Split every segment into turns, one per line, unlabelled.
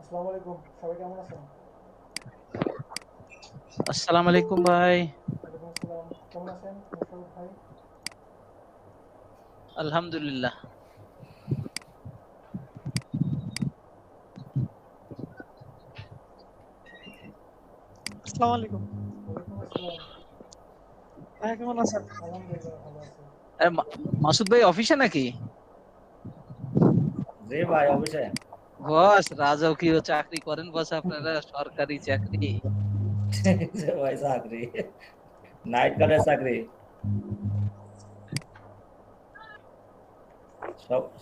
আসসালামু আলাইকুম, সবাই কেমন আছেন?
আসসালামু আলাইকুম ভাই।
ওয়ালাইকুম আসসালাম। কেমন আছেন মোশাররফ ভাই?
আলহামদুলিল্লাহ।
আসসালামু আলাইকুম।
ওয়ালাইকুম আসসালাম।
ভাইয়া কেমন আছেন?
আলহামদুলিল্লাহ ভালো আছি।
মাসুদ ভাই অফিসে নাকি?
জি ভাই অফিসে।
বস রাজকীয় চাকরি করেন বস, আপনারা সরকারি চাকরি।
জি ভাই চাকরি, নাইট গার্ডের চাকরি।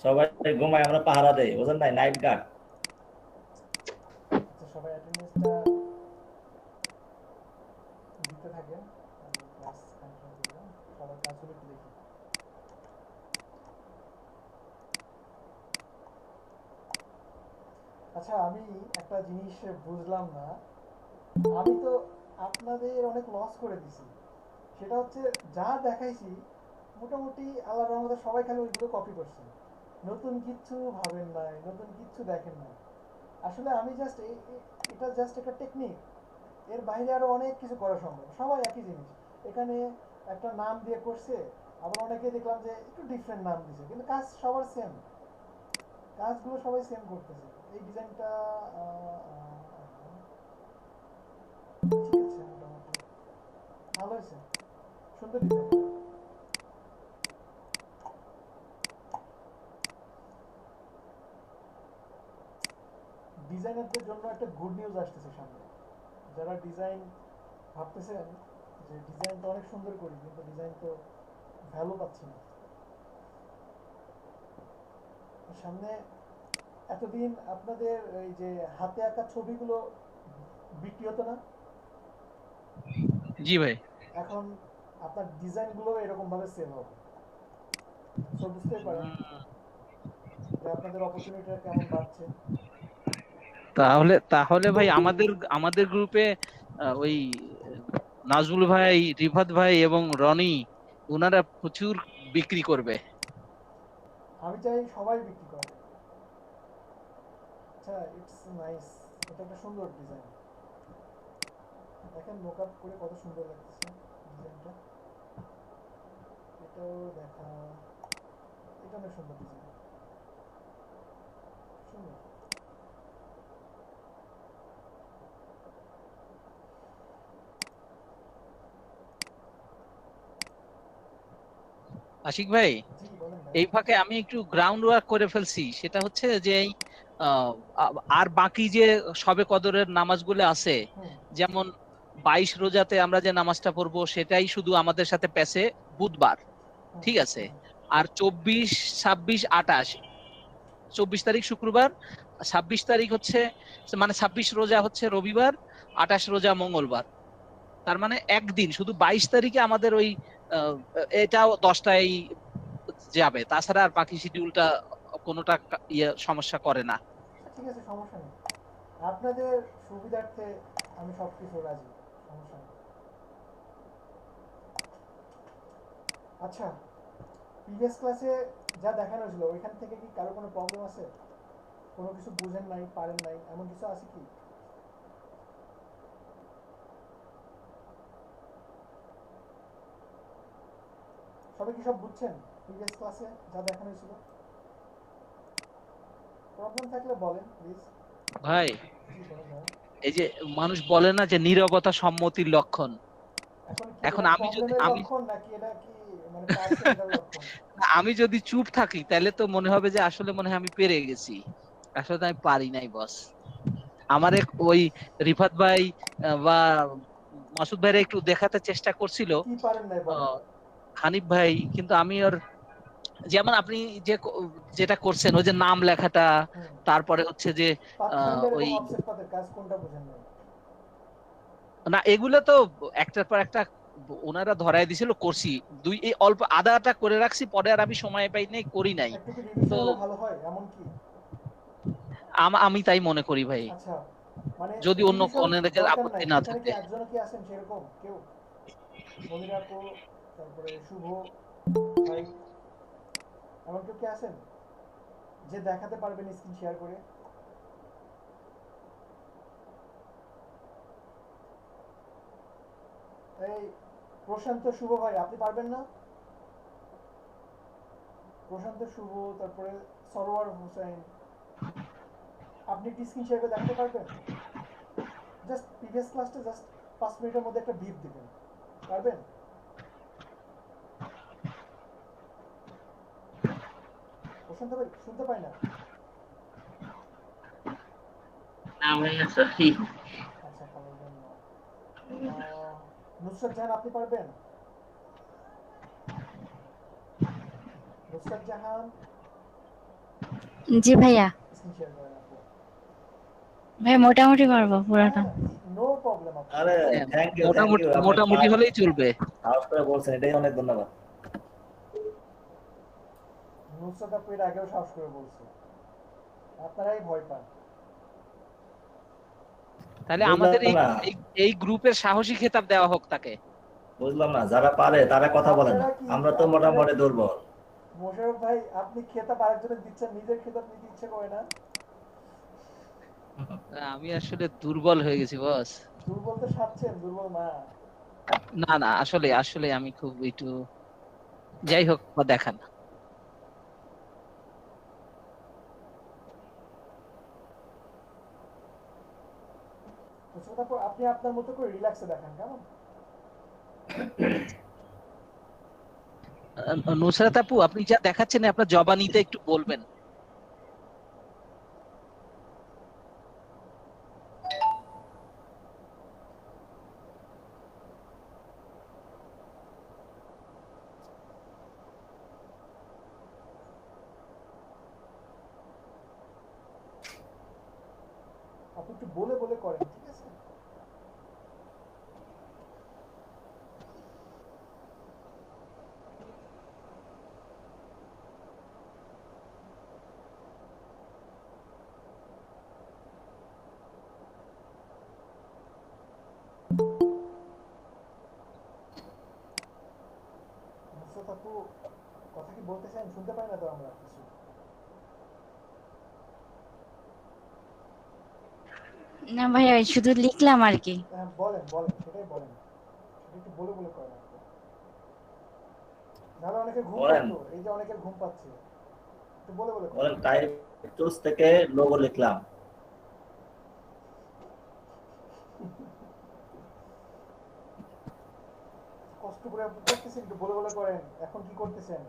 সবাই ঘুমায়, আমরা পাহারা দেই, বুঝেন নাই, নাইট গার্ড।
আচ্ছা, সবাই অ্যাটেন্ডেন্সটা দিতে থাকেন। আমি ক্লাস কন্টিনিউ করলাম। সবার কাজগুলো একটু দেখি। আচ্ছা, আমি একটা জিনিস বুঝলাম না। আমি তো আপনাদের অনেক লস করে দিছি। সেটা হচ্ছে, যা দেখাইছি মোটামুটি আল্লাহর রহমতে সবাই খালি ওইগুলো কপি করছে। নতুন কিচ্ছু ভাবেন নাই, নতুন কিচ্ছু দেখেন নাই। আসলে আমি জাস্ট এটা জাস্ট একটা টেকনিক। এর বাইরে আরো অনেক কিছু করা সম্ভব। সবাই একই জিনিস এখানে একটা নাম দিয়ে করছে। আবার অনেকে দেখলাম যে একটু ডিফারেন্ট নাম দিছে, কিন্তু কাজ সবার সেম। কাজগুলো সবাই সেম করতেছে। এই ডিজাইনটা ঠিক আছে, মোটামুটি ভালো হয়েছে, সুন্দর ডিজাইন। ডিজাইনারদের জন্য একটা গুড নিউজ আসতেছে সামনে। যারা ডিজাইন ভাবতেছেন যে ডিজাইনটা অনেক সুন্দর করি, কিন্তু ডিজাইন তো ভ্যালু পাচ্ছি না সামনে। এতদিন আপনাদের এই যে হাতে আঁকা ছবিগুলো বিক্রি হতো না,
জি ভাই।
এখন আপনার ডিজাইনগুলো এরকম ভাবে সেল হবে। সো বুঝতেই পারেন যে আপনাদের অপরচুনিটিটা কেমন বাড়ছে।
তাহলে তাহলে ভাই আমাদের আমাদের গ্রুপে ওই নাজমুল ভাই, রিফাত ভাই এবং রনি, ওনারা প্রচুর বিক্রি করবে।
আমি চাই সবাই বিক্রি করে। আচ্ছা, ইটস নাইস। এটা একটা সুন্দর ডিজাইন। দেখেন মোকআপ করে কত সুন্দর লাগতেছে ডিজাইনটা। এটাও দেখা, এটা অনেক সুন্দর ডিজাইন, সুন্দর।
আশিক ভাই,
জি বলেন ভাই।
এই ফাঁকে আমি একটু গ্রাউন্ড ওয়ার্ক করে ফেলছি। সেটা হচ্ছে যে এই আহ, আর বাকি যে শবে কদরের নামাজগুলো আছে,
হুম
যেমন 22 রোজাতে আমরা যে নামাজটা পড়বো সেটাই শুধু আমাদের সাথে প্যাসে বুধবার,
হুম
ঠিক আছে।
হুম।
আর 24, 26, 28, 24 তারিখ শুক্রবার, 26 তারিখ হচ্ছে, মানে 26 রোজা হচ্ছে রবিবার, 28 রোজা মঙ্গলবার। তার মানে একদিন শুধু 22 তারিখে আমাদের ওই আহ, এটাও 10টায় যাবে, তাছাড়া আর বাকি শিডিউলটা কোনোটা সমস্যা করে না।
ঠিক আছে, সমস্যা নেই। আপনাদের সুবিধার্থে আমি সব কিছু রাজি, সমস্যা নেই। আচ্ছা, প্রিভিয়াস ক্লাসে যা দেখানো হয়েছিল ওইখান থেকে কি কারো কোনো প্রবলেম আছে? কোনো কিছু বুঝেন নাই, পারেন নাই, এমন কিছু আছে কি? সবাই কি সব বুঝছেন প্রিভিয়াস ক্লাসে যা দেখানো হয়েছিল? প্রবলেম থাকলে বলেন প্লিজ।
ভাই,
জি বলেন ভাই।
এই যে মানুষ বলে না যে নীরবতা সম্মতির লক্ষণ।
এখন কি
এখন
এটা
আমি যদি
প্রবলেমের
আমি
লক্ষণ নাকি এটা কি মানে পার্সেন্টের লক্ষণ?
আমি যদি চুপ থাকি তাহলে তো মনে হবে যে আসলে মনে হয় আমি পেরে গেছি। আসলে তো আমি পারি নাই বস। আমার ওই রিফাত ভাই বা মাসুদ ভাইরা একটু দেখাতে চেষ্টা করছিল,
কি পারেন নাই বলেন।
আহ, হানিফ ভাই, কিন্তু আমি ওর, যেমন আপনি যে যেটা করছেন ওই যে নাম লেখাটা,
হুম।
তারপরে হচ্ছে যে
পাথফাইন্ডার এবং
ওই,
অফসেট পাথের কাজ কোনটা বুঝেন নাই?
না এগুলো তো একটার পর একটা ওনারা ধরাই দিছিল, করছি। দুই এই অল্প আদাটা করে রাখছি, পরে আর আমি সময় পাই নাই, করি নাই।
একটু কি
তো
রিভিশন হলে ভালো হয় এমন কি?
আমি তাই মনে করি ভাই,
আচ্ছা, মানে
যদি অন্য
রিভিশন
অনেকের
দরকার
আপত্তি
নাই
না
এখানে কি?
থাকে।
একজনও কি আছেন সেরকম কেউ? মনির আপু, তারপরে শুভ ভাই, এমন কেউ কি আছেন যে দেখাতে পারবেন স্ক্রিন শেয়ার করে? এই প্রশান্ত শুভ ভাই, আপনি পারবেন না? প্রশান্ত শুভ, তারপরে সরোয়ার হোসেন, আপনি কি স্ক্রিন শেয়ার করে দেখাতে পারবেন? জাস্ট প্রিভিয়াস ক্লাসটা জাস্ট 5 মিনিটের মধ্যে একটা ভিপ দিবেন, পারবেন? প্রশান্ত ভাই শুনতে পাই না।
না ভাইয়া সরি।
আচ্ছা, পারবেন না। নুসরাত জাহান, আপনি পারবেন? নুসরাত জাহান,
জি ভাইয়া,
স্ক্রিন শেয়ার করেন আপু।
ভাই মোটামুটি পারবো পুরাটা।
নো প্রবলেম আপু।
আরে
হ্যাঁ,
থ্যাংক ইউ
মোটামুটি মোটামুটি হলেই চলবে।
সাহস করে বলছেন, এটাই অনেক ধন্যবাদ।
নুসরাত আপু এর আগেও সাহস করে বলছে, আপনারাই ভয় পান।
তাহলে
বুঝলাম
আমাদের এই
না
এই গ্রুপের সাহসী খেতাব দেওয়া হোক তাকে।
বুঝলাম না, যারা পারে তারা কথা বলে না,
আপনারা কি
আমরা তো মোটামুটি দুর্বল।
মোশাররফ ভাই, আপনি খেতাব আরেকজনের দিচ্ছেন, নিজের খেতাব নিতে ইচ্ছে করে না?
আমি আসলে দুর্বল হয়ে গেছি বস।
দুর্বল তো সাচ্ছেন, দুর্বল না।
না না, আসলে আসলে আমি খুব একটু, যাই হোক বা দেখান।
নুসরাত আপু, আপনি আপনার মতো করে রিল্যাক্সে দেখান, কেমন?
নুসরাত আপু, আপনি যা দেখাচ্ছেন আপনার জবানিতে একটু বলবেন।
আপনি একটু বলে বলে করেন, ঠিক আছে? নুসরাত আপু, কথা কি বলতেছেন? শুনতে পাই না তো আমরা কিছু।
না ভাইয়া, শুধু লিখলাম আর কি।
হ্যাঁ, বলেন বলেন, সেটাই বলেন, সেটা একটু বলে বলে করেন আপু। নাহলে অনেকে ঘুম
বলেন।
পাচ্ছে, এই যে অনেকের ঘুম পাচ্ছে, একটু বলে বলে করেন।
বলেন, টাইপ টুলস থেকে লোগো লিখলাম।
কষ্ট করে আপনি করতেছেন, একটু বলে বলে করেন। এখন কি করতেছেন?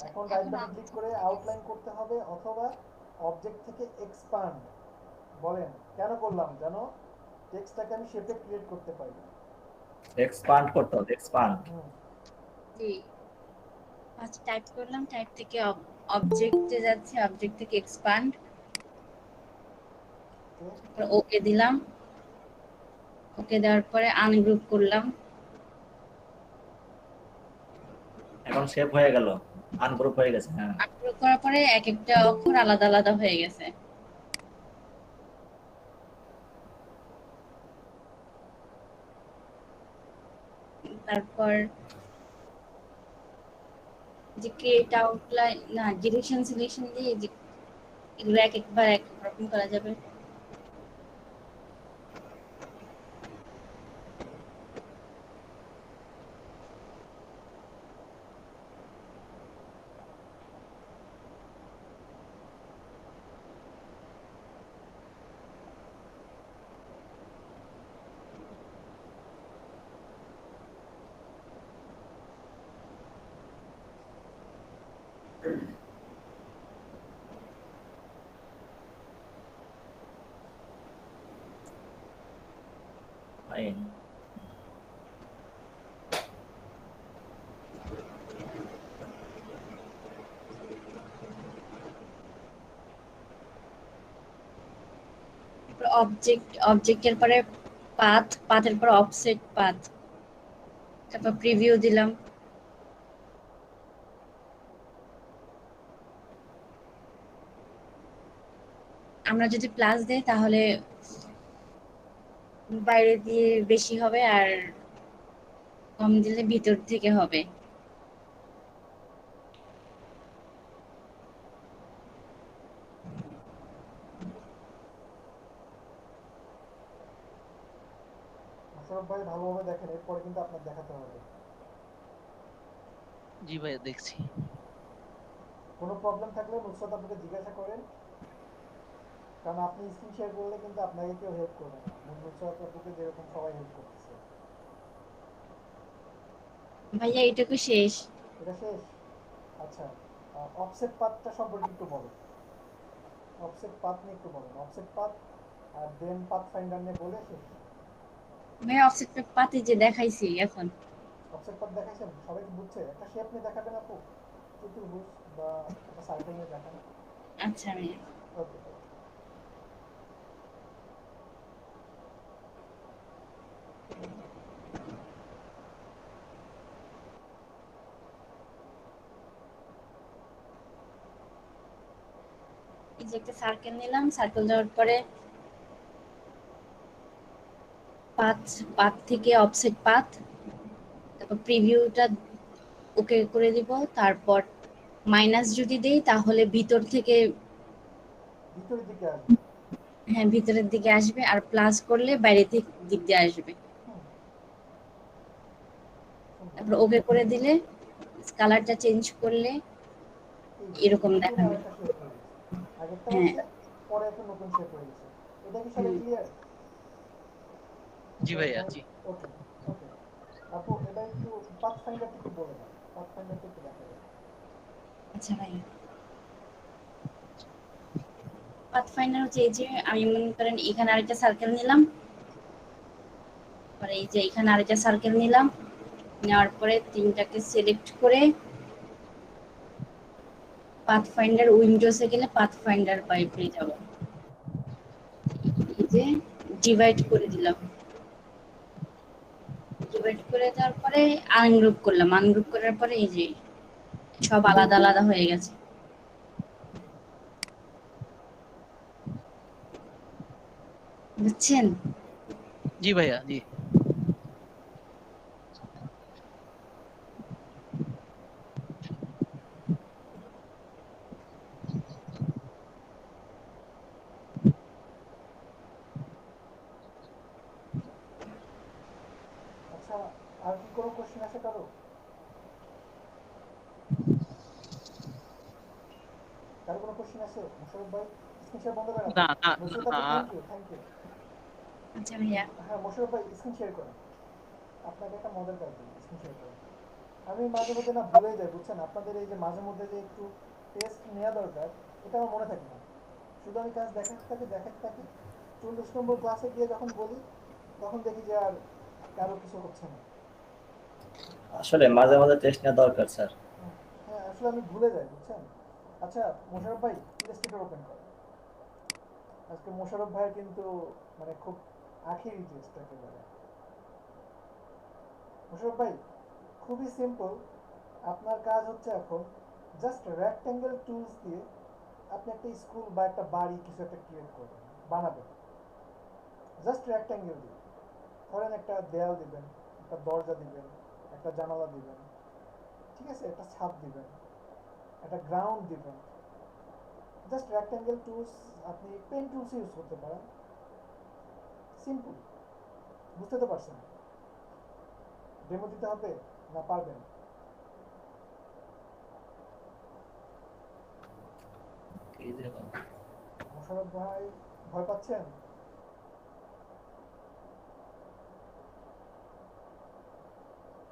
এখন রাইট বাটন ক্লিক করে আউটলাইন করতে হবে, অথবা অবজেক্ট থেকে এক্সপান্ড। বলেন কেন করলাম জানো? টেক্সটটাকে আমি শেপে ক্রিয়েট করতে পারি।
এক্সপান্ড করতে হবে, এক্সপান্ড।
জি, ফার্স্ট টাইপ করলাম, টাইপ থেকে অবজেক্টে যাচ্ছে, অবজেক্ট থেকে এক্সপান্ড, ওকে দিলাম। ওকে দেওয়ার পরে আনগ্রুপ করলাম।
এখন শেপ হয়ে গেল, আনগ্রুপ হয়ে গেছে। হ্যাঁ,
আনগ্রুপ করার পরে এক একটা অক্ষর আলাদা আলাদা হয়ে গেছে। তারপর যে ক্রিয়েট আউটলাইন, না ডিরেকশন সিলেকশন দিয়ে এগুলো এক একবার এক রকম করা যাবে।
ফাইন।
অবজেক্টের পরে পাথের পর অফসেট পাথ, তারপর প্রিভিউ দিলাম। আমরা যদি প্লাস দেই তাহলে বাইরে দিয়ে বেশি হবে, আর কম দিলে ভিতর থেকে হবে।
মোশাররফ ভাই ভালোভাবে দেখেন, এরপরে কিন্তু আপনার দেখাতে হবে।
জি ভাইয়া দেখছি।
কোনো প্রবলেম থাকলে নুসরাত আপনাকে জিজ্ঞাসা করেন, কারণ আপনি স্ক্রিন শেয়ার করলে কিন্তু আপনাকে কেউ হেল্প করবে না, নুসরাত আপনাকে যেরকম সবাই হেল্প করতেছে।
ভাইয়া এটুকু শেষ।
এটা শেষ? আচ্ছা, অফসেট পাথটা সম্পর্কে একটু বলেন, অফসেট পাথ নিয়ে একটু বলেন, অফসেট পাথ আর দেন পাথ ফাইন্ডার নিয়ে বলে শেষ।
ভাইয়া অফসেট পাতি যে দেখাইছি এখন।
অফসেট পাথ দেখাইছেন, সবাই কি বুঝছে? একটা শেপ নিয়ে দেখাবেন আপু, চতুর্ভুজ বা একটা সার্কেল নিয়ে দেখান।
আচ্ছা ভাইয়া।
ওকে।
এই যে একটা সার্কেল নিলাম, সার্কেল দেওয়ার পরে পাথ, পাথ থেকে অফসেট পাথ, তারপর প্রিভিউটা ওকে করে দিব। তারপর মাইনাস যদি দেই তাহলে ভিতর থেকে,
ভিতরের দিকে আসবে।
হ্যাঁ ভিতরের দিকে আসবে, আর প্লাস করলে বাইরে থেকে দিক দিয়ে আসবে।
হুম, সুন্দর।
তারপর ওকে করে দিলে কালারটা চেঞ্জ করলে
এই যে
এরকম
নতুন
দেখাবে।
আরেকটা শেপ হয়ে গেছে, আগেরটা
হ্যাঁ।
হচ্ছে পরে একটা নতুন শেপ হয়ে গেছে। এটা কি সবাই
হুম।
ক্লিয়ার?
জি ভাইয়া জি।
ওকে। ওকে আপু, এটা একটু পাথ ফাইন্ডারটা একটু বলে দাও, পাথ ফাইন্ডারটা একটু দেখা যাবে।
আচ্ছা ভাই, পাথফাইন্ডার হচ্ছে এই যে আমি মনে করেন এখানে আরেকটা সার্কেল নিলাম, পরে এই যে এখানে আরেকটা সার্কেল নিলাম, নেওয়ার পরে তিনটাকে সিলেক্ট করে পাথফাইন্ডার উইন্ডোজে গেলে পাথফাইন্ডার পাই পেয়ে যাব। এই যে ডিভাইড করে দিলাম, ডিভাইড করে তারপরে আনগ্রুপ করলাম, আনগ্রুপ করার পরে এই যে সব আলাদা আলাদা হয়ে গেছে। বুঝছেন?
জি ভাইয়া জি।
আচ্ছা, আর কি কোনো কোশ্চেন আছে কারো? কারো কোনো কোশ্চেন আছে? মোশাররফ ভাই স্ক্রিন শেয়ার বন্ধ করেন আপু।
না না
নুসরাত
না।
আপু থ্যাংক ইউ, থ্যাংক ইউ।
আচ্ছা ভাইয়া।
হ্যাঁ মোশাররফ ভাই স্ক্রিন শেয়ার করেন, আপনাকে একটা মজার কাজ দিই, স্ক্রিন শেয়ার করেন। আমি মাঝে মধ্যে না ভুলে যাই, বুঝছেন? আপনাদের এই যে মাঝে মধ্যে যে একটু টেস্ট নেওয়া দরকার, এটা আমার মনে থাকে না। শুধু আমি কাজ দেখাতে থাকি 40 নম্বর ক্লাসে গিয়ে যখন বলি, তখন দেখি যে আর কারো কিছু হচ্ছে না।
আসলে মাঝে মাঝে টেস্ট নেওয়া দরকার স্যার।
হ্যাঁ আসলে আমি ভুলে যাই, বুঝছেন? আচ্ছা মোশাররফ ভাই ইলাস্ট্রেটর ওপেন করেন। আজকে মোশাররফ ভাইয়ের কিন্তু মানে খুব আখেরি টেস্ট একেবারে। মোশাররফ ভাই খুবই সিম্পল, আপনার কাজ হচ্ছে এখন জাস্ট রেক্ট্যাঙ্গেল টুলস দিয়ে আপনি একটা স্কুল বা একটা বাড়ি কিছু একটা ক্রিয়েট করবেন, বানাবেন জাস্ট রেক্ট্যাঙ্গেল দিয়ে। ধরেন একটা দেয়াল দিবেন, একটা দরজা দিবেন, একটা জানালা দিবেন, ঠিক আছে, একটা ছাদ দিবেন, একটা গ্রাউন্ড দিবেন, জাস্ট রেক্ট্যাঙ্গেল টুলস। আপনি পেন টুলস ইউজ করতে পারেন, সিম্পল। বুঝতে তো পারছেন? ডেমো দিতে হবে না পারবেন?
এই যে বাবা।
মোশাররফ ভাই ভয় পাচ্ছেন?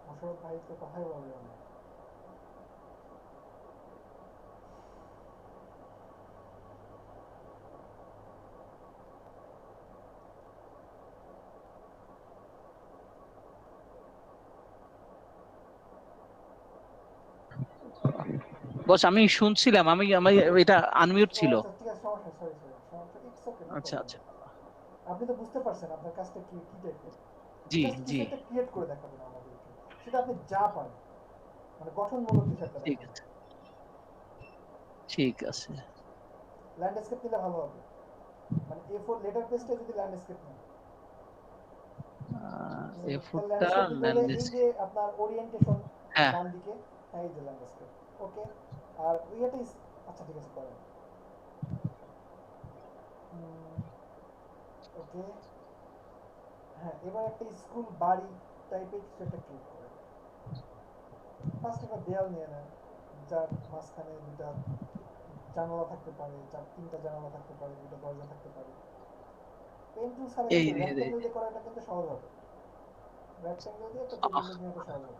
মোশাররফ ভাই তো কথাই বলবে না।
বস আমি শুনছিলাম, আমি আমি এটা আনমিউট
ও
ছিল।
আচ্ছা ঠিক আছে, সমস্যা, সরি সরি, সমস্যা, ইটস ওকে, নো
আচ্ছা
প্রবলেম।
আচ্ছা।
আপনি তো বুঝতে পারছেন আপনার কাজটা কি কি টাইপের,
জি
জাস্ট
জি।
কিছু একটা ক্রিয়েট করে দেখাবেন আমাদেরকে, সেটা আপনি যা পারেন, মানে গঠনমূলক কিছু একটা
ঠিক
দেখাবেন।
আছে ঠিক আছে।
ল্যান্ডস্কেপ নিলে ভালো হবে, মানে A4 লেটার পেজটা যদি ল্যান্ডস্কেপ নেন,
এ
তাহলে
ফুটটা
ল্যান্ডস্কেপ দিতে হলে এই যে
ল্যান্ডস্কেপ।
আপনার ওরিয়েন্টেশন
হ্যাঁ
ডান দিকে, হ্যাঁ এই যে ল্যান্ডস্কেপ। ওকে, আর ইয়েটা আচ্ছা ঠিক আছে করেন। ওকে, হ্যাঁ, এবার একটা স্কুল বাড়ি টাইপের কিছু একটা ক্রিয়েট করে। ফার্স্ট একটা দেয়াল নিয়ে নেন, যার মাঝখানে দুটা জানালা থাকতে পারে, তিনটা জানালা থাকতে পারে, দুটো দরজা থাকতে পারে। পেন টুল ছাড়া
এই
কিন্তু
রে রে
রেক্টেঙ্গেল দিয়ে করাটা কিন্তু সহজ হবে। রেক্টেঙ্গেল দিয়ে একটা চতুর্ভুজ নিয়ে সহজ হবে।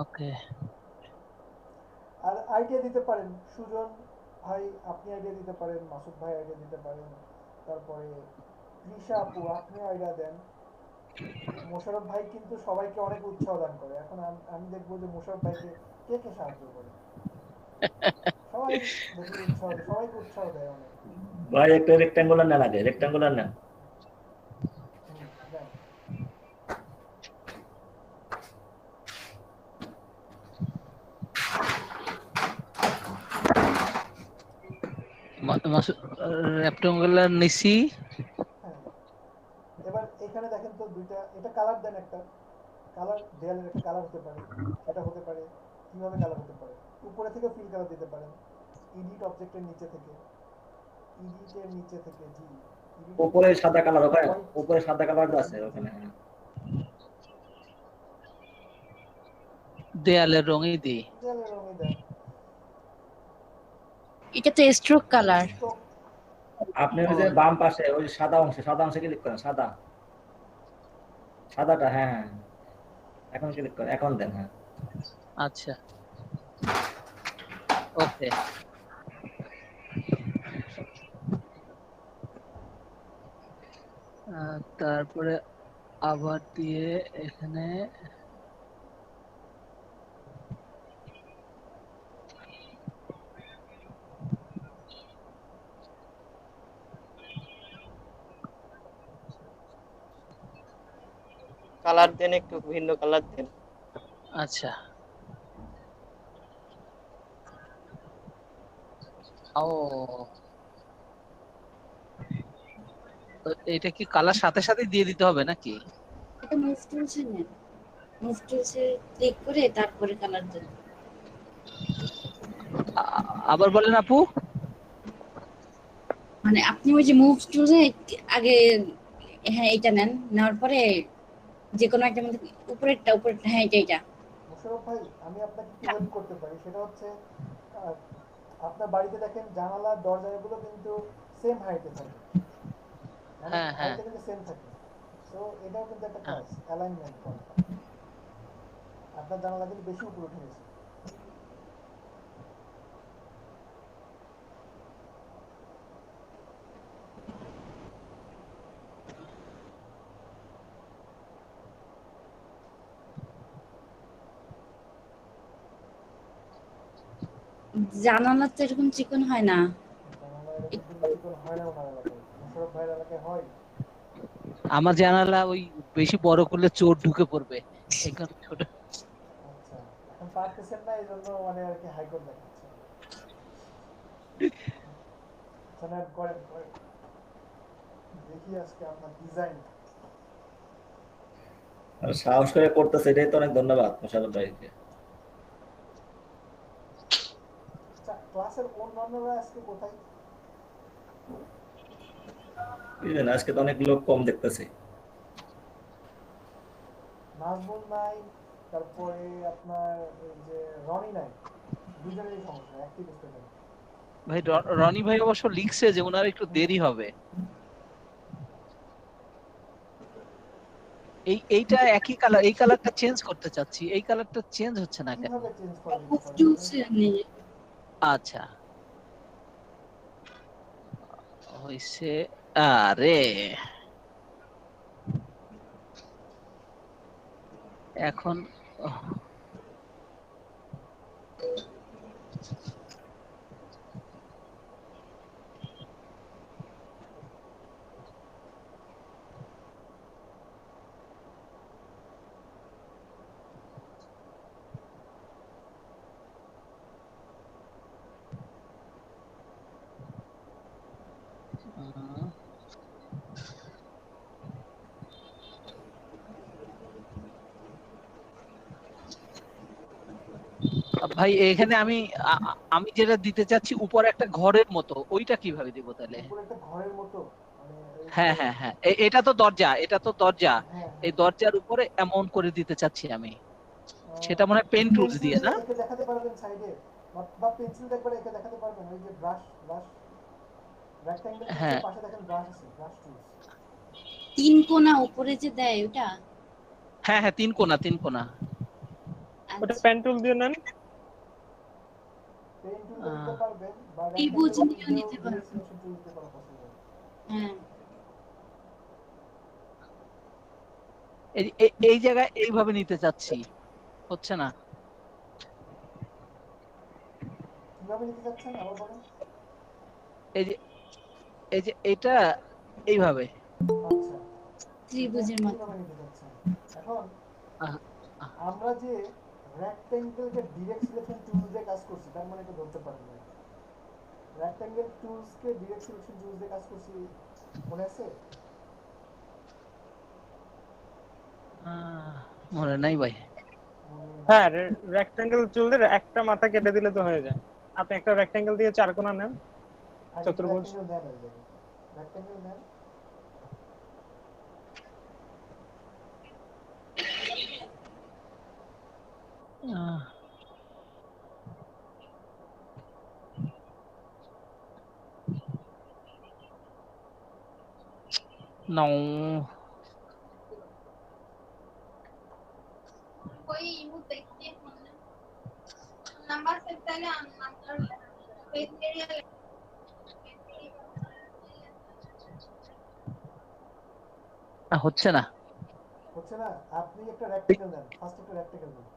ওকে।
আর আইডিয়া দিতে পারেন সুজন ভাই, আপনি আইডিয়া দিতে পারেন, মাসুদ ভাই আইডিয়া দিতে পারেন, তারপরে তৃষা আপু আপনিও আইডিয়া দেন। মোশাররফ ভাই কিন্তু সবাইকে অনেক উৎসাহ দান করে। এখন আমি দেখবো যে মোশাররফ ভাইকে কে কে সাহায্য করে। সবাই দেখি উৎসাহ দেয়, সবাইকে উৎসাহ দেয় অনেক।
ভাই একটা রেক্ট্যাঙ্গুলার নেন, আগে রেক্ট্যাঙ্গুলার নেন।
দেন।
রেক্ট্যাঙ্গুলার নিছি।
হ্যাঁ, এবার এখানে দেখেন তো দুইটা, এটা কালার দেন একটা। কালার দেয়ালের একটা কালার হতে পারে, সেটা হতে পারে কিভাবে কালার হতে পারে, উপরে থেকে ফিল কালার দিতে পারেন, এডিট অবজেক্টের নিচে থেকে, এডিটের নিচে থেকে, জি এডিটের
উপরে
নিচে
সাদা কালার, ওখানে
হোয়াইট,
উপরে সাদা কালার আছে ওখানে।
দেয়ালের রঙই দিই।
দেয়ালের রঙে দেন।
এটা তো স্ট্রোক কালার।
স্ট্রোক,
আপনি ওই যে বাম পাশে ওই সাদা অংশে, সাদা অংশে ক্লিক করেন, সাদা সাদাটা, হ্যাঁ হ্যাঁ, এখন ক্লিক করেন, এখন দেন। হ্যাঁ
আচ্ছা, ওকে। তারপরে আবার দিয়ে এখানে
কালার দেন, একটু ভিন্ন কালার দেন।
আচ্ছা, ও এটা কি কালার সাথে সাথে দিয়ে দিতে হবে নাকি?
এটা মুভ টুলসে নেন, মুভ টুলসে ক্লিক করে তারপরে কালার দেন।
আবার বলেন আপু।
মানে আপনি ওই যে মুভ টুলসে আগে, হ্যাঁ এটা নেন, নেওয়ার পরে যে কোনো একটা মধ্যে উপরেরটা, হ্যাঁ এটা।
মোশাররফ ভাই আমি আপনাকে কি হেল্প করতে পারি সেটা হচ্ছে, আহ, আপনার বাড়িতে দেখেন জানালা দরজা এগুলো কিন্তু সেম হাইটে থাকে, মানে
হ্যাঁ হ্যাঁ
হাইটে কিন্তু সেম থাকে। সো এটাও কিন্তু একটা
হ্যাঁ।
কাজ, অ্যালাইনমেন্ট করা। আপনার জানালা কিন্তু বেশি উপরে উঠে গেছে।
জানালা তো এরকম চিকন হয় না।
জানালা এরকম কিন্তু চিকন হয় না ওনার এলাকায়, মোশাররফ ভাইয়ের এলাকায় হয়।
আমার জানালা ওই বেশি বড় করলে চোর ঢুকে পড়বে, এই কারণে ছোট।
আচ্ছা, এখন পারতেছেন না এই জন্য মানে আর কি হাইকোর্ট দেখাচ্ছে। আচ্ছা না, করেন করেন, দেখি আজকে আপনার ডিজাইন।
আর সাহস করে করতেছে, এটাই তো অনেক ধন্যবাদ মোশাররফ ভাইকে।
আচ্ছা, ক্লাসের অন্যান্যরা আজকে কোথায়?
বুঝলেন, আজকে তো অনেক লোক কম দেখতেছি।
নাজমুল নাই, তারপরে আপনার এই যে রনি নাই, দুজনেরই সমস্যা, অ্যাক্টিভ স্টুডেন্ট।
ভাই রনি ভাই অবশ্য লিখছে যে ওনার একটু দেরি হবে। এইটা একই কালার, এই কালারটা চেঞ্জ করতে চাচ্ছি, এই কালারটা চেঞ্জ হচ্ছে না কেন?
কিভাবে চেঞ্জ করা যেতে
মুভ
পারে?
টুলসে নিয়ে
আচ্ছা হইছে। আরে এখন ভাই এখানে আমি যেটা দিতে চাচ্ছি উপরে একটা ঘরের মতো, ওইটা কিভাবে দিব তাহলে?
উপরে একটা ঘরের মতো, মানে
হ্যাঁ হ্যাঁ হ্যাঁ এটা তো দরজা, এটা তো দরজা।
হ্যাঁ
এই
হ্যাঁ
দরজার উপরে এমন করে দিতে চাচ্ছি আমি। সেটা মনে হয় পেন টুলস
পেন্সিল
দিয়ে
দিয়ে
না?
এঁকে দেখাতে পারবেন সাইডে, বা পেন্সিল দিয়ে একবার এঁকে দেখাতে পারবেন, ওই যে ব্রাশ ব্রাশ রেক্ট্যাঙ্গেল টুলসের
হ্যাঁ
পাশে দেখেন ব্রাশ আছে, ব্রাশ টুলস।
তিন কোনা উপরে যে দেয় ওটা?
হ্যাঁ হ্যাঁ, তিন কোনা, তিন কোনা।
ওটা
আচ্ছা,
পেন টুল দিয়ে নেন।
পেন টুল দিয়ে দিতে পারবেন, বা
ত্রিভুজ
রেক্ট্যাঙ্গেল টুলস
দিয়েও
দিয়েও
নিতে
ডিরেক্ট
পারবো।
সিলেকশন টুলস দিয়ে করা পসিবল।
হ্যাঁ,
এই জায়গায় এইভাবে নিতে চাচ্ছি, হচ্ছে না।
কিভাবে নিতে চাচ্ছেন আবার বলেন?
এই যে এই যে এটা এইভাবে।
আচ্ছা, এটা
ত্রিভুজের মতো।
এইভাবে নিতে চাচ্ছেন। এখন
আহ, আহ,
আমরা যে রেক্ট্যাঙ্গেলকে ডিরেক্ট সিলেকশন টুলস দিয়ে কাজ করছি, তার মানে এটা ধরতে পারেন না। রেক্ট্যাঙ্গেল টুলসকে ডিরেক্ট সিলেকশন টুলস দিয়ে কাজ করছি, মনে আছে?
মনে নাই ভাই।
হ্যাঁ, রেক্ট্যাঙ্গেল টুল দিয়ে একটা মাথা কেটে দিলে তো হয়ে যায়। আপনি একটা রেক্ট্যাঙ্গেল দিয়ে চার কোণা নেন, চতুর্ভুজ।
রেক্ট্যাঙ্গেল নেন, ওই জায়গায় রেক্ট্যাঙ্গেল নেন।
আহ, No. হচ্ছে না।
হচ্ছে না? আপনি একটা রেক্ট্যাঙ্গেল নেন, ফার্স্ট একটা রেক্ট্যাঙ্গেল নেন।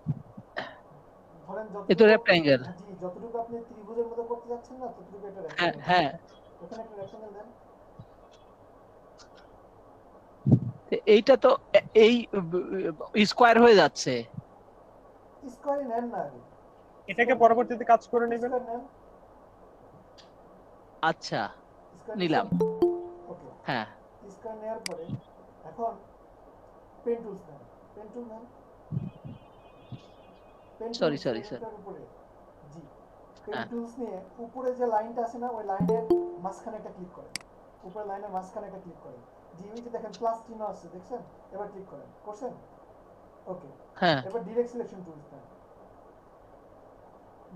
ধরেন
এ তো
যতটুকু,
রেক্ট্যাঙ্গেল।
জি, যতটুকু আপনি ত্রিভুজের মতো করতে যাচ্ছেন না, ততটুকু একটা
হ্যাঁ
রেক্ট্যাঙ্গেল নেন।
হ্যাঁ,
ওখানে একটা রেক্ট্যাঙ্গেল দেন।
এইটা তো এই স্কোয়ার হয়ে যাচ্ছে।
স্কোয়ারই নেন না আগে,
এটাকে পরবর্তীতে কাজ করে নেবেন।
স্কোয়ার নেন।
আচ্ছা,
স্কোয়ার
নিলাম।
নিছেন? ওকে,
হ্যাঁ,
স্কোয়ার নেওয়ার পরে এখন পেন টুলস নেন। পেন টুল নেন। Pen
sorry
tools
sorry sorry.
পেনটার উপরে, জি, পেন
হ্যাঁ
টুলস নিয়ে উপরে যে লাইনটা আছে না, ওই লাইনের মাঝখানে একটা ক্লিক করেন। উপরে লাইনের মাঝখানে একটা ক্লিক করেন। জি, ওই যে দেখেন প্লাস চিহ্ন আছে, দেখছেন? এবার ক্লিক করেন, করছেন? ওকে,
হ্যাঁ।
এবার ডিরেক্ট সিলেকশন টুলস নেন।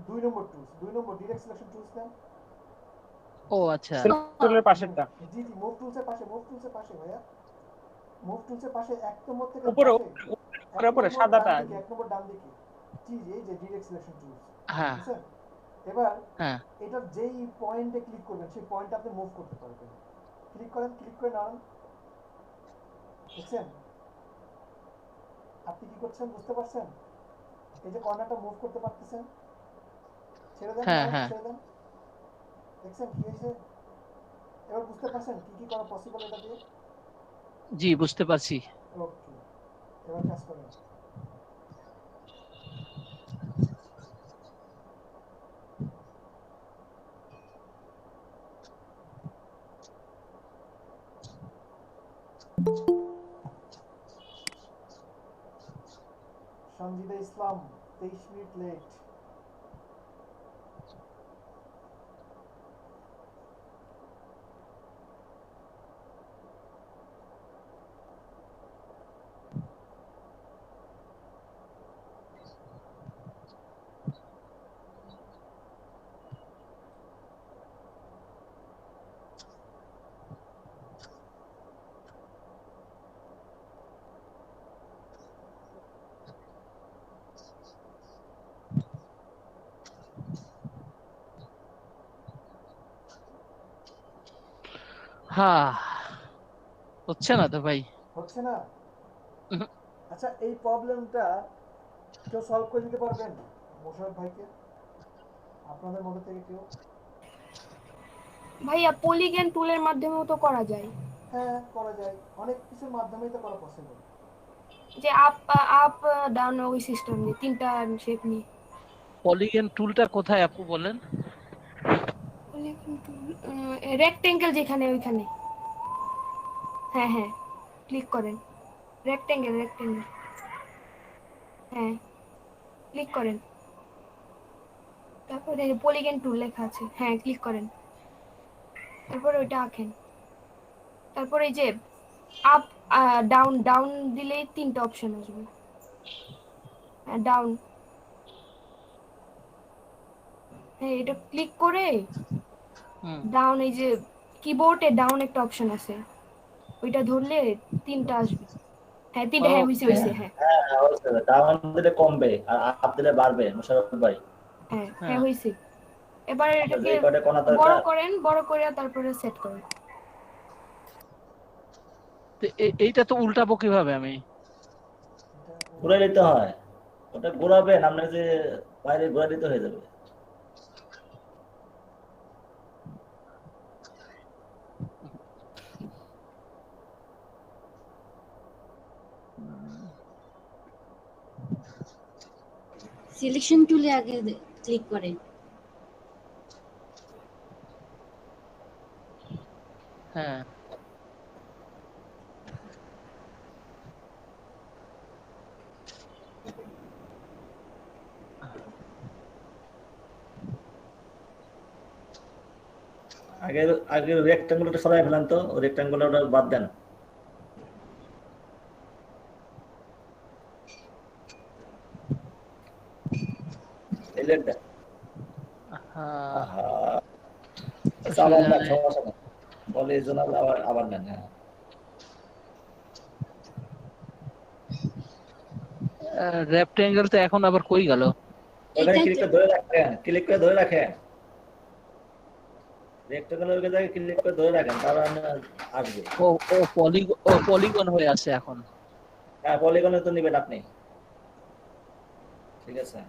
2 নম্বর টুলস, 2 নম্বর ডিরেক্ট সিলেকশন টুলস নেন।
ও আচ্ছা।
টুলের পাশেরটা
জি জি, মুভ টুলসের পাশে, মুভ টুলসের পাশে ভাইয়া, মুভ টুলসের পাশে এক নম্বর থেকে
উপরে
পাশে,
উপরে উপরে সাদাটা।
এক নম্বর ডান দিকে। জি জি, এই যে ডিরেক্ট সিলেকশন টুলস,
হ্যাঁ
বুঝছেন? এবার
হ্যাঁ।
এটার যেই পয়েন্টে ক্লিক করবেন, সেই পয়েন্টে আপনি মুভ করতে পারবেন। ক্লিক করেন, ক্লিক করে নাড়ান, দেখছেন? আপনি কি করছেন বুঝতে পারছেন? এই যে কর্নারটা মুভ করতে পারতেছেন, ছেড়ে দেন,
হ্যাঁ
নাড়ান,
হ্যাঁ,
ছেড়ে দেন, দেখছেন কি হয়েছে? এবার বুঝতে পারছেন কি কি করা পসিবল এটা দিয়ে?
জি বুঝতে পারছি।
ওকে, এবার কাজ করেন। সঞ্জিদা ইসলাম 23 মিনিট লেট।
হ্যাঁ, হচ্ছে না তো ভাই।
হচ্ছে না?
উহুম।
আচ্ছা, এই প্রবলেমটা কেউ সলভ করে দিতে পারবেন? মোশাররফ ভাইকে, আপনাদের মধ্যে থেকে কেউ?
ভাইয়া পলিগন টুলের মাধ্যমেও তো করা যায়,
হ্যাঁ, করা যায়, অনেক কিছুর মাধ্যমেই তো করা পসিবল।
যে আপ আপ ডাউন ওই সিস্টেম দিয়ে তিনটা শেপ নিয়ে।
পলিগন টুলটা কোথায় আপু বলেন?
রেক্টেঙ্গেল যেখানে ওইখানে, হ্যাঁ হ্যাঁ, ক্লিক করেন, রেক্টেঙ্গেল রেক্টেঙ্গেল, হ্যাঁ ক্লিক করেন, তারপরে পলিগন টুল লেখা আছে, হ্যাঁ ক্লিক করেন, তারপরে ওইটা আঁকেন, তারপর এই যে আপ ডাউন ডাউন দিলেই 3টা অপশন আসবে। ডাউন, হ্যাঁ এটা ক্লিক করে
হুম
ডাউন, এই যে কিবোর্ডে ডাউন একটা অপশন আছে, ওইটা ধরলে 3টা আসবে। হ্যাঁ 3টা, হ্যাঁ হইছে
ওকে
হইছে, হ্যাঁ
হ্যাঁ হ্যাঁ, হচ্ছে। ডাউন দিলে কমবে আর আপ দিলে বাড়বে, মোশাররফ ভাই।
হ্যাঁ হ্যাঁ
হ্যাঁ
হইছে। এবার
আপনার
এটাকে
যে কয়টা কোণা
বড়
দরকার,
করেন, বড় করে তারপরে সেট করেন।
তো এইটা তো উল্টাবো কিভাবে আমি?
এটা
ঘুরে দিতে হয়। ওটা ঘোরাবেন, আপনার যে বাইরে ঘুরে দিতে হয়ে যাবে।
সিলেকশন টুলে আগে ক্লিক করেন।
হ্যাঁ
আগে আগে রেক্টাঙ্গুলারটা সরাই ফেলেন তো, রেক্টাঙ্গুলারটা বাদ দেন। ডিলিট দেন।
হ্যাঁ,
আহা, আচ্ছা আবার
অসুবিধা
নেন,
নেই।
সমস্যা নেই। বলে এই জন্য আবার আবার নেন। হ্যাঁ,
রেক্টেঙ্গেল তো এখন আবার কই গেল?
ওখানে
এটাই
ক্লিক
তো।
করে ধরে রাখেন, ক্লিক করে ধরে রাখেন। রেক্টাঙ্গুলার জায়গায় ক্লিক করে ধরে রাখেন, তারপর আসবে।
ও ও পলিগন হয়ে আছে এখন।
হ্যাঁ, পলিগনে তো নিবেন আপনি। ঠিক আছে।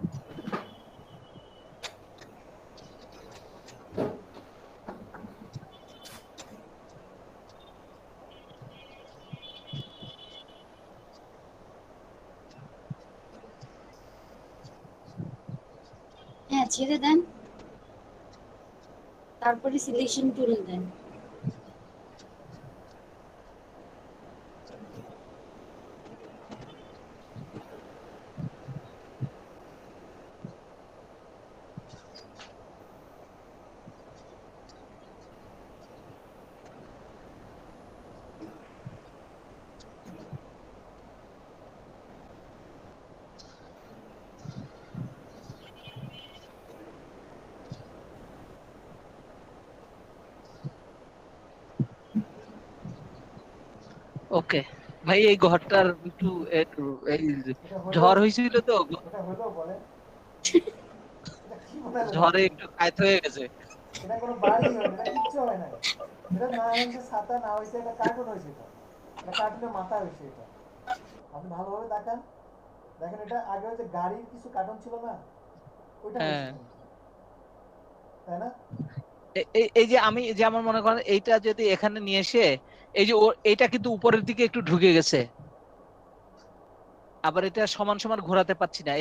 হ্যাঁ ছেড়ে দেন, তারপরে সিলেকশন টুল দেন।
ওকে ভাই, এই ঘরটার একটু একটু এই
এটা হলেও,
ঝড় হয়েছিল তো,
এটা হলেও বলেন, এটা কি বলেন
ঝড়ে
আপনি?
একটু কায়ত হয়ে গেছে।
এটা কোনো বাড়ি হয় না, এটা কিচ্ছু হয় নাই। এটা না হয়েছে ছাতা, না হয়েছে এটা কার্টুন হয়েছে, এটা কার্টুনের মাথা হয়েছে এটা। আপনি ভালোভাবে দেখান, দেখেন এটা আগে ওই যে গাড়ির কিছু কার্টুন ছিল না, ওইটা হয়েছে
হ্যাঁ
কিন্তু, তাই না?
এই যে আমি যেমন মনে করেন এইটা যদি এখানে নিয়ে এসে, এই যে এইটা কিন্তু উপরের দিকে একটু ঢুকে গেছে, আবার এটা সমান সমান ঘোরাতে পারছি না।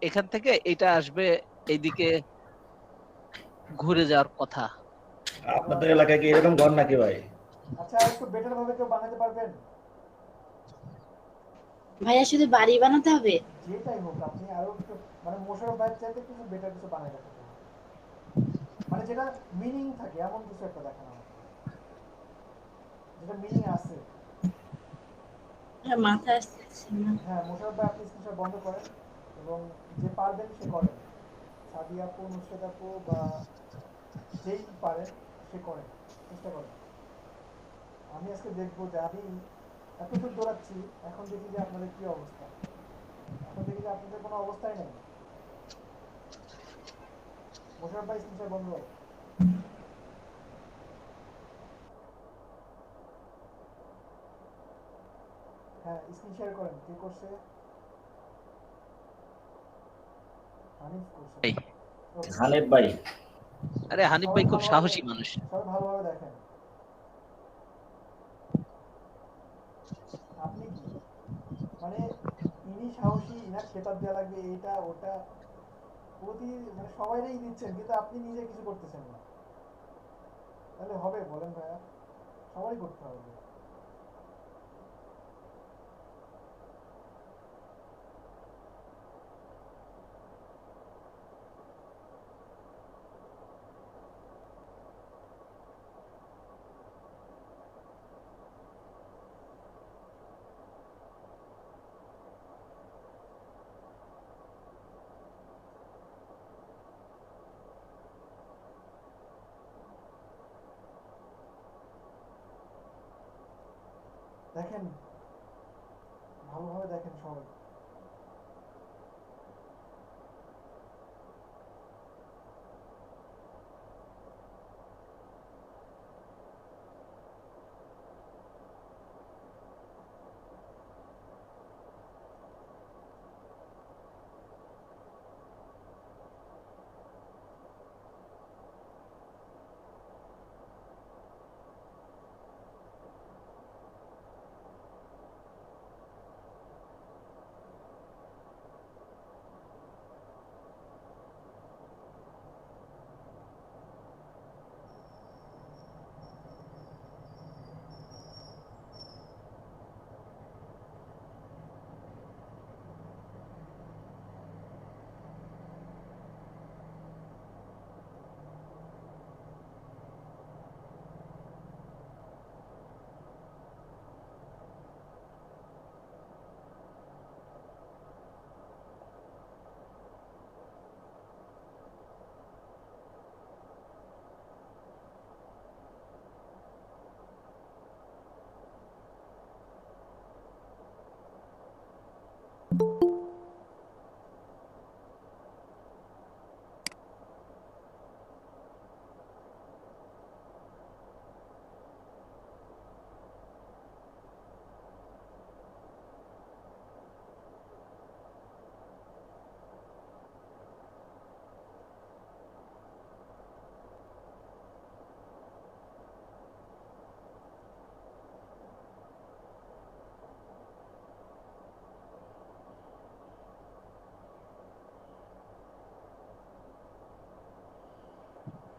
এখান থেকে এটা আসবে এইদিকে ঘুরে যাওয়ার কথা।
আবার
আপনাদের এলাকায় কি এরকম ঘর নাকি ভাই?
আচ্ছা, আর একটু বেটার ভাবে কেউ বানাতে পারবেন?
ভাইয়া শুধু বাড়ি বানাতে হবে?
যেটাই হোক, আপনি আরো একটু মানে মোশাররফ ভাইয়ের চাইতে কিছু বেটার কিছু বানাই দেখাতে হবে, মানে যেটা মিনিং থাকে এমন কিছু একটা দেখানো আমাকে, যেটা মিনিং আছে।
হ্যাঁ মাথায় আসছে না।
হ্যাঁ মোশাররফ ভাই, আপনি স্ক্রিনশট বন্ধ করেন এবং যে পারবেন সে করেন, সাদিয়া আপু, নুসরাত আপু বা যেই পারেন সে করেন, চেষ্টা করেন। আমি আজকে দেখবো যে আমি এতদূর দৌড়াচ্ছি, এখন দেখি যে আপনাদের কি অবস্থা, এখন দেখি যে আপনাদের কোনো অবস্থাই নেই। মোশাররফ ভাই স্ক্রিনশট বন্ধ। হ্যাঁ স্ক্রিন শেয়ার করেন, কে করছে? হানিফ করছে।
এই,
ওকে,
হানিফ ভাই।
আরে হানিফ
সবাই
ভাই খুব
ভালোভাবে,
সাহসী মানুষ।
সবাই ভালোভাবে দেখেন। আপনি কি মানে, ইনি সাহসী, ইনার খেতাব দেওয়া লাগবে, এইটা ওটা প্রতি মানে সবাইকেই দিচ্ছেন, কিন্তু আপনি নিজে কিছু করতেছেন না, তাহলে হবে বলেন ভাইয়া? সবাই করতে হবে। দেখেন, ভালোভাবে দেখেন সবাই।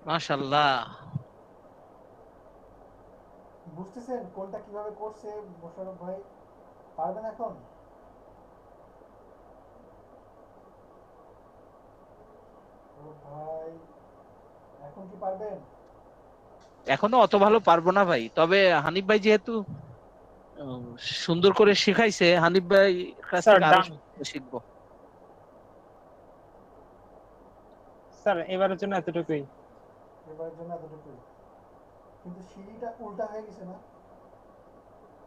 মাশাআল্লাহ।
বুঝতেছেন কোনটা কিভাবে করছে মোশাররফ ভাই? পারবেন এখন? ও ভাই, এখন কি পারবেন?
এখনো অত ভালো পারবো না ভাই, তবে হানিফ ভাই যেহেতু উম, সুন্দর করে শেখাইছে, হানিফ ভাই কাছ
স্যার
থেকে আরো
ডান।
শিখবো।
স্যার এবারের জন্য এতটুকুই।
এবারের জন্য এতটুকুই। কিন্তু সিঁড়িটা উল্টা হয়ে গেছে না?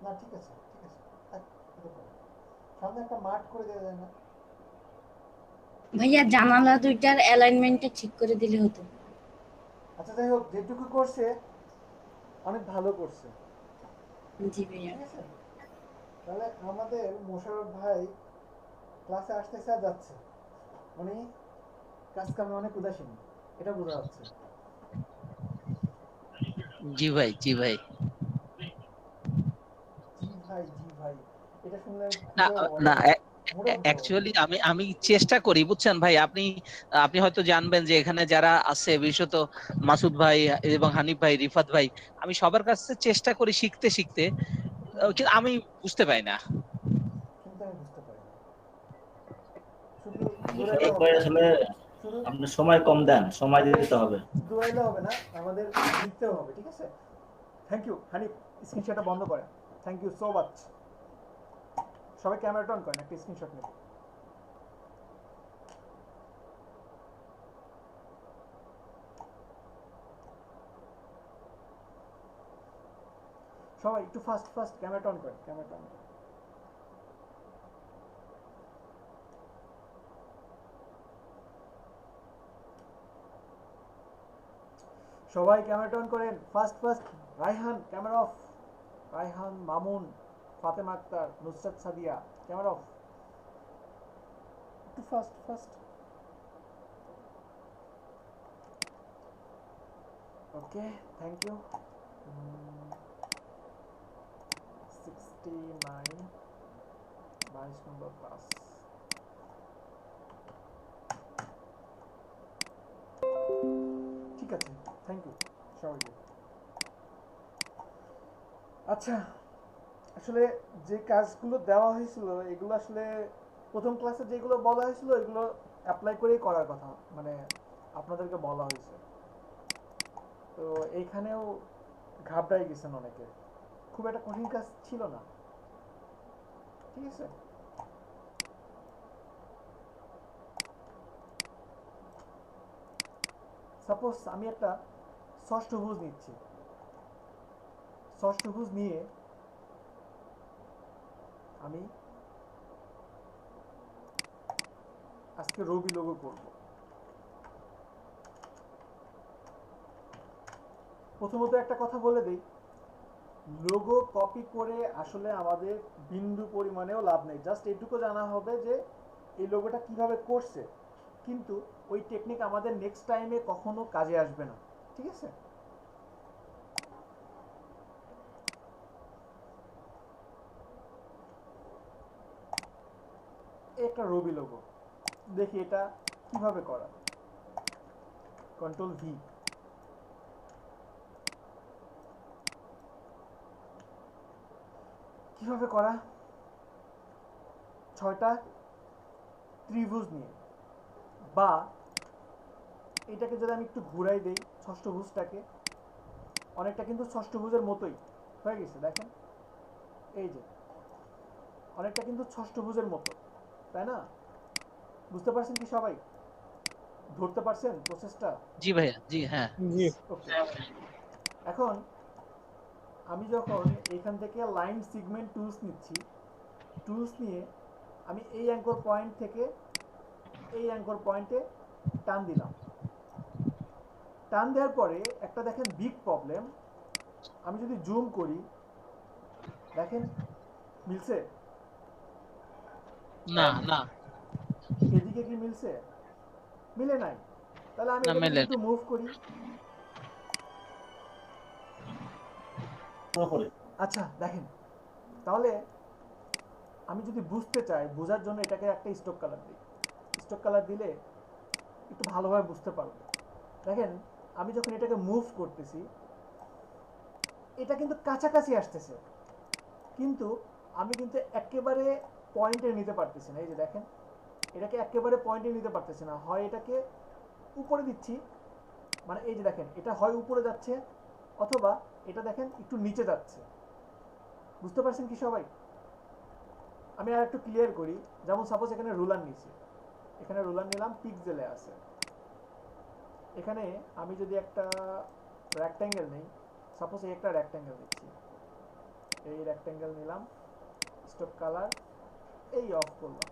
না, ঠিক আছে, ঠিক আছে, থাক, হতে পারে। সামনে একটা মাঠ করে দেওয়া যায় না?
ভাইয়া জানালা দুইটার অ্যালাইনমেন্টটা ঠিক করে দিলে হতো।
আচ্ছা, যাই হোক, যেটুকু করছে অনেক ভালো করছে,
জি ভাইয়া।
ঠিক আছে। তাহলে আমাদের মোশাররফ ভাই ক্লাসে আসতেছে আর যাচ্ছে, উনি কাজ কামে অনেক উদাসীন, এটা বোঝা যাচ্ছে।
জি ভাই, জি ভাই।
জি ভাই, জি ভাই, এটা শুনলে
না
খুবই
না,
মজা, মোটেও খুশি হব না।
অ্যাকচুয়ালি আমি আমি চেষ্টা করি, বুঝছেন ভাই। আপনি আপনি হয়তো জানবেন যে এখানে যারা আছে, বিশেষত মাসুদ ভাই এবং হানিফ ভাই, রিফাত ভাই, আমি সবার কাছে চেষ্টা করি শিখতে শিখতে, কিন্তু আমি বুঝতে পাই না।
কিন্তু আমি বুঝতে পারি না, শুধু দৌড়াইলে
মোশাররফ
হবে
ভাই
না,
আসলে
শুধু
আপনি সময় কম দেন, সময়
শুধু
দিতে হবে।
দৌড়াইলে হবে না, আমাদের লিখতেও হবে, ঠিক আছে। থ্যাংক ইউ হানিফ, স্ক্রিনশটটা বন্ধ করেন। Thank you so much. সবাই ক্যামেরাটা অন করেন, একটা স্ক্রিনশট নেব। সবাই একটু ফাস্ট ফাস্ট ক্যামেরাটা অন করেন, ক্যামেরাটা অন করেন। সবাই ক্যামেরাটা অন করেন, fast fast. Raihan camera off, Raihan, Mamun, Fatema Akter, Nusrat Sadia, camera off. একটু fast fast. Okay, thank you. 69, 22 নম্বর ক্লাস। ঠিক আছে, থ্যাংক ইউ সবাইকে। আচ্ছা, আসলে যে কাজগুলো দেওয়া হয়েছিল এগুলো আসলে প্রথম ক্লাসে যেগুলো বলা হয়েছিল এগুলো অ্যাপ্লাই করেই করার কথা, মানে আপনাদেরকে বলা হয়েছে। তো এইখানেও ঘাবড়াই গেছেন অনেকে, খুব একটা কঠিন কাজ ছিল না, ঠিক আছে। সাপোজ আমি একটা ষষ্ঠভুজ নিচ্ছি, ষষ্ঠভুজ নিয়ে আমি আজকে রবি লোগো করব। প্রথমত একটা কথা বলে দেই, লোগো কপি করে আসলে আমাদের বিন্দু পরিমাণেও লাভ নেই। জাস্ট এইটুকু জানা হবে যে এই লোগোটা কিভাবে করছে, কিন্তু ওই টেকনিক আমাদের নেক্সট টাইমে কখনো কাজে আসবে না, ঠিক আছে? একটা রবি লোগো, দেখি এটা কিভাবে করা। Control V. কিভাবে করা? 6টা ত্রিভুজ নিয়ে, বা এটাকে যদি আমি একটু ঘুরাই দেই ষষ্ঠভুজটাকে, অনেকটা কিন্তু ষষ্ঠভুজের মতোই হয়ে গেছে। দেখেন এই যে অনেকটা কিন্তু ষষ্ঠভুজের মতো, তাই না? বুঝতে পারছেন কি সবাই? ধরতে পারছেন প্রসেসটা?
জি ভাইয়া, জি হ্যাঁ।
জি
ওকে। এখন আমি যখন এখান থেকে লাইন সিগমেন্ট টুলস নিচ্ছি, টুলস নিয়ে আমি এই অ্যাঙ্কর পয়েন্ট থেকে এই অ্যাঙ্কর পয়েন্টে টান দিলাম। টান দেওয়ার পরে একটা দেখেন বিগ প্রবলেম, আমি যদি জুম করি দেখেন মিলছে?
না না
এদিকে কি মিলছে? মিলে নাই। তাহলে আমি
না,
এটাকে
মেলে
একটু মুভ করি।
পুরোপুরি
আচ্ছা দেখেন, তাহলে আমি যদি বুঝতে চাই, বোঝার জন্য এটাকে একটা স্ট্রোক কালার দিই। স্ট্রোক কালার দিলে একটু ভালোভাবে বুঝতে পারবো। দেখেন আমি যখন এটাকে মুভ করতেছি, এটা কিন্তু কাছাকাছি আসতেছে, কিন্তু আমি কিন্তু একেবারে পয়েন্টে নিতে পারতেছি না। এই যে দেখেন, এটাকে একেবারে পয়েন্টে নিতে পারতেছি না। হয় এটাকে উপরে দিচ্ছি, মানে এই যে দেখেন এটা হয় উপরে যাচ্ছে, অথবা এটা দেখেন একটু নিচে যাচ্ছে। বুঝতে পারছেন কি সবাই? আমি আর একটু ক্লিয়ার করি। যেমন সাপোজ এখানে রুলার নিছি, এখানে রুলার নিলাম, পিক্সেলে আছে। এখানে আমি যদি একটা রেক্ট্যাঙ্গেল নেই, সাপোজ এই একটা রেক্ট্যাঙ্গেল দিচ্ছি, এই রেক্ট্যাঙ্গেল নিলাম, স্ট্রোক কালার এই অফ করলাম,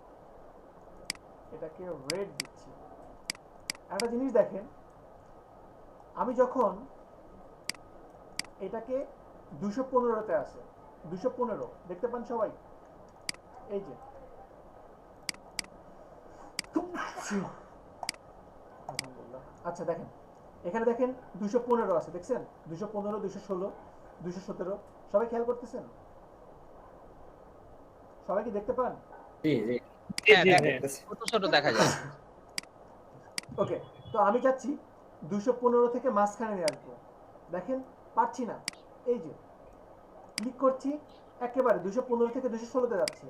এটাকে রেড দিচ্ছি। একটা জিনিস দেখেন, আমি যখন এটাকে 215-তে আসে, 215 দেখতে পান সবাই? এই যে আচ্ছা দেখেন, এখানে দেখেন 215 আছে, দেখছেন? 215, 216, 217, সবাই খেয়াল করতেছেন? সবাই কি দেখতে পান?
জি জি
হ্যাঁ,
জি
হ্যাঁ,
হ্যাঁ
ছোট ছোট দেখা যায়।
ওকে, তো আমি চাচ্ছি 215 থেকে মাঝখানে নিয়ে আসবো। দেখেন পারছি না। এই যে ক্লিক করছি, একেবারে 215 থেকে 216-তে যাচ্ছে,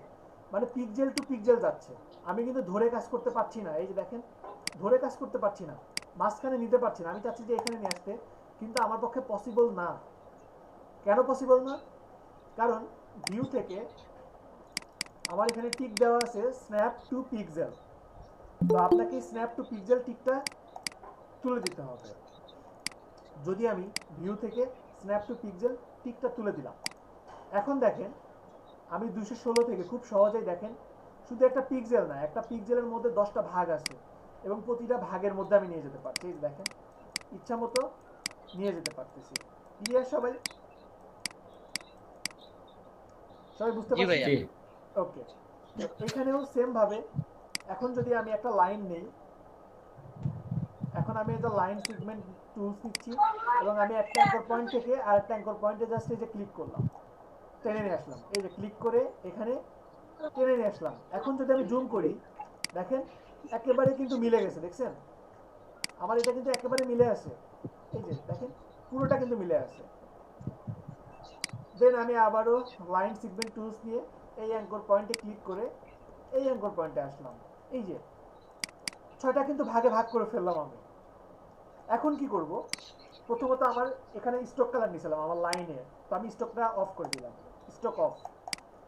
মানে পিক্সেল টু পিক্সেল যাচ্ছে। আমি কিন্তু ধরে কাজ করতে পারছি না। এই যে দেখেন, ধরে কাজ করতে পারছি না, মাঝখানে নিতে পারছি না। আমি চাচ্ছি যে এখানে নিয়ে আসতে, কিন্তু আমার পক্ষে পসিবল না। কেন পসিবল না? কারণ ভিউ থেকে আমার এখানে টিক দেওয়া আছে স্ন্যাপ টু পিক্সেল, তো আপনাকে স্ন্যাপ টু পিক্সেল টিকটা তুলে দিতে হবে। যদি আমি ভিউ থেকে স্ন্যাপ টু পিক্সেল টিকটা তুলে দিলাম, এখন দেখেন আমি 216 থেকে খুব সহজেই দেখেন, শুধু একটা পিক্সেল না, একটা পিক্সেলের মধ্যে 10টা ভাগ আছে, এবং প্রতিটা ভাগের মধ্যে আমি নিয়ে যেতে পারছি। এই দেখেন ইচ্ছা মতো নিয়ে যেতে পারতেছি। ক্লিয়ার সবাই? সবাই বুঝতে
জি
পারছেন?
ভাইয়া।
জি
ওকে, এখানেও সেম ভাবে এখন যদি আমি একটা লাইন নেই, এখন আমি এটা লাইন সেগমেন্ট টুলস নিচ্ছি, এবং আমি একটা অ্যাঙ্কর পয়েন্ট থেকে আর একটা অ্যাঙ্কর পয়েন্টে জাস্ট এই যে ক্লিক করলাম, টেনে নিয়ে আসলাম। এই যে ক্লিক করে এখানে টেনে নিয়ে আসলাম। এখন যদি আমি জুম করি, দেখেন একেবারে কিন্তু মিলে গেছে, দেখছেন? আমার এটা কিন্তু একেবারে মিলে আসে। এই যে দেখেন পুরোটা কিন্তু মিলে আসে। দেন আমি আবারও লাইন সেগমেন্ট টুলস নিয়ে এই অ্যাঙ্কর পয়েন্টে ক্লিক করে এই অ্যাঙ্কর পয়েন্টে আসলাম। এই যে 6টা কিন্তু ভাগে ভাগ করে ফেললাম আমি। এখন কি করব? প্রথমত আমার এখানে স্ট্রোক কালার নিয়েছিলাম আমার লাইনে, তো আমি স্ট্রোকটা অফ করে দিলাম। স্ট্রোক অফ,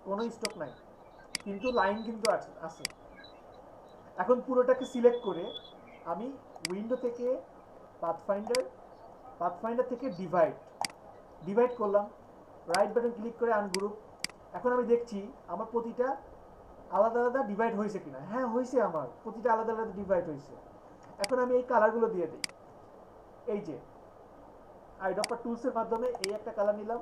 কোনো স্ট্রোক নাই, কিন্তু লাইন কিন্তু আছে। এখন পুরোটাকে সিলেক্ট করে আমি উইন্ডো থেকে পাথফাইন্ডার থেকে ডিভাইড করলাম, রাইট বাটন ক্লিক করে আনগ্রুপ, এখন আমি দেখছি আমার প্রতিটা আলাদা আলাদা ডিভাইড হয়েছে কিনা। হ্যাঁ হয়েছে, আমার প্রতিটা আলাদা আলাদা ডিভাইড হয়েছে। এখন আমি এই কালারগুলো দিয়ে দিই। এই যে আইড্রপার টুলসের মাধ্যমে এই একটা কালার নিলাম,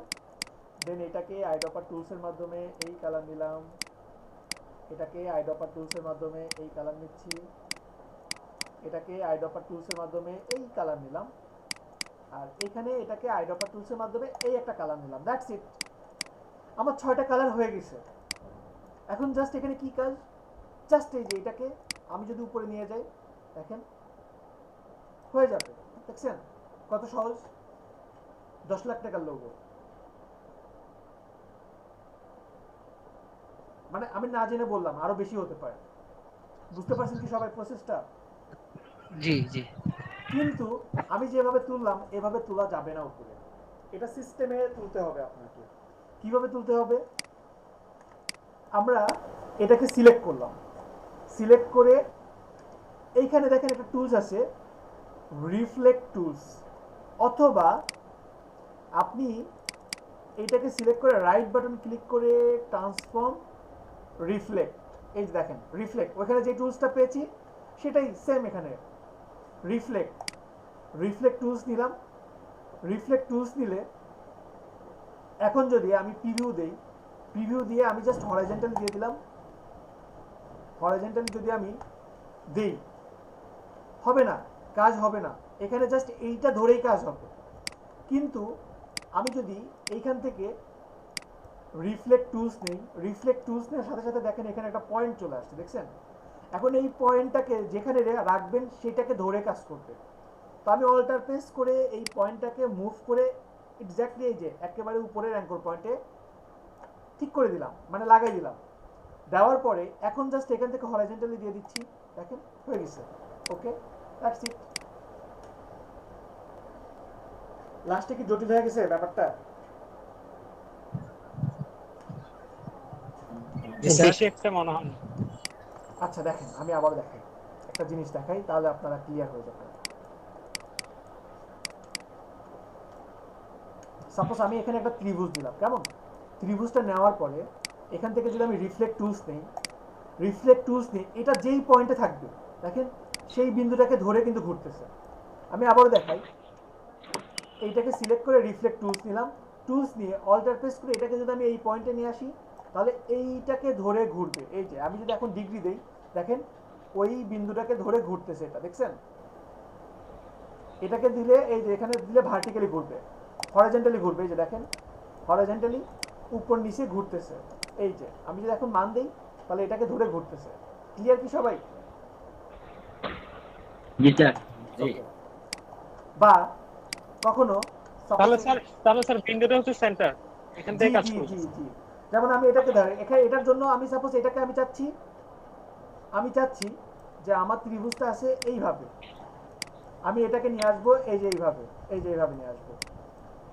দেন এটাকে আইড্রপার টুলসের মাধ্যমে এই কালার নিলাম, এটাকে আইড্রপার টুলসের মাধ্যমে এই কালার নিচ্ছি, এটাকে আইড্রপার টুলসের মাধ্যমে এই কালার নিলাম, আর এখানে এটাকে আইড্রপার টুলসের মাধ্যমে এই একটা কালার নিলাম। দ্যাটস ইট, আমার 6টা কালার হয়ে গেছে। এখন জাস্ট এখানে কি কাজ, জাস্ট এই যে এটাকে আমি যদি উপরে নিয়ে যাই, দেখেন হয়ে যাবে। দেখছেন কত সহজ, 10 লাখ টাকার লোগো। মানে আমি না জেনে বললাম, আরো বেশি হতে পারে। বুঝতে পারছেন কি সবাই প্রসেসটা?
জি জি।
কিন্তু আমি যেভাবে তুললাম এভাবে তোলা যাবে না উপরে, এটা সিস্টেমে তুলতে হবে আপনাকে। কিভাবে তুলতে হবে, আমরা এটাকে সিলেক্ট করলাম, সিলেক্ট করে এইখানে দেখেন একটা টুলস আছে রিফ্লেক্ট টুলস, অথবা আপনি এইটাকে সিলেক্ট করে রাইট বাটন ক্লিক করে ট্রান্সফর্ম রিফ্লেক্ট, এই যে দেখেন রিফ্লেক্ট, ওখানে যে টুলসটা পেয়েছি সেটাই সেম এখানে রিফ্লেক্ট। রিফ্লেক্ট টুলস নিলাম, রিফ্লেক্ট টুলস নিলে এখন যদি আমি প্রিভিউ দেই, প্রিভিউ দিয়ে আমি জাস্ট হরাইজন্টালি দিয়ে দিলাম, হরাইজন্টালি যদি আমি দেই হবে না, কাজ হবে না, এখানে জাস্ট এইটা ধরেই কাজ হবে। কিন্তু আমি যদি এইখান থেকে রিফ্লেক্ট টুলস নেই, রিফ্লেক্ট টুলস নেওয়ার সাথে সাথে দেখেন এখানে একটা পয়েন্ট চলে আসছে, দেখছেন? এখন এই পয়েন্টটাকে যেখানে রাখবেন সেটাকে ধরে কাজ করবে। তো আমি অল্টার প্রেস করে এই পয়েন্টটাকে মুভ করে এক্স্যাক্টলি এই যে একেবারে উপরের অ্যাঙ্কর পয়েন্টে ঠিক করে দিলাম, মানে লাগাই দিলাম। দেওয়ার পরে এখন জাস্ট এখান থেকে হরাইজন্টালি দিয়ে দিচ্ছি, দেখেন হয়ে গেছে। ওকে, দ্যাটস ইট। লাস্টে কি জটিল হয়ে গেছে ব্যাপারটা?
বেশি একটা মনে হয় না।
আচ্ছা দেখেন, আমি আবার দেখাই, একটা জিনিস দেখাই, তাহলে আপনারা ক্লিয়ার হয়ে যাবে। সাপোজ আমি এখানে একটা ত্রিভুজ দিলাম, কেমন? ত্রিভুজটা নেওয়ার পরে এখান থেকে যদি আমি রিফ্লেক্ট টুলস নেই, রিফ্লেক্ট টুলস নিই, এটা যেই পয়েন্টে থাকবে দেখেন সেই বিন্দুটাকে ধরে কিন্তু ঘুরতেছে। আমি আবারও দেখাই, এইটাকে সিলেক্ট করে রিফ্লেক্ট টুলস নিলাম, টুলস নিয়ে অল্টার প্রেস করে এটাকে যদি আমি এই পয়েন্টে নিয়ে আসি তাহলে এইটাকে ধরে ঘুরবে। এই যে আমি যদি এখন ডিগ্রি দেই, দেখেন ওই বিন্দুটাকে ধরে ঘুরতেছে, এটা দেখছেন? এটাকে দিলে এই যে এখানে দিলে ভার্টিক্যালি ঘুরবে, হরাইজন্টালি ঘুরবে, এই যে দেখেন হরাইজন্টালি উপর নিচে ঘুরতেছে। এই যে আমি যদি এখন মান দেই তাহলে এটাকে ধরে ঘুরতেছে। ক্লিয়ার কি সবাই?
জি স্যার।
বা কখনো
তাহলে স্যার বিন্দুটা হচ্ছে সেন্টার, এখান থেকে কাজ করবে।
জি, যেমন আমি এটাকে ধরে এখানে, এটার জন্য আমি সাপোজ এটাকে আমি চাচ্ছি যে আমার ত্রিভুজটা আছে এইভাবে, আমি এটাকে নিয়ে আসবো এই যে এইভাবে, এই যে এইভাবে নিয়ে আসবো।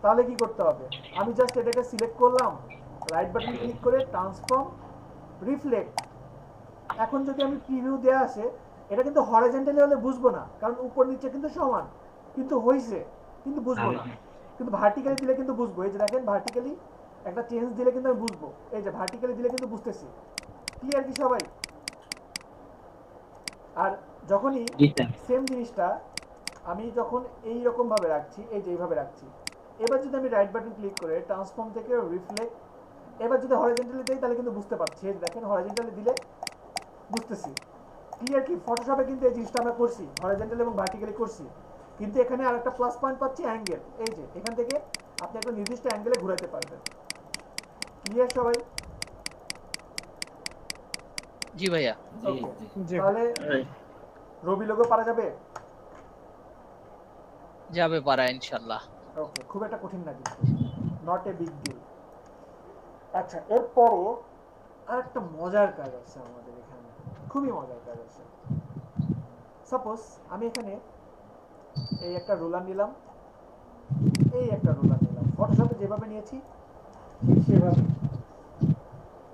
তাহলে কি করতে হবে, আমি জাস্ট এটাকে সিলেক্ট করলাম, রাইট বাটন ক্লিক করে ট্রান্সফর্ম রিফ্লেক্ট। এখন যদি আমি প্রিভিউ দেয়া আসে, এটা কিন্তু হরাইজন্টালি হলে বুঝবো না, কারণ উপর নিচে কিন্তু সমান, কিন্তু হইছে কিন্তু বুঝবো না। কিন্তু ভার্টিক্যালি দিলে কিন্তু বুঝবো। এই যে দেখেন ভার্টিক্যালি একটা চেঞ্জ দিলে কিন্তু আমি বুঝবো, এই যে ভার্টিক্যালি দিলে কিন্তু বুঝতেছি। ক্লিয়ার কি সবাই? আর যখনই সেম জিনিসটা আমি যখন এই রকম ভাবে রাখছি, এই যে এইভাবে রাখছি, এবার যদি আমি রাইট বাটন ক্লিক করে ট্রান্সফর্ম থেকে রিফ্লেক্ট, এবার যদি হরাইজন্টালি দেই তাহলে কিন্তু বুঝতে পারছি। এই দেখেন হরাইজন্টালি দিলে বুঝতেছি। ক্লিয়ার কি? ফটোশপে কিন্তু এই জিনিসটা আমরা করছি, হরাইজন্টালি এবং ভার্টিক্যালি করছি, কিন্তু এখানে আরেকটা প্লাস পয়েন্ট পাচ্ছি, অ্যাঙ্গেল। এই যে এখান থেকে আপনি একটা নির্দিষ্ট অ্যাঙ্গেলে ঘোরাতে পারবেন। ক্লিয়ার সবাই?
জি ভাইয়া।
তাহলে রবি লোগো পারা যাবে?
যাবে পারা ইনশাআল্লাহ।
ওকে, খুব একটা কঠিন না কিন্তু, নট এ বিগ ডিল। আচ্ছা, এরপরে আরেকটা মজার কাজ আছে আমাদের এখানে, খুবই মজার কাজ আছে। সাপোজ আমি এখানে এই একটা রুলার নিলাম, এই একটা রুলার নিলাম, ফটোশপে যেভাবে নিয়েছি ঠিক সেভাবে।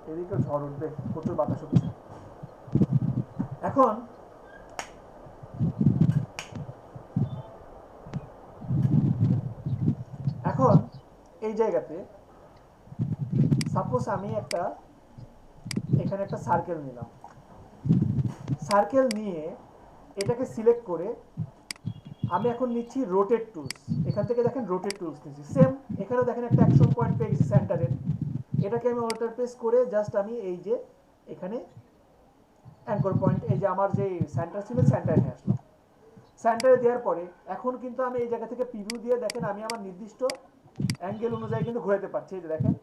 এদিকে ঝড় উঠবে, প্রচুর বাতাস হচ্ছে। এখন এই জায়গাতে সাপোজ আমি এখানে একটা সার্কেল নিলাম, সার্কেল নিয়ে এটাকে সিলেক্ট করে আমি এখন নিচ্ছি রোটেট টুলস। এখান থেকে দেখেন রোটেট টুলস নিচ্ছি, সেম এখানে দেখেন একটা অ্যাকশন পয়েন্ট পেয়ে গেছি সেন্টারের। এটাকে আমি অল্টার প্রেস করে জাস্ট আমি এই যে এখানে অ্যাঙ্কর পয়েন্ট, এই যে আমার যে সেন্টার ছিল সেন্টারে নিয়ে আসলাম। সেন্টারে দেওয়ার পরে এখন কিন্তু আমি এই জায়গা থেকে প্রিভিউ দিয়ে দেখেন আমি আমার নির্দিষ্ট অ্যাঙ্গেল অনুযায়ী কিন্তু ঘোরাতে পারছি। এই যে দেখেন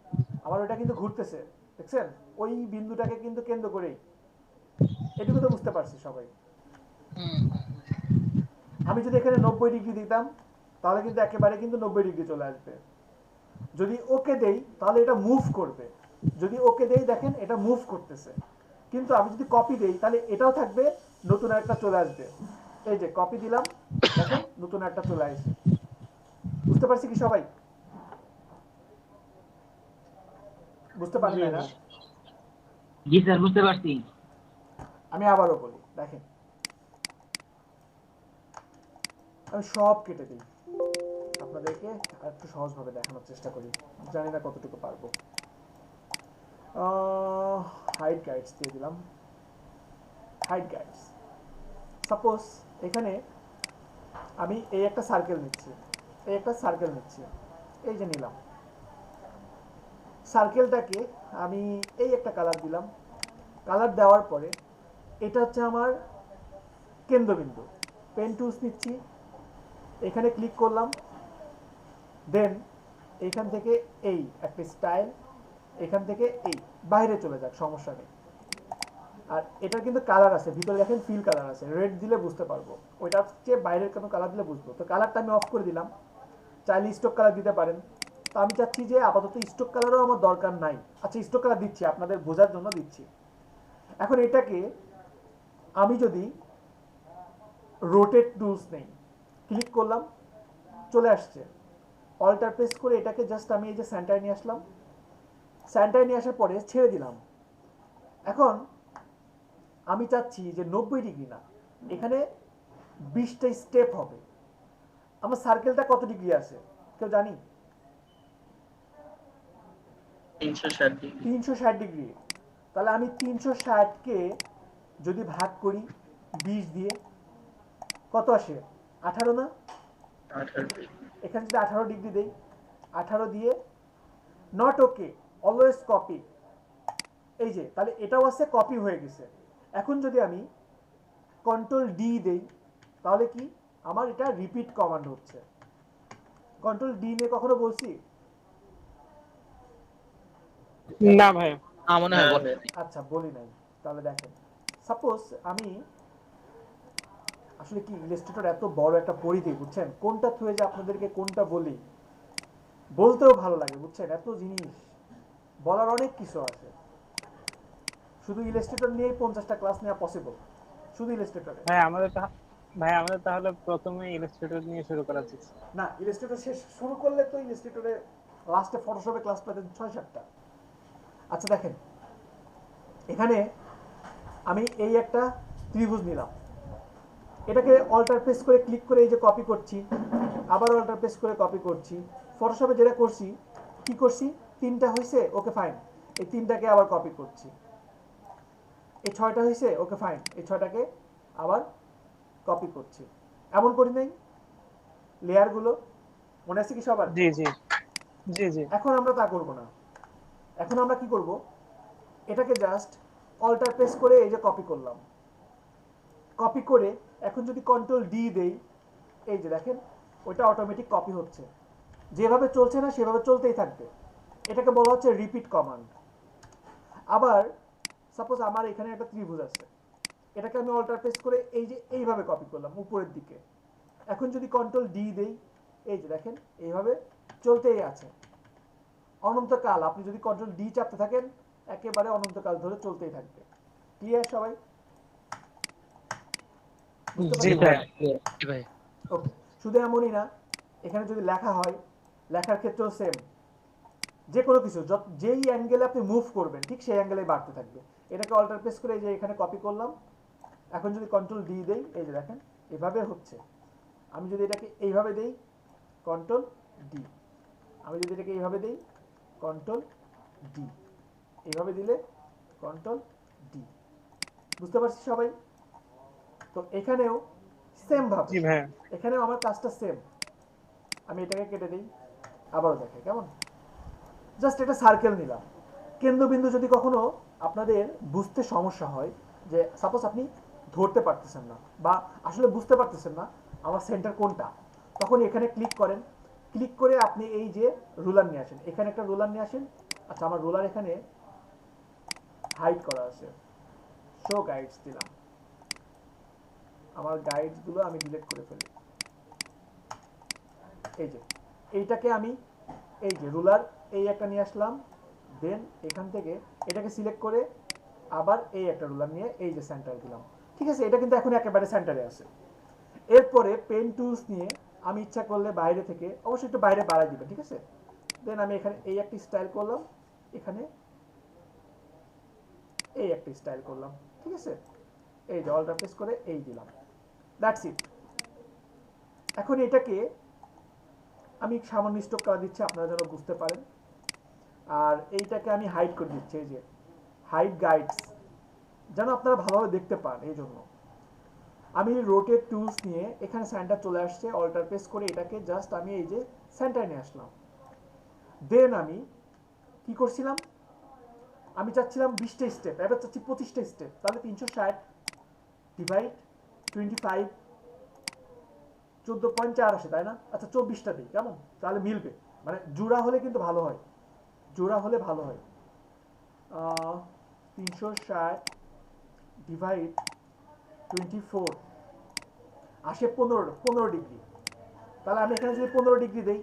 আমার ওটা কিন্তু ঘুরতেছে, দেখছেন ওই বিন্দুটাকে কিন্তু কেন্দ্র করেই। এটুকু তো বুঝতে পারছি সবাই। আমি যদি এখানে 90 ডিগ্রি দিতাম তাহলে কিন্তু একেবারে কিন্তু 90 ডিগ্রি চলে আসবে। যদি ওকে দেই তাহলে এটা মুভ করবে, যদি ওকে দেই দেখেন এটা মুভ করতেছে। কিন্তু আমি যদি কপি দেই তাহলে এটাও থাকবে, নতুন একটা চলে আসবে। এই যে কপি দিলাম, দেখেন নতুন একটা চলে আসছে। বুঝতে পারছি কি সবাই? বুঝতে পারেন না?
জি স্যার, বুঝতে পারছি।
আমি আবারও বলি, দেখেন আমি সব কেটে দিই, আপনাদেরকে একটু সহজভাবে দেখানোর চেষ্টা করি, জানি না কতটুকু পারবো। হাইড গাইডস দিয়ে দিলাম, হাইড গাইডস। সাপোজ এখানে আমি এই একটা সার্কেল নিচ্ছি, এই একটা সার্কেল নিচ্ছি, এই যে নিলাম সার্কেলটাকে আমি এই একটা কালার দিলাম। কালার দেওয়ার পরে এটা হচ্ছে আমার কেন্দ্রবিন্দু। পেন টুলস নিচ্ছি, এখানে ক্লিক করলাম, দেন এইখান থেকে এই একটা স্টাইল, এখান থেকে এই বাইরে চলে যাক, সমস্যা নেই। আর এটার কিন্তু কালার আছে, ভিতরে দেখেন ফিল কালার আছে, রেড দিলে বুঝতে পারবো, ওইটা হচ্ছে বাইরের কোনো কালার দিলে বুঝবো। তো কালারটা আমি অফ করে দিলাম, চাইলে স্টক কালার দিতে পারেন। তো আমি চাচ্ছি যে আপাতত স্টক কালারও আমার দরকার নাই। আচ্ছা স্টক কালার দিচ্ছি, আপনাদের বোঝার জন্য দিচ্ছি। এখন এটাকে আমি যদি রোটেট টুলস নেই, ক্লিক করলাম, চলে আসছে, অল্টার প্রেস করে এটাকে জাস্ট আমি এই যে সেন্টারে নিয়ে আসলাম। সেন্টারে নিয়ে আসার পরে ছেড়ে দিলাম। এখন আমি চাচ্ছি যে 90 ডিগ্রি না, এখানে 20টা স্টেপ হবে। আমার সার্কেলটা কত ডিগ্রি আছে কেউ জানি? 360 ডিগ্রি। তাহলে আমি 360কে যদি ভাগ করি 20 দিয়ে কত আসে? 18 না? এখানে যদি 18 ডিগ্রি দেই, 18 দিয়ে নট ওকে, অলওয়েজ কপি, এই যে তাহলে এটাও আছে, কপি হয়ে গেছে। এখন যদি আমি কন্ট্রোল ডি দেই তাহলে কি আমার এটা রিপিট কমান্ড হচ্ছে। কন্ট্রোল ডি নিয়ে কখনো বলছি?
না ভাই,
মনে হয় বলেন।
আচ্ছা বলি নাই, তাহলে দেখেন সাপোজ আমি আসলে কি ইলাস্ট্রেটর এত বড় একটা পরিধি, বুঝছেন কোনটা থুয়ে যে আপনাদেরকে কোনটা বলি, বলতেও ভালো লাগে, বুঝছেন এত জিনিস বলার অনেক কিছু আছে। শুধু ইলাস্ট্রেটর নিয়ে 50টা ক্লাস নেওয়া পসিবল, শুধু ইলাস্ট্রেটরে।
ভাই আমাদের তাহলে প্রথমে ইলাস্ট্রেটর নিয়ে শুরু করা উচিত।
না ইলাস্ট্রেটর শেষ শুরু করলে তো ইলাস্ট্রেটরে লাস্টে ফটোশপে ক্লাস পাবেন 6-7টা। আচ্ছা দেখেন এখানে আমি এই একটা ত্রিভুজ নিলাম, এটাকে অল্টার প্রেস করে ক্লিক করে এই যে কপি করছি, আবার অল্টার প্রেস করে কপি করছি। ফটোশপে যেটা করছি কি করছি, 3টা হয়েছে, ওকে ফাইন, এই 3টাকে আবার কপি করছি। এই 6টা হয়েছে, ওকে ফাইন, এই 6টাকে আবার কপি করছি। এমন করি নাই? লেয়ারগুলো মনে আছে কি সবার?
জি জি জি জি।
এখন আমরা তা করব না, এখন আমরা কি করব, এটাকে জাস্ট অল্টার প্রেস করে এই যে কপি করলাম, কপি করে এখন যদি কন্ট্রোল ডি দেই, এই যে দেখেন ওইটা অটোমেটিক কপি হচ্ছে, যেভাবে চলছে না সেভাবে চলতেই থাকবে। এটাকে বলা হচ্ছে রিপিট কমান্ড। আবার সাপোজ আমার এখানে একটা ত্রিভুজ আছে, এটাকে আমি অল্টার প্রেস করে এই যে এইভাবে কপি করলাম উপরের দিকে। এখন যদি কন্ট্রোল ডি দেই, এই যে দেখেন এইভাবে চলতেই আছে অনন্তকাল। আপনি যদি কন্ট্রোল ডি চাপতে থাকেন একেবারে অনন্তকাল ধরে চলতেই থাকবে। ক্লিয়ার সবাই?
জি ভাই।
ওকে, শুধু এমনই না, এখানে যদি লেখা হয়, লেখার ক্ষেত্রেও সেম, যে কোনো কিছু যেই অ্যাঙ্গেলে আপনি মুভ করবেন ঠিক সেই অ্যাঙ্গেলেই বাড়তে থাকবে। এটাকে অল্টার প্রেস করে এই যে এখানে কপি করলাম, এখন যদি কন্ট্রোল ডি দেই, এই যে দেখেন এভাবে হচ্ছে। আমি যদি এটাকে এইভাবে দেই, কন্ট্রোল ডি, আমি যদি এটাকে এইভাবে দেই, কন্ট্রোল ডি, এইভাবে দিলে কন্ট্রোল ডি। বুঝতে পারছি সবাই? তো এখানেও সেম ভাবে,
জি ভাইয়া।
এখানেও আমার কাজটা সেম। আমি এটাকে কেটে দিই, আবারও দেখাই কেমন। জাস্ট এটা সার্কেল নিলাম। কেন্দ্রবিন্দু যদি কখনো আপনাদের বুঝতে সমস্যা হয়, যে সাপোজ আপনি ধরতে পারতেছেন না বা আসলে বুঝতে পারতেছেন না আমার সেন্টার কোনটা, তখন এখানে ক্লিক করেন। ক্লিক করে আপনি এই যে রুলার নিয়ে আসেন, এখানে একটা রুলার নিয়ে আসেন। আচ্ছা, আমার রুলার এখানে হাইড করা আছে, শো গাইডস দিলাম। আমার গাইডসগুলো আমি ডিলিট করে ফেলি। এই যে এইটাকে আমি এই যে রুলার এই একটা নিয়ে আসলাম, দেন এখান থেকে এটাকে সিলেক্ট করে আবার এই একটা রুলার নিয়ে এই যে সেন্টার দিলাম। ঠিক আছে, এটা কিন্তু এখন একেবারে সেন্টারে আছে। এরপরে পেন টুলস নিয়ে আমি ইচ্ছা করলে বাইরে থেকে, অবশ্যই একটু বাইরে বাড়াই দিবে, ঠিক আছে। দেন আমি এখানে এই একটা স্টাইল করলাম, এখানে এই একটা স্টাইল করলাম, ঠিক আছে। এই যে অল্টার প্রেস করে এই দিলাম, দ্যাটস ইট। এখন এটাকে আমি সামান্য স্ট্রোক করা দিচ্ছি আপনারা যেন বুঝতে পারেন। আর এইটাকে আমি হাইড করে দিচ্ছি, এই যে হাইড গাইডস, যেন আপনারা ভালোভাবে দেখতে পান। এই জন্য আমি রোটেট টুলস নিয়ে এখানে সেন্টার চলে আসছে, অল্টার প্রেস করে এটাকে জাস্ট আমি এই যে সেন্টার নিয়ে আসলাম। দেন আমি কি করছিলাম, আমি চাচ্ছিলাম 20টা স্টেপ, এবার চাচ্ছি 25টা স্টেপ। তাহলে 360 ডিভাইড 25, 14.4 আসে, তাই না? আচ্ছা 24টা দিই কেমন, তাহলে মিলবে। মানে জোড়া হলে কিন্তু ভালো হয়, জোড়া হলে ভালো হয়। 360 ডিভাইড 24 আসে 15 ডিগ্রি। তাহলে আমি এখানে যদি 15 ডিগ্রি দেই,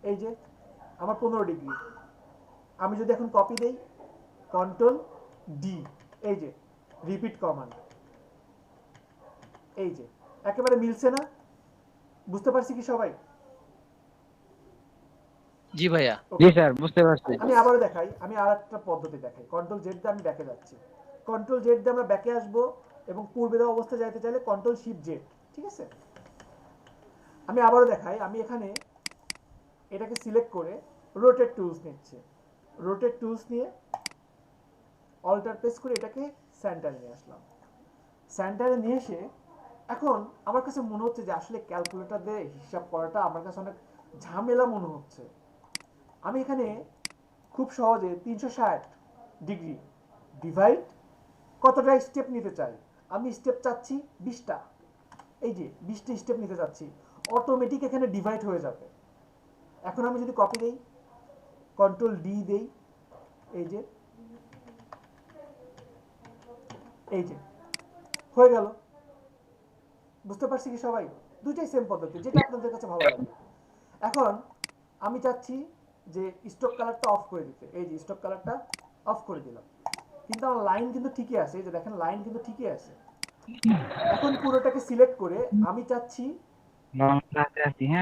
এই যে আমার 15 ডিগ্রি। আমি যদি এখন কপি দেই, কন্ট্রোল ডি, এই যে রিপিট কমান্ড, এই যে একেবারে মিলছে না? বুঝতে পারছি কি সবাই?
জি ভাইয়া।
জি স্যার, বুঝতে পারছি।
আমি আবারও দেখাই, আমি আর একটা পদ্ধতি দেখাই। কন্ট্রোল জেড দিয়ে আমি ব্যাকে যাচ্ছি, কন্ট্রোল জেড দিয়ে আমরা ব্যাকে আসবো, এবং পূর্বে দেওয়া অবস্থা যাইতে চাইলে কন্ট্রোল শিফট জেড, ঠিক আছে। আমি আবারও দেখাই, আমি এখানে এটাকে সিলেক্ট করে রোটেট টুলস নিচ্ছি, রোটেট টুলস নিয়ে অল্টার প্রেস করে এটাকে সেন্টারে নিয়ে আসলাম। সেন্টারে নিয়ে এসে এখন আমার কাছে মনে হচ্ছে যে আসলে ক্যালকুলেটর দিয়ে হিসাব করাটা আমার কাছে অনেক ঝামেলা মনে হচ্ছে। আমি এখানে খুব সহজে 360 ডিগ্রি ডিভাইড কতটা স্টেপ নিতে চাই, আমি স্টেপ চাচ্ছি 20টা। এই যে 20টা স্টেপ নিতে চাচ্ছি, অটোমেটিক এখানে ডিভাইড হয়ে যাবে। এখন আমি যদি কপি দেই, কন্ট্রোল ডি দেই, এই যে হয়ে গেল। বুঝতে পারছি কি সবাই? দুইটাই সেম পদ্ধতি, যেটা আপনাদের কাছে ভালো লাগে। এখন আমি চাচ্ছি যে স্টক কালারটা অফ করে দিতে, এই যে স্টক কালারটা অফ করে দিলাম, কিন্তু আমার লাইন কিন্তু ঠিকই আছে। এই যে দেখেন লাইন কিন্তু ঠিকই আছে। এখন পুরোটাকে সিলেক্ট করে আমি চাচ্ছি
হ্যাঁ,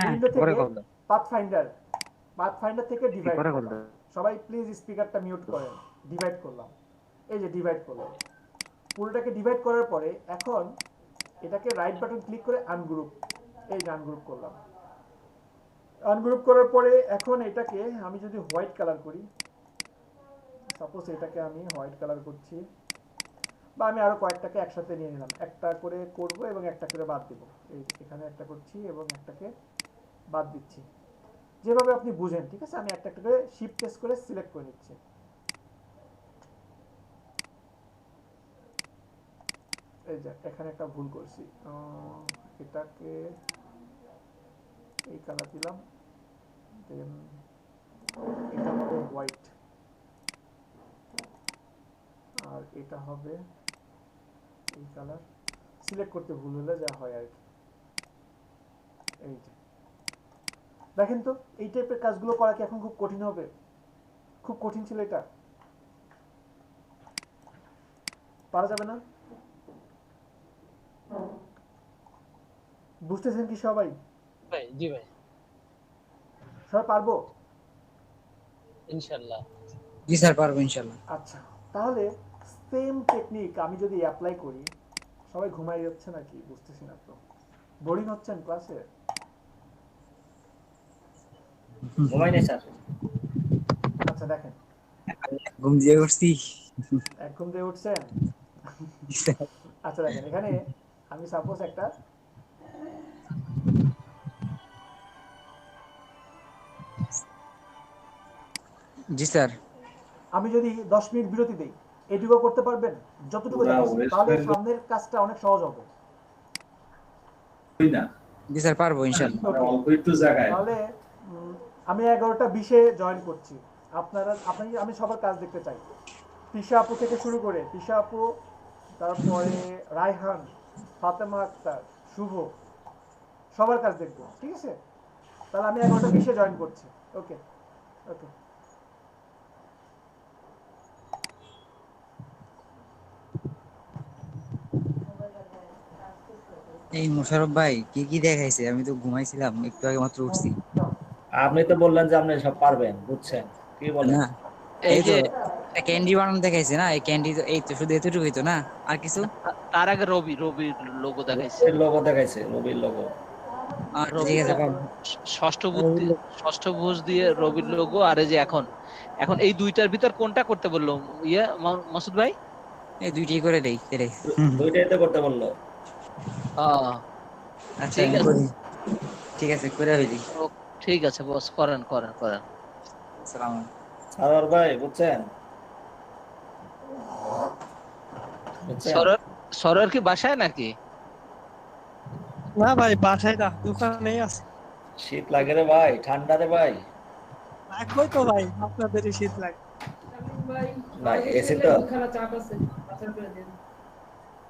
উইন্ডো
পরে
থেকে
কল দাও,
পাথফাইন্ডার থেকে ডিভাইড
পরে কল
করলাম।
দাও।
সবাই প্লিজ স্পিকারটা মিউট করেন। ডিভাইড করলাম, এই যে ডিভাইড করলাম। পুরোটাকে ডিভাইড করার পরে এখন এটাকে রাইট বাটন ক্লিক করে আনগ্রুপ, এই যে আনগ্রুপ করলাম। আনগ্রুপ করার পরে এখন এটাকে আমি যদি হোয়াইট কালার করি, সাপোজ এটাকে আমি হোয়াইট কালার করছি, বা আমি আরো কয়েকটাকে একসাথে নিয়ে নিলাম, একটা করে করব এবং একটা করে বাদ দেব। এই এখানে একটা করছি এবং একটাকে বাদ দিচ্ছি, যেভাবে আপনি বুঝেন, ঠিক আছে। আমি একটা একটা করে শিফট প্রেস করে সিলেক্ট করে নিচ্ছি। এই যে এখানে একটা ভুল করছি, এটাকে এই কালার দিলাম, দেন এটা হবে হোয়াইট, আর এটা হবে এই কালার। সিলেক্ট করতে ভুল হলে যা হয় আর কি। এই যে দেখেন তো, এই টাইপের কাজগুলো করা কি এখন খুব কঠিন হবে? খুব কঠিন ছিল এটা, পারা যাবে না? বুঝতেছেন কি সবাই?
ভাই জি ভাই,
সবাই পারবো
ইনশাআল্লাহ।
জি স্যার, পারবো ইনশাআল্লাহ।
আচ্ছা, তাহলে সেম টেকনিক আমি যদি অ্যাপ্লাই করি, সবাই ঘুমাই যাচ্ছে নাকি? বুঝতেছি না তো, বোরিং হচ্ছেন ক্লাসে?
ঘুমাই নাই স্যার।
আচ্ছা দেখেন,
ঘুম দিয়ে উঠছি।
এক ঘুম দিয়ে উঠছেন?
জি স্যার।
আচ্ছা দেখেন, এখানে আমি সাপোজ একটা
জি স্যার।
আমি যদি 10 মিনিট বিরতি দিই, এটুকু করতে পারবেন? যতটুকু দেখাচ্ছি, তাহলে সামনের কাজটা অনেক সহজ হবে।
জি স্যার, পারবো ইনশাল্লাহ।
তাহলে আমি 11টা 20-এ জয়েন করছি। আমি সবার কাজ দেখতে চাই। তিশা আপু থেকে শুরু করে তিশা আপু, তারপরে রায়হান, ফাতেমা আক্তার, শুভ, সবার কাজ দেখবো, ঠিক আছে? তাহলে আমি 11টা 20-এ জয়েন করছি। ওকে ওকে।
এই মোশারফ ভাই কি কি দেখাইছে? আমি তো ঘুমাইছিলাম, একটু আগে মাত্র উঠছি।
আপনি তো বললেন যে আপনি সব পারবেন, বুঝছেন কি বলেন?
না,
এই
এই তো
যে
একটা ক্যান্ডি বানানো দেখাইছে না, এই ক্যান্ডি তো এই তো শুধু এতটুকুই তো না, আর কিছু?
তার আগে রবির লোগো দেখাইছে।
রবির লোগো দেখাইছে, রবির লোগো।
আচ্ছা ঠিক
রবি
আছে, পারবো।
ষষ্ঠ ভুজ দিয়ে রবির লোগো। আর এই যে এখন এখন এই দুইটার ভিতর কোনটা করতে বললো মাসুদ ভাই?
এই দুইটাই করে দেই তেরে।
দুইটাই তো করতে বললো।
আহ
আচ্ছা
ঠিক
আমি
আছে।
করি। ঠিক আছে, করে ফেলি।
ও, ঠিক আছে বস, করেন করেন করেন।
সালাম।
সারোয়ার ভাই বুঝছেন? বুঝছেন?
সরোয়ার সরোয়ার কি বাসায় নাকি?
না ভাই, বাসায় না, দোকানেই আছে।
শীত লাগে রে ভাই, ঠান্ডা রে ভাই।
লাগবেই তো ভাই, আপনাদেরই শীত লাগে।
না এসি তো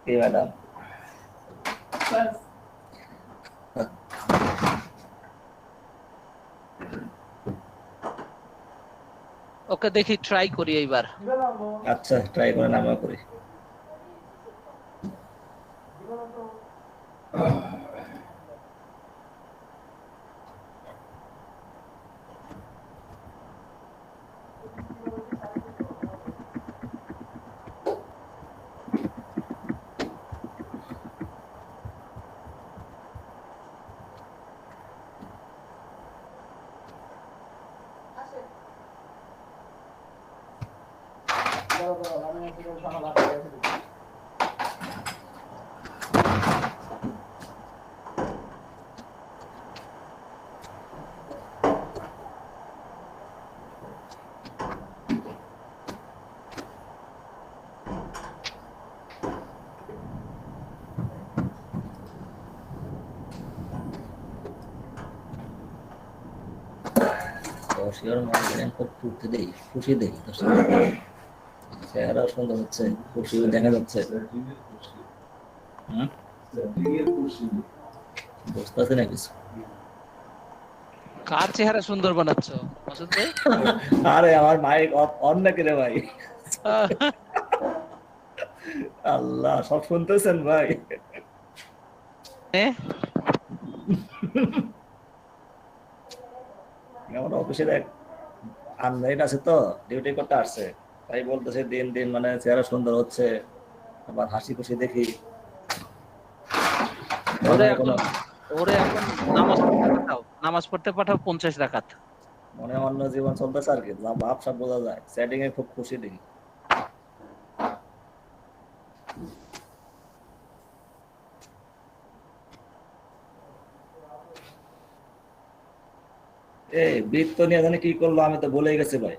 কি ম্যাডাম?
ওকে, দেখি ট্রাই করি এইবার।
আচ্ছা ট্রাই করে নামা করি। দর্শকের মনে খুব ফুর্তি দেই, খুশি দেই। চেহারা সুন্দর হচ্ছে, খুশি দেখা যাচ্ছে। বুঝতেছি না কিছু।
কার চেহারা সুন্দর বানাচ্ছ মাসুদ ভাই?
আরে আমার মাইক অন নাকি রে ভাই? আল্লাহ, সব শুনতেছেন ভাই? আমার অফিসের এক আনলাইন আছে তো, ডিউটি করতে আসছে, তাই বলতেছে দিন দিন মানে চেহারা সুন্দর হচ্ছে, আবার হাসি খুশি দেখি।
ওরে এখন নামাজ পড়তে পাঠাও 50 রাকাত।
মনে অন্য জীবন চলতেছে আর কি, ভাব সব বোঝা যায়, সেটিং এ খুব খুশি দেখি। এই বৃত্ত নিয়ে জানি কি করলো, আমি তো ভুলেই গেছি ভাই।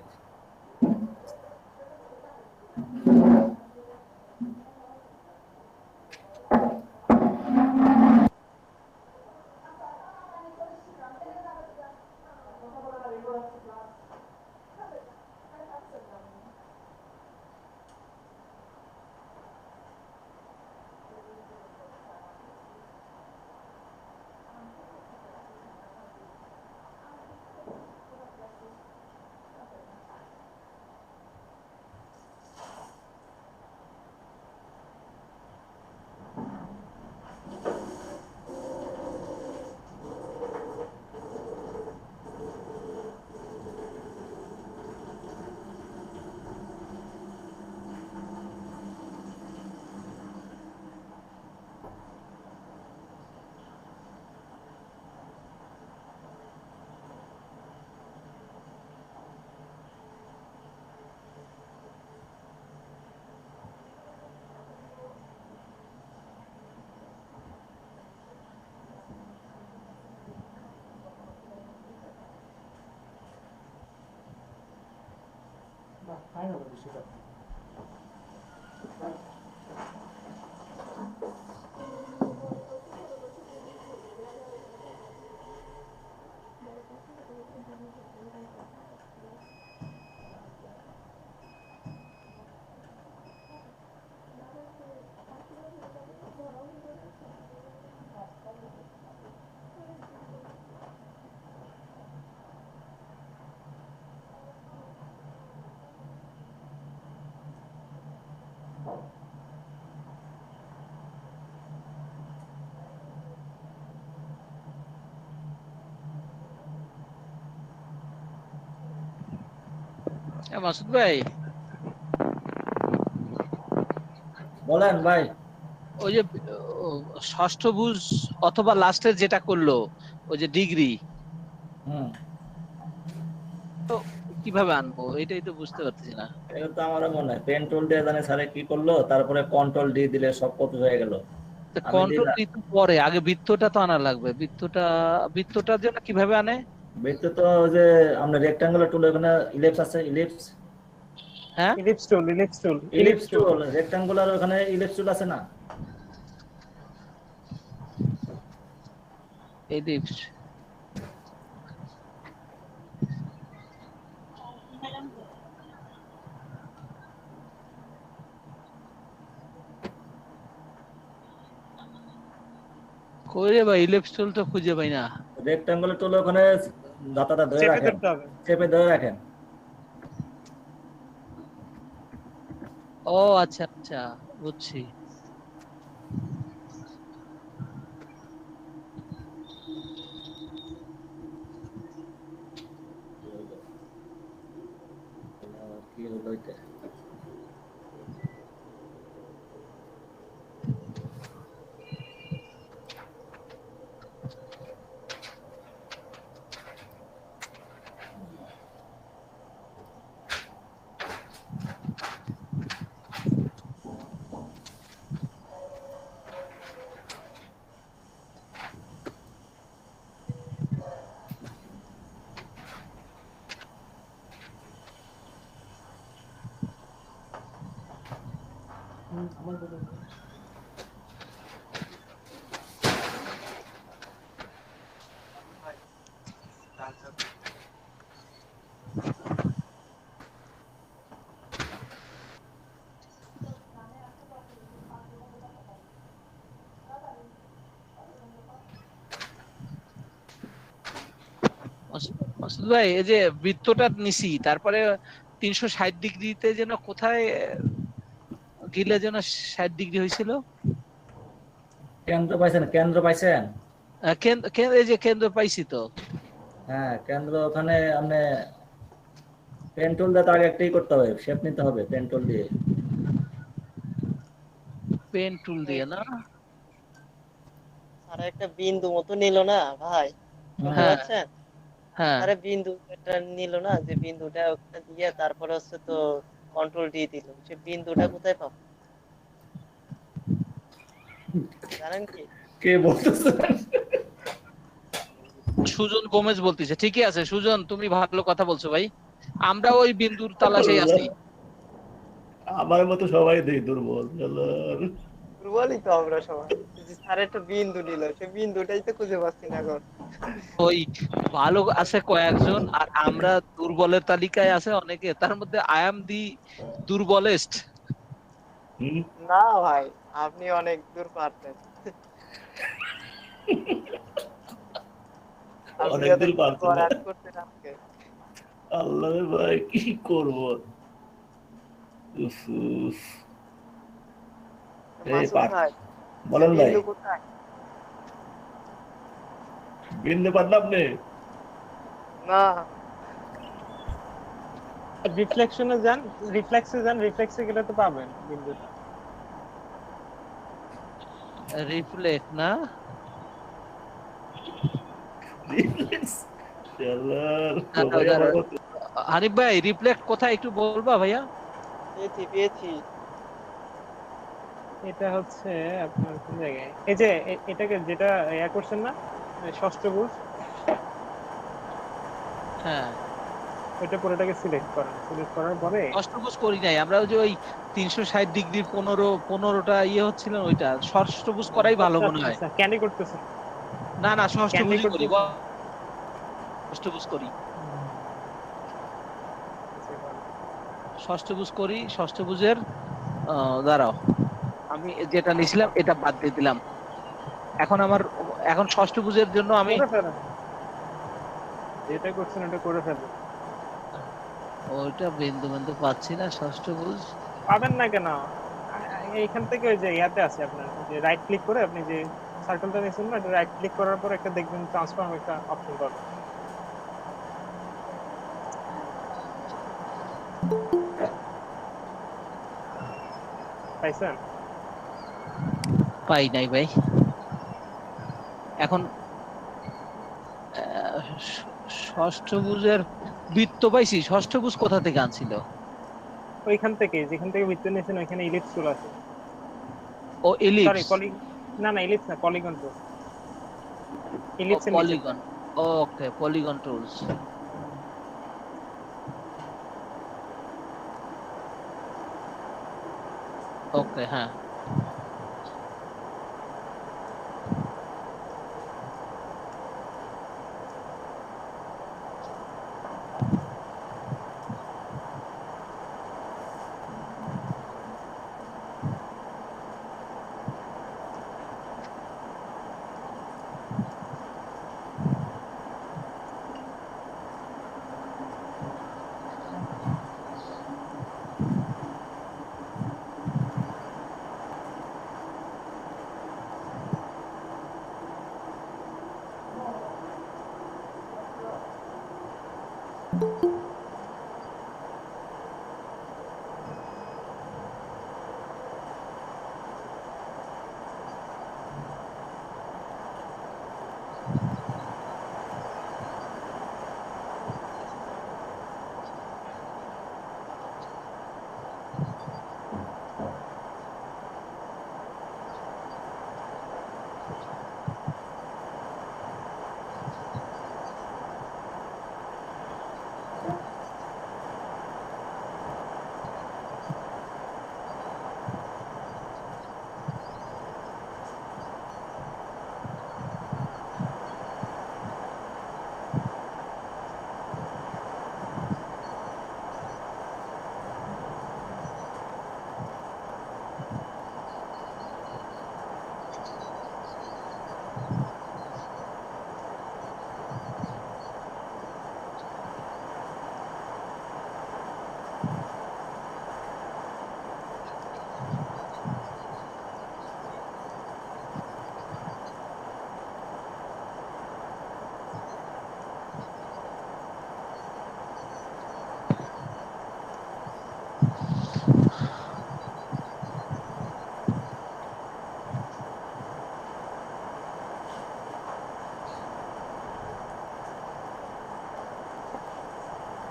ফাইন হবে বিষয়টা।
মাসুদ ভাই,
বলেন ভাই।
ওই যে ষষ্ঠভুজ অথবা লাস্টের যেটা করলো ওই যে ডিগ্রি,
হুম,
তো কিভাবে আনবো এটাই তো বুঝতে পারতেছি না।
এটা তো আমারও মনে হয় পেন টুল দিয়ে জানে স্যারে কি করলো, তারপরে কন্ট্রোল ডি দিলে সব কত হয়ে গেল। আমি
কন্ট্রোল
দিলাম
কিন্তু পরে, আগে বৃত্তটা তো আনা লাগবে। বৃত্তটার জন্য কিভাবে আনে?
বৃত্ত তো ওই যে আমরা রেক্টাঙ্গুলার টুল, ওখানে ইলিপস আছে, ইলিপস
হ্যাঁ,
ইলিপস টুল, ইলিপস টুল,
ইলিপস টুল রেক্টাঙ্গুলার, ওখানে ইলিপস টুল আছে না?
এলিপস। কই রে ভাই, ইলিপস টুল তো খুঁজে পাই না।
রেক্টাঙ্গুলার টুল ওখানে দাঁতাটা ধরে
চেপে
রাখেন,
ধরতে হবে।
চেপে ধরে রাখেন।
ও আচ্ছা আচ্ছা, বুঝছি।
কি হলো এটা?
আমার বলুন।
মাসুদ ভাই, এই যে বৃত্তটা নিছি, তারপরে 360 ডিগ্রিতে যেন কোথায় গিলে যেন 60 ডিগ্রি হয়েছিল।
কেন্দ্র পাইছেন? কেন্দ্র পাইছেন?
এই যে কেন্দ্র পাইছি তো।
হ্যাঁ, কেন্দ্র ওখানে আপনি পেন টুল দিয়ে তার একটাই করতে হবে, শেপ নিতে হবে পেন টুল দিয়ে।
পেন টুল দিয়ে না?
স্যার একটা বিন্দু মতো নিল না ভাই, শুনতে
হ্যাঁ
পাচ্ছেন?
হ্যাঁ,
আরে বিন্দু একটা নিল না, যে বিন্দুটা ওখানে দিয়ে তারপরে হচ্ছে তো কন্ট্রোল ডি দিল, সে বিন্দুটা কোথায় পাবো জানেন কি?
কে বলতেছে?
সুজন গোমেজ বলতেছে। ঠিকই আছে সুজন, তুমি ভালো কথা বলছো ভাই। আমরা ওই বিন্দুর তালাশেই আছি।
আমার মতো সবাই দেই দুর্বল।
দুর্বলই তো আমরা সবাই। যে স্যার একটা বিন্দু নিল, সে বিন্দুটাই তো খুঁজে পাচ্ছি না এখন।
ওই ভালো আছে কয়েকজন, আর আমরা দুর্বলের তালিকায় আছে অনেকে, তার মধ্যে আই এম দি দুর্বলেস্ট।
না ভাই, আপনি অনেক দূর পারতেন। আপনি
অনেক
এত
দূর
কিছু
পারতেন না?
করার করতেন আজকে।
আল্লাহ রে ভাই, কি করব? উফ, উফ। এই
মাসুদ
পাঠ,
ভাই,
বলেন ভাই।
বিন্দু কোথায়?
বিন্দু পারলাম আপনি?
না,
রিফ্লেকশনে যান, রিফ্লেক্সে যান, রিফ্লেক্সে গেলে তো পাবেন বিন্দুটা।
রিফ্লেক্ট না?
শালার, সবাই আমার মতো।
হানিফ ভাই, রিফ্লেক্ট কোথায় একটু বলবা ভাইয়া?
পেয়েছি পেয়েছি।
এটা হচ্ছে আপনার কোন জায়গায়, এই যে এটাকে যেটা ইয়া করছেন না, ষষ্ঠভুজ,
হ্যাঁ,
ওইটা পুরোটাকে সিলেক্ট করেন, সিলেক্ট করার পরে
ষষ্ঠভুজ করি নাই আমরা, ওই যে ওই 360 ডিগ্রির 15টা ইয়ে হচ্ছিল ওইটা, ষষ্ঠভুজ করাই ভালো মনে হয়।
আচ্ছা ক্যান্ডি করতেছেন,
না না,
ক্যান্ডি
ষষ্ঠভুজই করি,
করতেছেন।
ষষ্ঠভুজ করি, ষষ্ঠভুজ করি। ষষ্ঠভুজের দাঁড়াও, আমি যেটা নিছিলাম এটা বাদ দিয়ে দিলাম। এখন ষষ্ঠভুজের জন্য আমি
করে ফেলেন, যেটা করছেন ওটা করে ফেলেন।
ওইটা বিন্দু বিন্দু পাচ্ছি না ষষ্ঠভুজ।
পাবেন না কেন? এইখান থেকে ওই যে ইয়াতে আছে আপনার, যে রাইট ক্লিক করে আপনি যে সার্কেলটা নিয়েছেন না, এটা রাইট ক্লিক করার পর একটা দেখবেন ট্রান্সফর্ম একটা অপশন পাবেন, পাইছেন?
পাই নাই ভাই। এখন ষষ্ঠভুজের বৃত্ত পাইছি, ষষ্ঠভুজ কোথা থেকে আনছিল?
ওইখান থেকে, যেখান থেকে বৃত্ত নিয়েছেন ওইখানে ইলিপস টুল আছে।
ও
সরি
ইলিপস,
না না ইলিপস না, পলিগন টুল। ইলিপস এর নিচে
পলিগন, ওকে পলিগন টুলস। ওকে হ্যাঁ,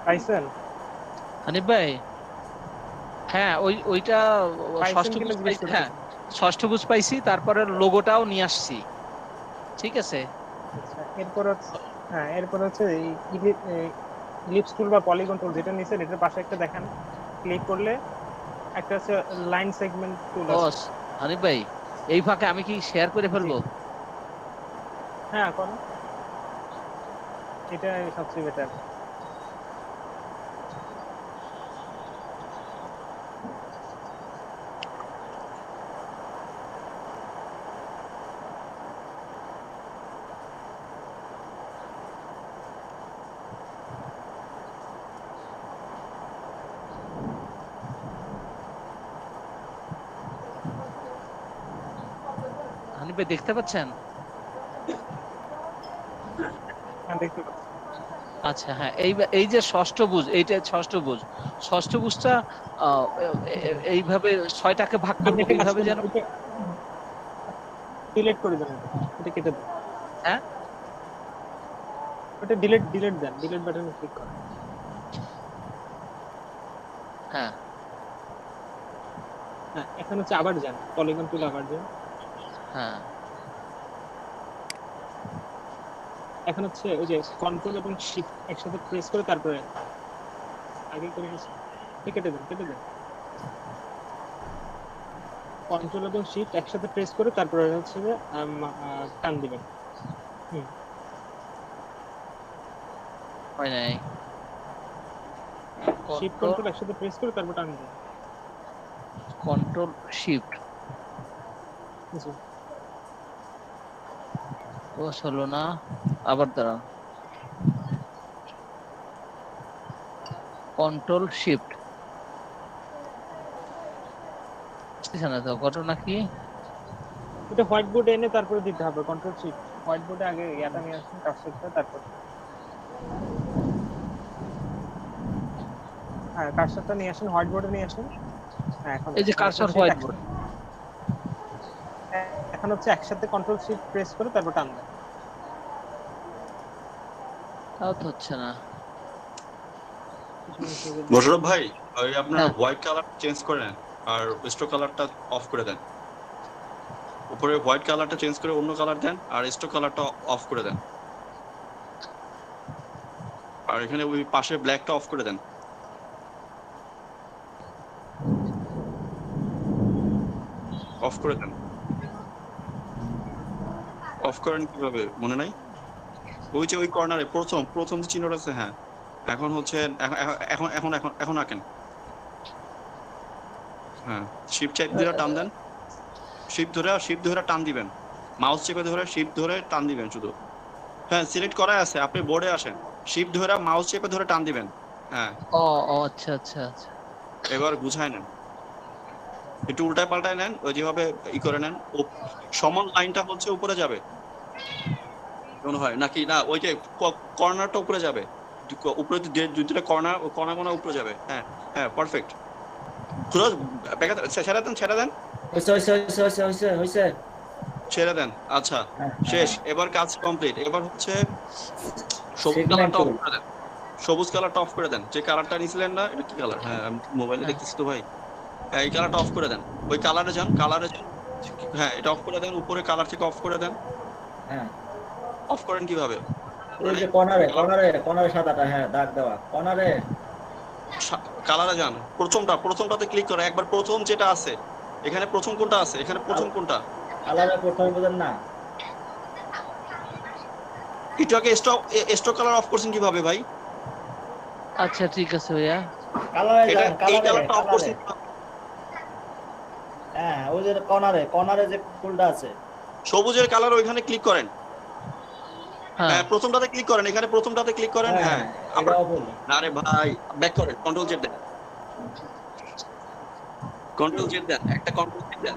পাইছেন?
হানিফ ভাই হ্যাঁ, ওইটা
পাইছেন
ষষ্ঠভুজ
কিনা জিজ্ঞেস
পাইছি, হ্যাঁ
করতেছেন।
ষষ্ঠভুজ পাইছি, তারপরে লোগোটাও নিয়ে আসছি, ঠিক আছে।
আচ্ছা এরপর হচ্ছে, হ্যাঁ এরপর হচ্ছে এই ইলিপস টুল বা পলিগন টুল যেটা নিছেন এটার পাশে একটা দেখেন, ক্লিক করলে একটা হচ্ছে লাইন সেগমেন্ট টুল
ও
আছে।
হানিফ ভাই, এই ফাঁকে আমি কি শেয়ার করে ফেলবো?
হ্যাঁ করুন, এটা সবচেয়ে বেটার।
হানিফ ভাই দেখতে পাচ্ছেন?
হ্যাঁ দেখতে পাচ্ছি।
আচ্ছা হ্যাঁ, এই যে ষষ্ঠভুজ, এইটা ষষ্ঠভুজ, ষষ্ঠভুজটা এইভাবে 6টাকে ভাগ করবো কিভাবে যেন?
ডিলিট করে দেন, এটা কেটে দেন।
হ্যাঁ
ওটা ডিলিট দেন, ডিলিট বাটনে ক্লিক করেন।
হ্যাঁ
হ্যাঁ এখন হচ্ছে আবার যান পলিগন টুল, আবার যান।
হ্যাঁ
এখন হচ্ছে ওই যে কন্ট্রোল এবং শিফট একসাথে প্রেস করে তারপরে আগে করে নিয়েছি। কেটে দেন, কেটে দেন। কন্ট্রোল এবং শিফট একসাথে প্রেস করে তারপরে হচ্ছে যে টান দিবেন।
হয় নাই।
শিফট কন্ট্রোল একসাথে প্রেস করে তারপর টান দিবেন।
কন্ট্রোল শিফট
জি।
বস হলো না, আবার দাঁড়ান। কন্ট্রোল শিফট না তো, ঘটনা কি?
এটা হোয়াইট বোর্ডে এনে তারপরে দিতে হবে কন্ট্রোল শিফট। হোয়াইট বোর্ডে আগে ইয়াটা নিয়ে আসুন, কার্সারটা, তারপর হ্যাঁ কার্সারটা নিয়ে আসুন, হোয়াইট বোর্ডে নিয়ে আসুন। হ্যাঁ এখন
এই যে কার্সর হোয়াইট বোর্ড।
এখন হচ্ছে একসাথে কন্ট্রোল শিফট প্রেস করে তারপর টান দেন।
তাও তো হচ্ছে না।
মোশাররফ ভাই, ওই আপনার
হ্যাঁ।
হোয়াইট কালার চেঞ্জ করেন আর স্ট্রোক কালারটা অফ করে দেন। উপরে হোয়াইট কালারটা চেঞ্জ করে অন্য কালার দেন আর স্ট্রোক কালারটা অফ করে দেন। আর এখানে ওই পাশে ব্ল্যাকটা অফ করে দেন। অফ করে দেন। অফ করেন কিভাবে মনে নাই? ওই যে ওই কর্নারে প্রথম যে চিহ্নটা আছে, হ্যাঁ এখন হচ্ছে এখন এখন এখন এখন আঁকেন। হ্যাঁ শিফট চাপ ধরে টান দেন, শিফট ধরে টান দিবেন, মাউস চেপে ধরে শিফট ধরে টান দিবেন শুধু। হ্যাঁ সিলেক্ট করা আছে, আপনি বোর্ডে আসেন, শিফট ধরে মাউস চেপে ধরে টান দিবেন। হ্যাঁ
ও ও আচ্ছা আচ্ছা আচ্ছা।
এবার বুঝাই নেন, একটু উল্টায় পাল্টায় নেন, ওই যেভাবে ই করে নেন। সমান লাইনটা হচ্ছে উপরে যাবে মনে হয় নাকি না, ওই যে কর্নারটা উপরে যাবে, উপরে দুইটা কর্নার কর্নার উপরে যাবে। হ্যাঁ হ্যাঁ পারফেক্ট। ছেড়ে দেন
হইছে।
ছেড়ে দেন। আচ্ছা শেষ, এবার কাজ কমপ্লিট। এবার হচ্ছে সবুজ
Segment
কালারটা অফ
tool।
করে দেন, সবুজ কালারটা অফ করে দেন। যে কালারটা নিছিলেন না, এটা কি কালার? হ্যাঁ মোবাইলে দেখতেছি তো ভাই। এই কালারটা অফ করে দেন, ওই কালারে যান, কালারে যান। হ্যাঁ এটা অফ করে দেন, উপরে কালার থেকে অফ করে দেন।
হ্যাঁ
অফ করেন কিভাবে?
ওই যে কর্নারে সাদাটা, হ্যাঁ দাগ দেওয়া কর্নারে।
কালারে যান, প্রথমটাতে ক্লিক করে একবার, প্রথম যেটা আছে এখানে, প্রথম কোনটা আছে এখানে, প্রথম কোনটা?
কালারে প্রথমে বুঝেন না।
একটু আগে স্টক কালার অফ করছেন কিভাবে ভাই?
আচ্ছা ঠিক আছে ভাইয়া।
কালারে
এটা
যান,
এই
কালারে
কালারটা অফ করছেন।
হ্যাঁ ওই যে কর্নারে যে ফুলটা আছে,
সবুজের কালার ওইখানে ক্লিক করেন।
হ্যাঁ
হ্যাঁ প্রথমটাতে ক্লিক করেন, এখানে প্রথমটাতে ক্লিক করেন। হ্যাঁ
এটা ফুল।
আরে ভাই ব্যাক করেন, কন্ট্রোল জেড দেন, কন্ট্রোল জেড দেন, একটা কন্ট্রোল জেড দেন।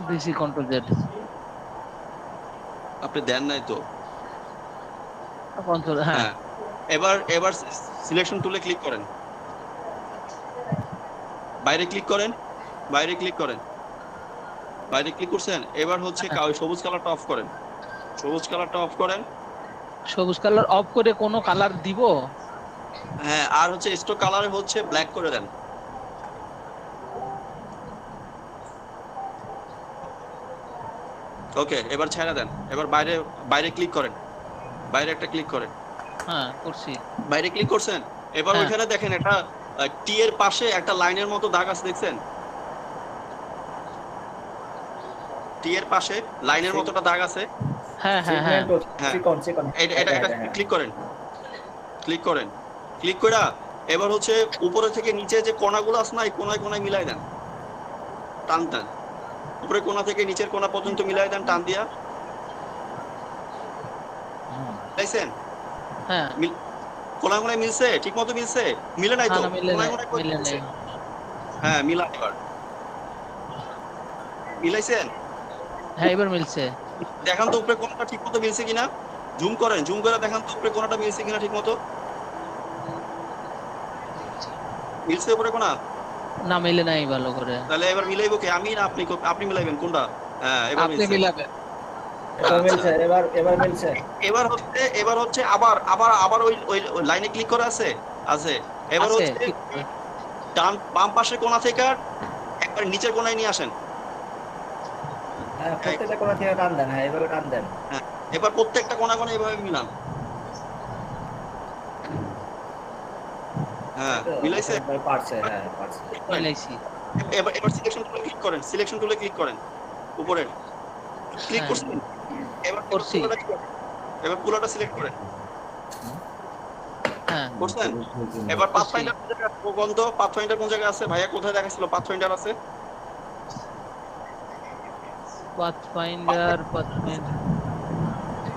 দিছি কন্ট্রোল জেড।
আপনি দেন নাই তো।
কন্ট্রোল হ্যাঁ।
হ্যাঁ এবার সিলেকশন টুলে ক্লিক করেন, বাইরে ক্লিক করেন, বাইরে ক্লিক করেন, বাইরে ক্লিক করছেন। এবার হচ্ছে সবুজ কালারটা অফ করেন, সবুজ কালারটা অফ করেন।
সবুজ কালার অফ করে কোনো কালার দিব?
হ্যাঁ আর হচ্ছে স্টক কালারে হচ্ছে ব্ল্যাক করে দেন। ওকে এবার ছেড়ে দেন, এবার বাইরে ক্লিক করেন, বাইরে একটা ক্লিক করেন।
হ্যাঁ করছি।
বাইরে ক্লিক করছেন। এবার
হ্যাঁ।
ওইখানে দেখেন একটা টি এর পাশে একটা লাইনের মতো দাগ আছে, দেখছেন? টি এর পাশে লাইনের মতো একটা দাগ আছে।
হ্যাঁ হ্যাঁ হ্যাঁ
চিকন।
এটা ক্লিক করেন, ক্লিক করেন, ক্লিক করে এবার হচ্ছে উপরে থেকে নিচে যে কোণাগুলো আছে না, এই কোণায় মিলাই দেন, টান দেন, উপরে কোণা থেকে নিচের কোণা পর্যন্ত মিলাই দেন টান দিয়া। দেখছেন
হ্যাঁ
কোণায় মিলছে? ঠিক মতো মিলছে? মিলে নাই তো? কোণায়
মিলে নাই।
হ্যাঁ মিলা, এবার মিলাইছেন?
হ্যাঁ এবার মিলছে।
দেখান তো উপরে কোণাটা ঠিক মতো মিলছে কিনা, জুম করেন, জুম করে দেখান তো উপরে কোণাটা মিলছে কিনা ঠিক মতো। মিলছে উপরে কোণা?
না মিলে নাই ভালো করে।
তাহলে এবার মিলাইবো কে, আমি না আপনি? আপনি মিলাইবেন কোনটা? হ্যাঁ এবার
আপনি
মিলছে।
মিলাবেন।
এবার মিলছে।
এবার হচ্ছে আবার ওই লাইনে ক্লিক করা আছে। এবার
আছে,
হচ্ছে বাম পাশের কোণা থেকে একবার নিচের কোণায় নিয়ে আসেন।
হ্যাঁ প্রত্যেকটা কোণা থেকে টান দেন। হ্যাঁ এভাবে টান দেন।
হ্যাঁ এবার প্রত্যেকটা কোণা এভাবে মিলান। হ্যাঁ
তাই তো?
মিলাইছে
মোশাররফ ভাই পারছে, হ্যাঁ পারছে।
মিলাইছি।
এবার এবার সিলেকশন টুলে ক্লিক করেন, সিলেকশন টুলে ক্লিক করেন উপরের, ক্লিক
হ্যাঁ
করছেন। এবার এবার
করছি।
পুরোটা কি করেন? এবার পুরোটা সিলেক্ট করেন,
হ্যাঁ
করছেন। এবার
করছি।
পাথফাইন্ডার কোন জায়গায় আছে? বন্ধ, পাথফাইন্ডার কোন জায়গায় আছে? ভাইয়া কোথায় দেখাচ্ছিল পাথফাইন্ডার আছে?
পাথফাইন্ডার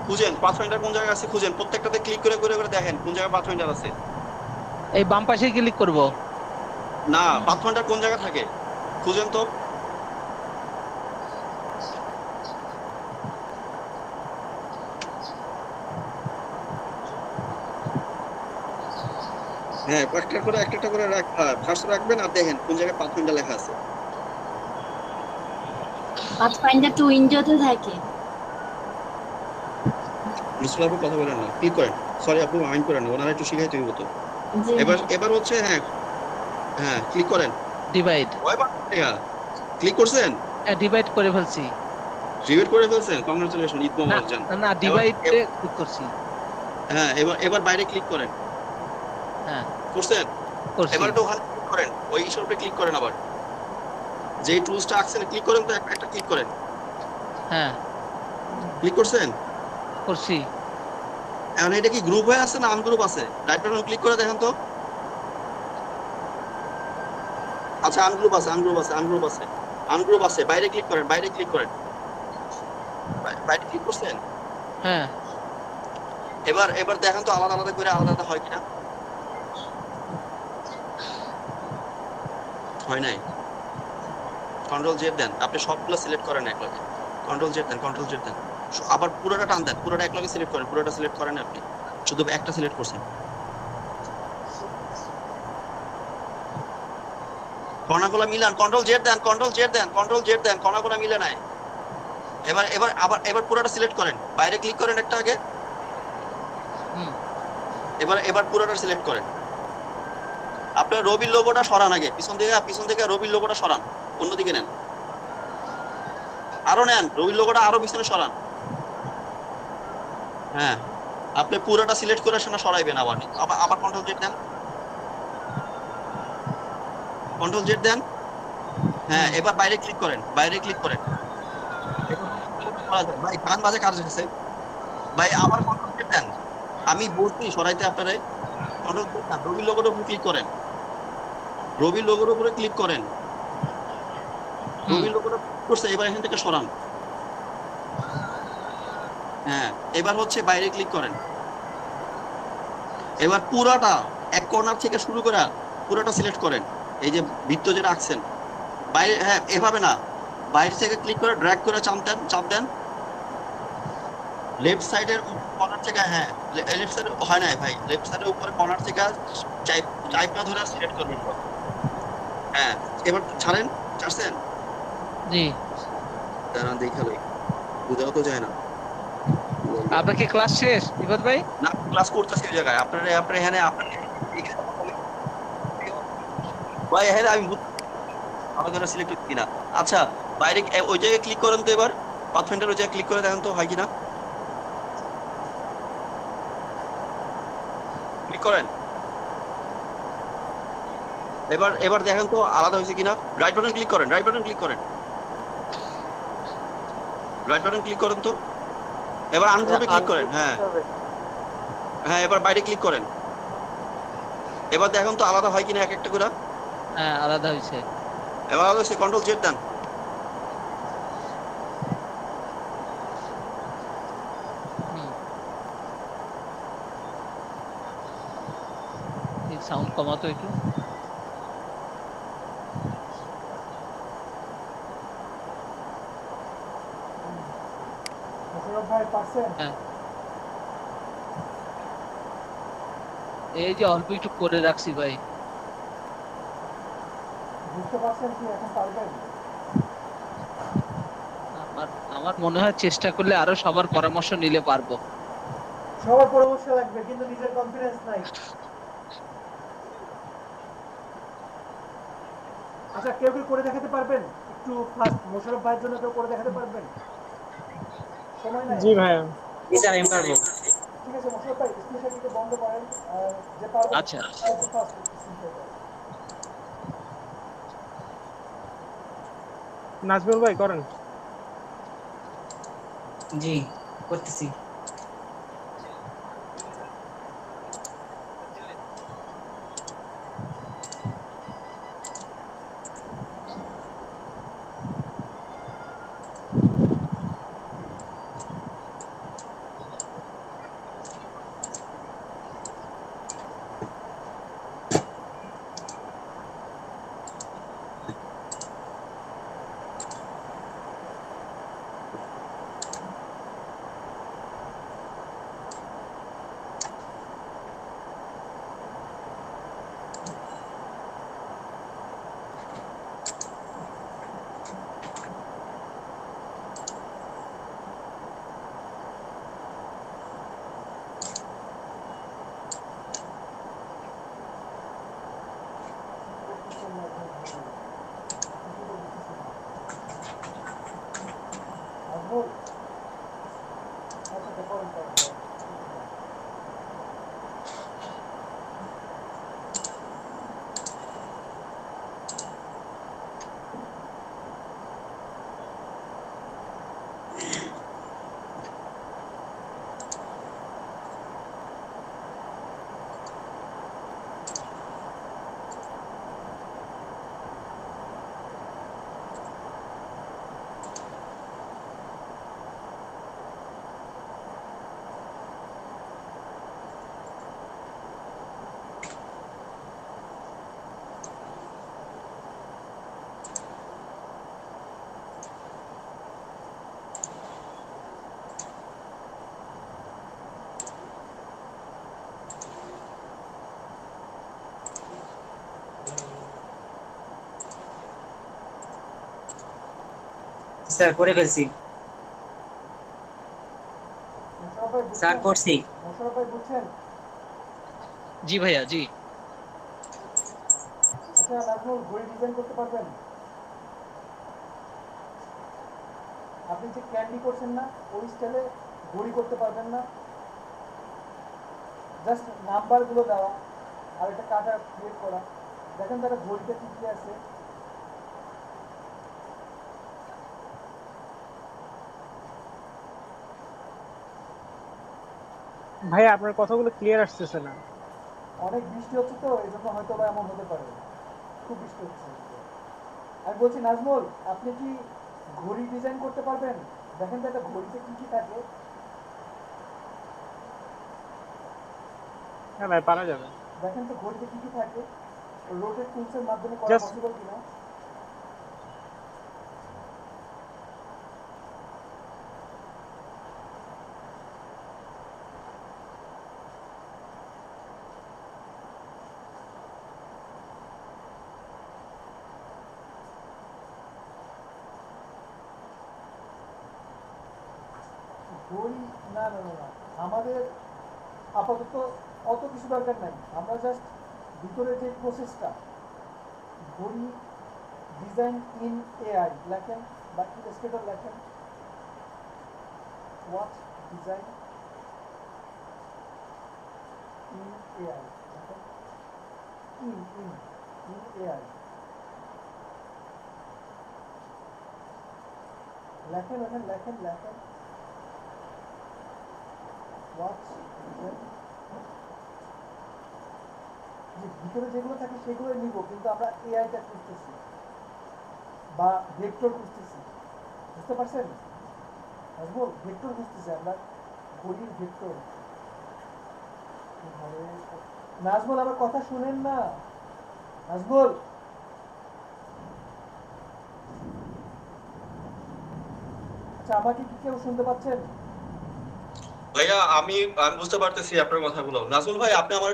খুঁজেন পাথফাইন্ডার কোন জায়গায় আছে, খুঁজেন। প্রত্যেকটাতে ক্লিক করে করে করে দেখেন কোন জায়গায় পাথফাইন্ডার আছে।
এই বাম পাশে ক্লিক করব।
না, পাথফাইন্ডার কোন জায়গায় থাকে খুঁজেন তো। হ্যাঁ একটা করে ফার্স্ট রাখবেন আর দেখেন কোন জায়গায় পাথফাইন্ডার লেখা আছে।
পাথফাইন্ডার টু উইন্ডোতে থাকে।
মিসল আপু কথা বলেন না, ক্লিক করেন। সরি আপু মাইন্ড করেন না, ওনারা একটু শিখাইতে হইব তো।
জি
এবার এবার হচ্ছে হ্যাঁ হ্যাঁ ক্লিক করেন।
ডিভাইড।
ক্লিক করছেন,
ডিভাইড করে ফেলছি।
রিভিউ করে ফেলছেন, কংগ্রাচুলেশন, ঈদ
না
মোবারক জান।
না ডিভাইডে ক্লিক করছি।
হ্যাঁ এবার এবার বাইরে ক্লিক করেন।
হ্যাঁ
করছেন।
করছি।
এবার একটু ওখানে ক্লিক করেন, ওই ইস্যুতে ক্লিক করেন। আবার যে টুলসটা আঁকছেন ক্লিক করেন, তো একটা ক্লিক করেন।
হ্যাঁ
ক্লিক করছেন।
করছি।
এখন এটা কি গ্রুপ হয়ে আছে না আনগ্রুপ আছে? রাইট বাটন ক্লিক করে দেখেন তো। আচ্ছা আনগ্রুপ আছে, আনগ্রুপ আছে, আনগ্রুপ আছে, আনগ্রুপ আছে। বাইরে ক্লিক করেন, বাইরে ক্লিক করেন। বাইরে ক্লিক করছেন।
হ্যাঁ
এবার এবার দেখেন তো আলাদা আলাদা করে আলাদা আলাদা হয় কিনা। হয় নাই। কন্ট্রোল জেড দেন, আপনি সবগুলো সিলেক্ট করেন একলগে। কন্ট্রোল জেড দেন, কন্ট্রোল জেড দেন। আবার পুরোটা টান দেন, পুরোটা একলগে সিলেক্ট করেন। পুরোটা সিলেক্ট করেন আপনি, শুধু একটা সিলেক্ট করছেন। কণাগুলো মিলান, কন্ট্রোল জেড দেন, কন্ট্রোল জেড দেন, কন্ট্রোল জেড দেন, কণাগুলো মিলে নাই। এবার এবার আবার এবার পুরোটা সিলেক্ট করেন, বাইরে ক্লিক করেন একটা আগে। এবার এবার পুরোটা সিলেক্ট করেন। আপনার রবির লোগোটা সরান আগে, পিছন থেকে রবির লোগোটা সরান, অন্যদিকে নেন। আরো নেন, রবির লোগোটা আরো পিছনে সরান। হ্যাঁ আপনি পুরোটা সিলেক্ট করে সেটা সরাইবেন। আবার আবার কন্ট্রোল জেড দেন, কন্ট্রোল জেড দেন। হ্যাঁ এবার বাইরে ক্লিক করেন, বাইরে ক্লিক করেন। ভাই গান বাজে কাজ হচ্ছে ভাই, আবার কন্ট্রোল জেড দেন। আমি বলছি সরাইতে আপনারে, কন্ট্রোল জেড দেন। রবির লোগোর উপরে ক্লিক করেন, রবির লোগোর উপরে ক্লিক করেন। রবির লোগোটা করছে, এবার এখান থেকে সরান। হ্যাঁ এবার হচ্ছে বাইরে ক্লিক করেন। এবার পুরাটা এক কর্নার থেকে শুরু করে পুরাটা সিলেক্ট করেন। এই যে বৃত্ত যেটা আঁকছেন বাইরে, হ্যাঁ এভাবে না, বাইরে থেকে ক্লিক করে ড্র্যাগ করে চাপ দেন। লেফট সাইডের কর্নার থেকে, হ্যাঁ লেফট সাইডে হয় না ভাই, লেফট সাইডের উপরে কর্নার থেকে চাইপা ধরে সিলেক্ট করবেন। হ্যাঁ এবার ছাড়েন, ছাড়ছেন।
জি
দাঁড়ান দেখালো, বুঝাও তো যায় না।
আপনার কি ক্লাস শেষ বিপদ ভাই?
না ক্লাস করতেছি ওই জায়গায়। আপনার এখানে ভাই এখানে আমি আমাদের সিলেক্ট হচ্ছে কিনা। আচ্ছা বাইরে ওই জায়গায় ক্লিক করেন তো। এবার পাথফাইন্ডার ওই জায়গায় ক্লিক করে দেখেন তো হয় কিনা। ক্লিক করেন। এবার এবার দেখেন তো আলাদা হয়েছে কিনা। রাইট বাটন ক্লিক করেন, রাইট বাটন ক্লিক করেন, রাইট বাটন ক্লিক করেন তো। এবার আনগ্রুপে ক্লিক করেন। হ্যাঁ হ্যাঁ এবার বাইরে ক্লিক করেন। এবার দেখেন তো আলাদা হয় কিনা এক একটা করে।
হ্যাঁ আলাদা হয়েছে।
এবার আলাদা হয়েছে, কন্ট্রোল জেড দেন।
সাউন্ড কমাতো একটু।
ভাই পারছেন?
হ্যাঁ এই যে অল্প একটু করে রাখছি ভাই।
বুঝতে পারছেন কি এখন পারবেন?
আমার মনে হয় চেষ্টা করলে আরো সবার পরামর্শ নিলে পারবো।
সবার পরামর্শ লাগবে, কিন্তু নিজের কনফিডেন্স নাই। আচ্ছা কেউ কেউ করে দেখাতে পারবেন? একটু ফার্স্ট মোশাররফ ভাইয়ের জন্য কেউ করে দেখাতে পারবেন? সময় নাই।
জি ভাইয়া।
আমি পারবো।
ঠিক আছে মোশাররফ ভাই, স্ক্রিন শেয়ারটা বন্ধ করেন। যে পারবেন
আচ্ছা
একটু ফাস্ট স্ক্রিন শেয়ার করেন।
নাজমুল ভাই করেন।
জি করতেছি।
নাজমুল, আচ্ছা করেন করেন।
স্যার করে ফেলছি।
মোশাররফ ভাই
স্যার
বুঝছেন?
করছি।
মোশাররফ ভাই বুঝছেন?
জি ভাইয়া জি।
আচ্ছা নাজমুল, ঘড়ি ডিজাইন করতে পারবেন? আপনি যে ক্যান্ডি করছেন না, ওই স্টাইলে ঘড়ি করতে পারবেন না? জাস্ট নাম্বারগুলো দেওয়া আর একটা কাটা ক্রিয়েট করা। দেখেন তারা ঘড়িতে কি কি আছে।
ভাই আপনার কথাগুলো ক্লিয়ার আসতেছে না।
অনেক বৃষ্টি হচ্ছে তো, এই জন্য হয়তো বা এমন হতে পারে। খুব বৃষ্টি হচ্ছে। আমি বলছি নাজমুল, আপনি কি ঘড়ি ডিজাইন করতে পারবেন? দেখেন তো একটা ঘড়িতে কি কি থাকে।
হ্যাঁ ভাই পারা যাবে।
দেখেন তো ঘড়িতে কি কি থাকে, রোটেট টুলসের মাধ্যমে করা
Just-
পসিবল কিনা। ঘড়ি না না না না, আমাদের আপাতত অত কিছু দরকার নাই। আমরা জাস্ট ভিতরে যে প্রসেসটা, ঘড়ি ডিজাইন ইন এআই লেখেন বা ইলাস্ট্রেটর লেখেন, ওয়াচ ডিজাইন ইন এআই লেখেন, ইন ইন ইন এআই লেখেন, ওখানে লেখেন লেখেন ওয়াচ ডিজাইন। যে ভিতরে যেগুলো থাকে সেগুলো নিব, কিন্তু আমরা এআইটা খুঁজতেছি বা ভেক্টর খুঁজতেছি। বুঝতে পারছেন নাজমুল? ভেক্টর খুঁজতেছি আমরা, ঘড়ির ভেক্টর। নাজমুল আমার কথা শুনেন না নাজমুল। আচ্ছা আমাকে কি কেউ শুনতে পাচ্ছেন?
ভাইয়া আমি আমি বুঝতে পারতেছি আপনার কথাগুলো। নাজমুল ভাই আপনি আমার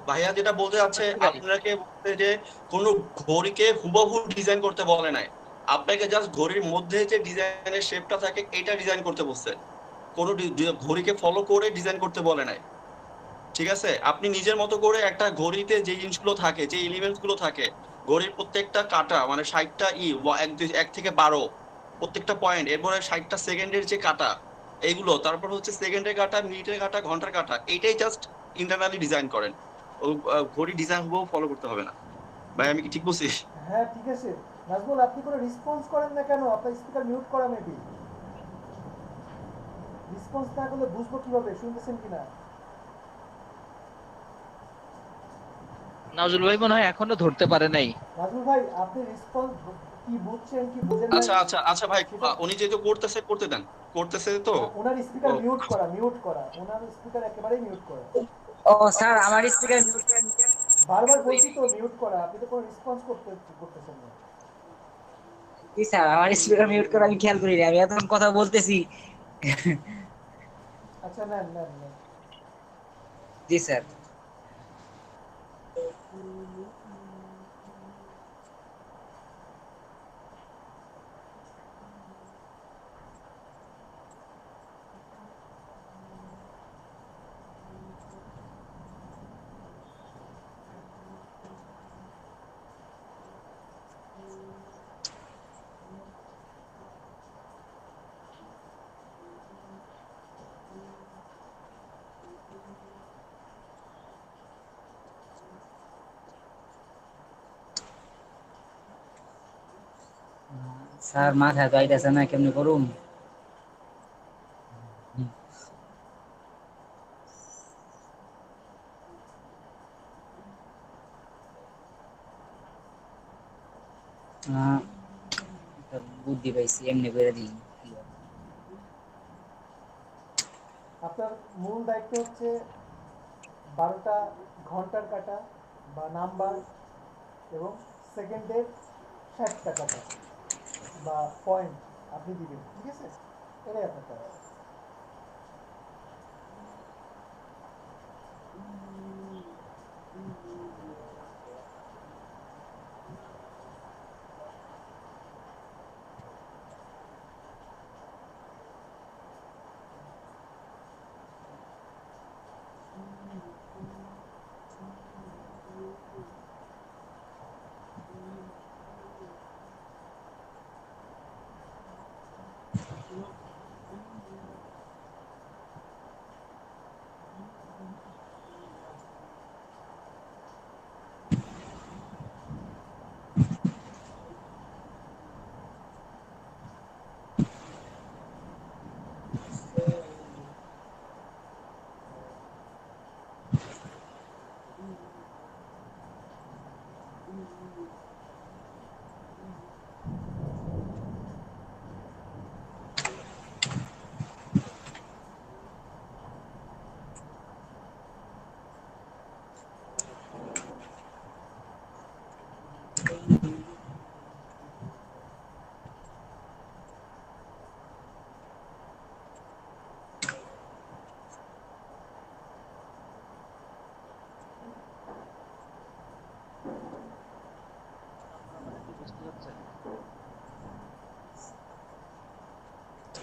ভাইয়া যেটা বলতে যাচ্ছে, আপনাকে বলতে যে কোনো ঘড়িকে হুবহু ডিজাইন করতে বলে নাই, আপনাকে জাস্ট ঘড়ির মধ্যে যে ডিজাইনের শেপটা থাকে এটা ডিজাইন করতে বলছে। কোনো ঘড়িকে ফলো করে ডিজাইন করতে বলে নাই। ঠিক আছে, আপনি নিজের মতো করে একটা ঘড়িতে যে জিনিসগুলো থাকে, যে এলিমেন্টস গুলো থাকে, ঘড়ির প্রত্যেকটা কাটা মানে 60টা এক থেকে 12 প্রত্যেকটা পয়েন্ট, এরপরে 60টা সেকেন্ডের যে কাটা, এইগুলো, তারপর হচ্ছে সেকেন্ডের কাটা, মিনিটের কাটা, ঘন্টার কাটা, এইটাই জাস্ট ইন্টারনালি ডিজাইন করেন। ও ঘড়ি ডিজাইন হুবহু ফলো করতে হবে না। ভাই আমি কি ঠিক বলছি?
হ্যাঁ ঠিক আছে। নাজমুল, আপনি কোনো রেসপন্স করেন না কেন? আপনার স্পিকার মিউট করা মেবি। রেসপন্স না করলে বুঝবো কিভাবে শুনতেছেন কিনা?
নাজমুল ভাই মনে হয় এখনো ধরতে পারে নাই।
নাজমুল ভাই, আপনি রেসপন্স কি বুঝছেন কি বুঝেন না
আচ্ছা আচ্ছা আচ্ছা ভাই,
সেটা
উনি যেহেতু করতেছে করতে দেন, করতেছে তো।
ওনার স্পিকার
ও,
মিউট করা, ওনার স্পিকার একেবারেই মিউট করা।
ও স্যার আমার স্পিকার
বারবার বলছি তো মিউট করা, আপনি তো কোনো রেসপন্স করতেছেন না।
কি স্যার আমার স্পিকার মিউট করে আমি খেয়াল করিনি, আমি এতক্ষণ কথা বলতেছি।
আচ্ছা নেন নেন নেন।
জি স্যার। স্যার মাথা তো আইতাছে না, কেমনে করুম? একটা বুদ্ধি পাইছি, এমনি করে দিই।
আপনার মূল দায়িত্ব হচ্ছে 12টা ঘন্টার কাটা বা নাম্বার এবং সেকেন্ডের 60টা কাটা বা পয়েন্ট আপনি দিবেন, ঠিক আছে? এটাই আপনার কাজ।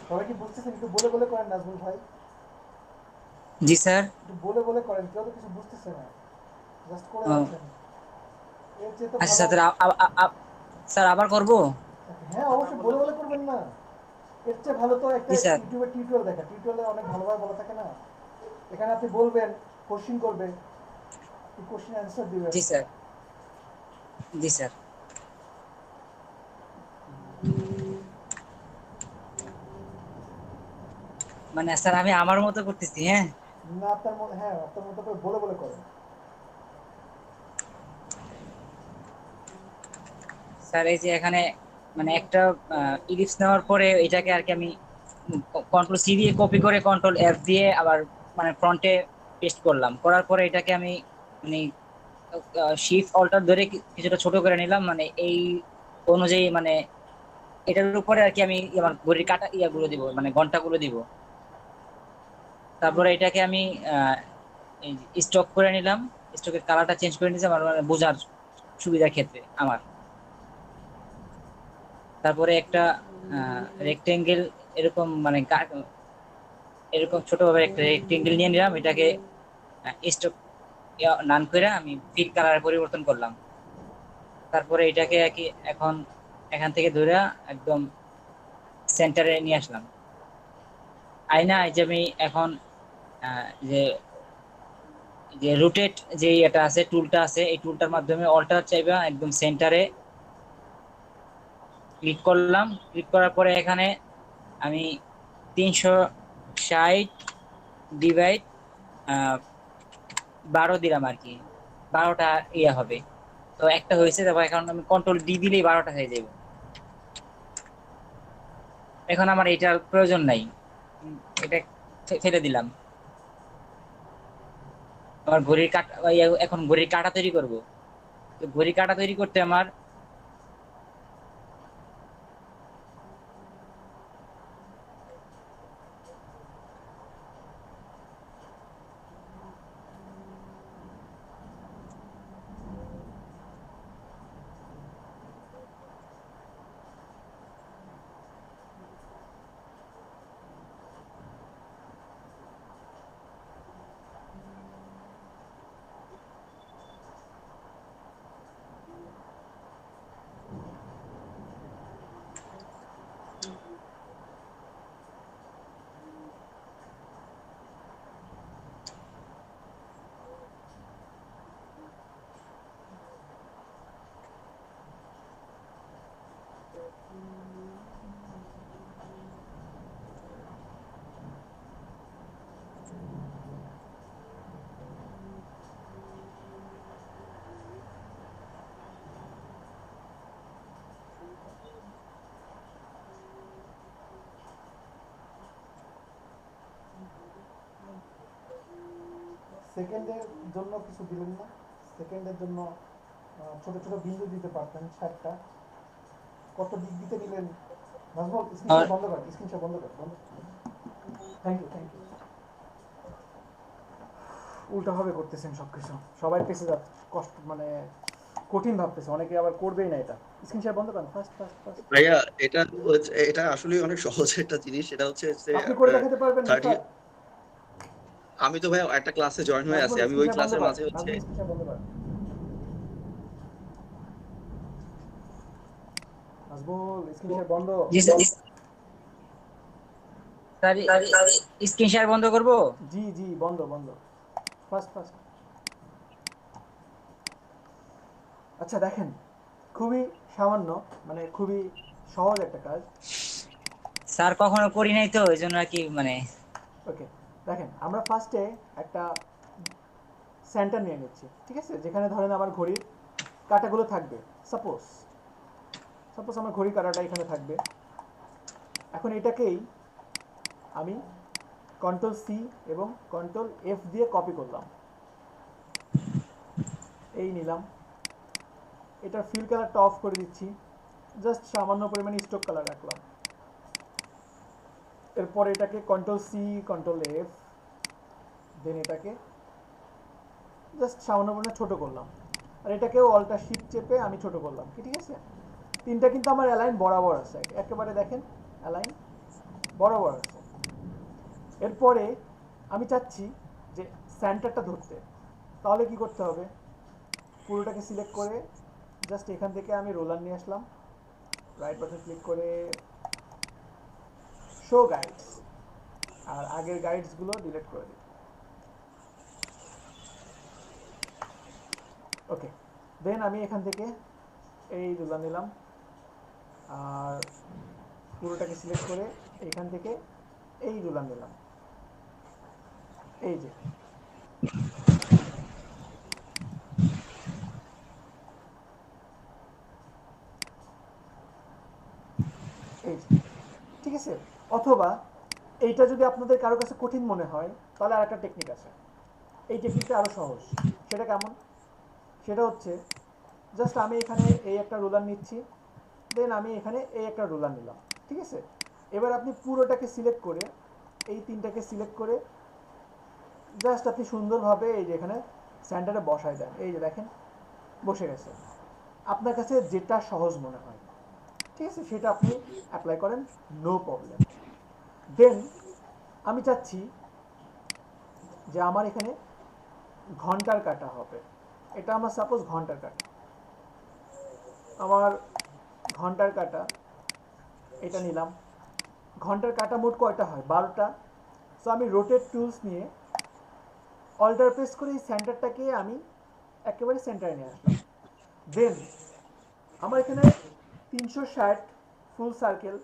সবাই কি বুঝতেছেন? একটু বলে বলে করেন নাজমুল ভাই,
জি স্যার।
একটু বলে বলে করেন, কেউ তো কিছু বুঝতেছে না, জাস্ট করে যাচ্ছেন। এর চেয়ে তো
আচ্ছা
ভালো।
স্যার, স্যার আবার করব?
হ্যাঁ অবশ্যই বলে বলে করবেন না। এর চেয়ে ভালো তো একটা
জি স্যার।
ইউটিউবে টিউটোরিয়াল দেখা, টিউটোরিয়ালে অনেক ভালোভাবে বলা থাকে না। এখানে আপনি বলবেন, কোশ্চিন করবে, আপনি কোশ্চিন অ্যান্সার দিবেন।
জি স্যার। জি স্যার। মানে স্যার আমি আমার মতো করতেছি, হ্যাঁ?
না আপনার হ্যাঁ আপনার মতো করে বলে বলে করেন।
স্যার এই যে এখানে মানে একটা ইলিপস নেওয়ার পরে এটাকে আর কি আমি কন্ট্রোল সি দিয়ে কপি করে কন্ট্রোল এফ দিয়ে আবার মানে ফ্রন্টে পেস্ট করলাম, করার পরে এটাকে আমি মানে শিফট অল্টার ধরে কিছুটা ছোট করে নিলাম, মানে এই অনুযায়ী মানে এটার উপরে আর কি আমি আমার ঘড়ির কাটা ইয়াগুলো দিব, মানে ঘন্টাগুলো দিব। তারপরে এটাকে আমি স্টক করে নিলাম, স্টকের কালারটা চেঞ্জ করে নিয়েছি আমার মানে বোঝার সুবিধার ক্ষেত্রে আমার। তারপরে একটা রেক্টেঙ্গেল এরকম মানে এরকম ছোটভাবে একটা রেক্টেঙ্গেল নিয়ে নিলাম, এটাকে স্টক নান করে আমি ফিল কালারে পরিবর্তন করলাম। তারপরে এটাকে এখন এখান থেকে ধরে একদম সেন্টারে নিয়ে আসলাম। আয়না এই যে আমি এখন যে যে রোটেট যে এটা আছে টুলটা আছে, এই টুলটার মাধ্যমে অল্টার চাইবা একদম সেন্টারে ক্লিক করলাম। ক্লিক করার পরে এখানে আমি 360 ডিভাইড 12 দিলাম আর কি, 12টা ইয়ে হবে। তো একটা হয়েছে, তারপর এখন আমি কন্ট্রোল ডি দিলেই 12টা হয়ে যাবে। এখন আমার এটার প্রয়োজন নাই, এটা ফেলে দিলাম। আমার ঘড়ির কাটা, এখন ঘড়ির কাটা তৈরি করব। তো ঘড়ির কাটা তৈরি করতে আমার
সেকেন্ডের জন্য কিছু দিলেন না? সেকেন্ডের জন্য ছোট ছোট বিন্দু দিতে পারতেন 60টা। কত দিক দিতে দিলেন নাজমুল? স্ক্রিনশট বন্ধ কর, স্ক্রিনশট বন্ধ কর, বন্ধ। Thank you, thank you. উল্টাভাবে করতেছেন সবকিছু, সবাই পেছে যাচ্ছে, কষ্ট মানে কঠিন ভাবতেছে, অনেকে আবার করবেই না এটা। স্ক্রিনশট বন্ধ করেন, ফার্স্ট ফার্স্ট ফার্স্ট।
ভাইয়া এটা আসলে অনেক সহজ একটা জিনিস। এটা হচ্ছে যে
আপনি করে দেখাতে পারবেন না
30 আমি তো ভাই একটা ক্লাসে জয়েন হয়ে আছি, আমি ওই ক্লাসের মাঝে হচ্ছে
স্ক্রিনশট বন্ধ করেন। নাজমুল স্ক্রিনশট বন্ধ।
জি স্যার, স্ক্রিন শেয়ার বন্ধ করব।
জি জি বন্ধ বন্ধ, ফার্স্ট ফার্স্ট। আচ্ছা দেখেন, খুবই সামান্য, মানে খুবই সহজ একটা কাজ।
স্যার কখনো করি নাই তো, এই জন্য আর কি মানে।
ওকে দেখেন, আমরা ফার্স্টে একটা সেন্টার নিয়ে নিচ্ছি, ঠিক আছে? যেখানে ধরেন আমার ঘড়ির কাঁটাগুলো থাকবে। সাপোজ আমার ঘড়ির কাঁটাটা এখানে থাকবে। এখন এটাকেই আমি কন্ট্রোল সি এবং কন্ট্রোল এফ দিয়ে কপি করলাম, এই নিলাম। এটার ফিল কালারটা অফ করে দিচ্ছি, জাস্ট সামান্য পরিমাণে স্ট্রোক কালার রাখলাম। এরপর এটাকে কন্ট্রোল সি কন্ট্রোল এফ, দেন এটাকে জাস্ট সামান্য পরিমাণে ছোট করলাম, আর এটাকেও অল্টা শিফট চেপে আমি ছোট করলাম, কি ঠিক আছে? তিনটা কিন্তু আমার অ্যালাইন বরাবর আছে, একেবারে দেখেন অ্যালাইন বরাবর আছে। এরপরে আমি চাচ্ছি যে সেন্টারটা ধরতে, তাহলে কি করতে হবে? পুরোটাকে সিলেক্ট করে জাস্ট এখান থেকে আমি রোলার নিয়ে আসলাম, রাইট বাটন ক্লিক করে শো গাইডস, আর আগের গাইডসগুলো ডিলিট করে দিই। ওকে, দেন আমি এখান থেকে এই রোলার নিলাম, আর পুরোটাকে সিলেক্ট করে এখান থেকে এই রোলার নিলাম, এই যে এই যে, ঠিক আছে? অথবা এইটা যদি আপনাদের কারো কাছে কঠিন মনে হয়, তাহলে আর একটা টেকনিক আছে। এই টেকনিকটা আরো সহজ। সেটা কেমন? সেটা হচ্ছে জাস্ট আমি এখানে এই একটা রোলার নিচ্ছি, দেন আমি এখানে এই একটা রোলার নিলাম, ঠিক আছে? এবার আপনি পুরোটাকে সিলেক্ট করে এই তিনটাকে সিলেক্ট করে জাস্ট আপনি সুন্দরভাবে এই যে এখানে সেন্টারে বসায় দেন, এই যে দেখেন বসে গেছে। আপনার কাছে যেটা সহজ মনে হয়, ঠিক আছে, সেটা আপনি অ্যাপ্লাই করেন, নো প্রবলেম। দেন আমি চাচ্ছি যে আমার এখানে ঘন্টার কাটা হবে, এটা আমার সাপোজ ঘন্টার কাটা। আমার ঘন্টার কাটা এটা নিলাম। ঘন্টার কাটা মোট কয়টা হয়? 12টা। সো আমি রোটেট টুলস নিয়ে অল্টার প্রেস করে এই সেন্টারটাকে আমি একেবারে সেন্টারে নিয়ে আসলাম। দেন আমার এখানে 360 ফুল সার্কেল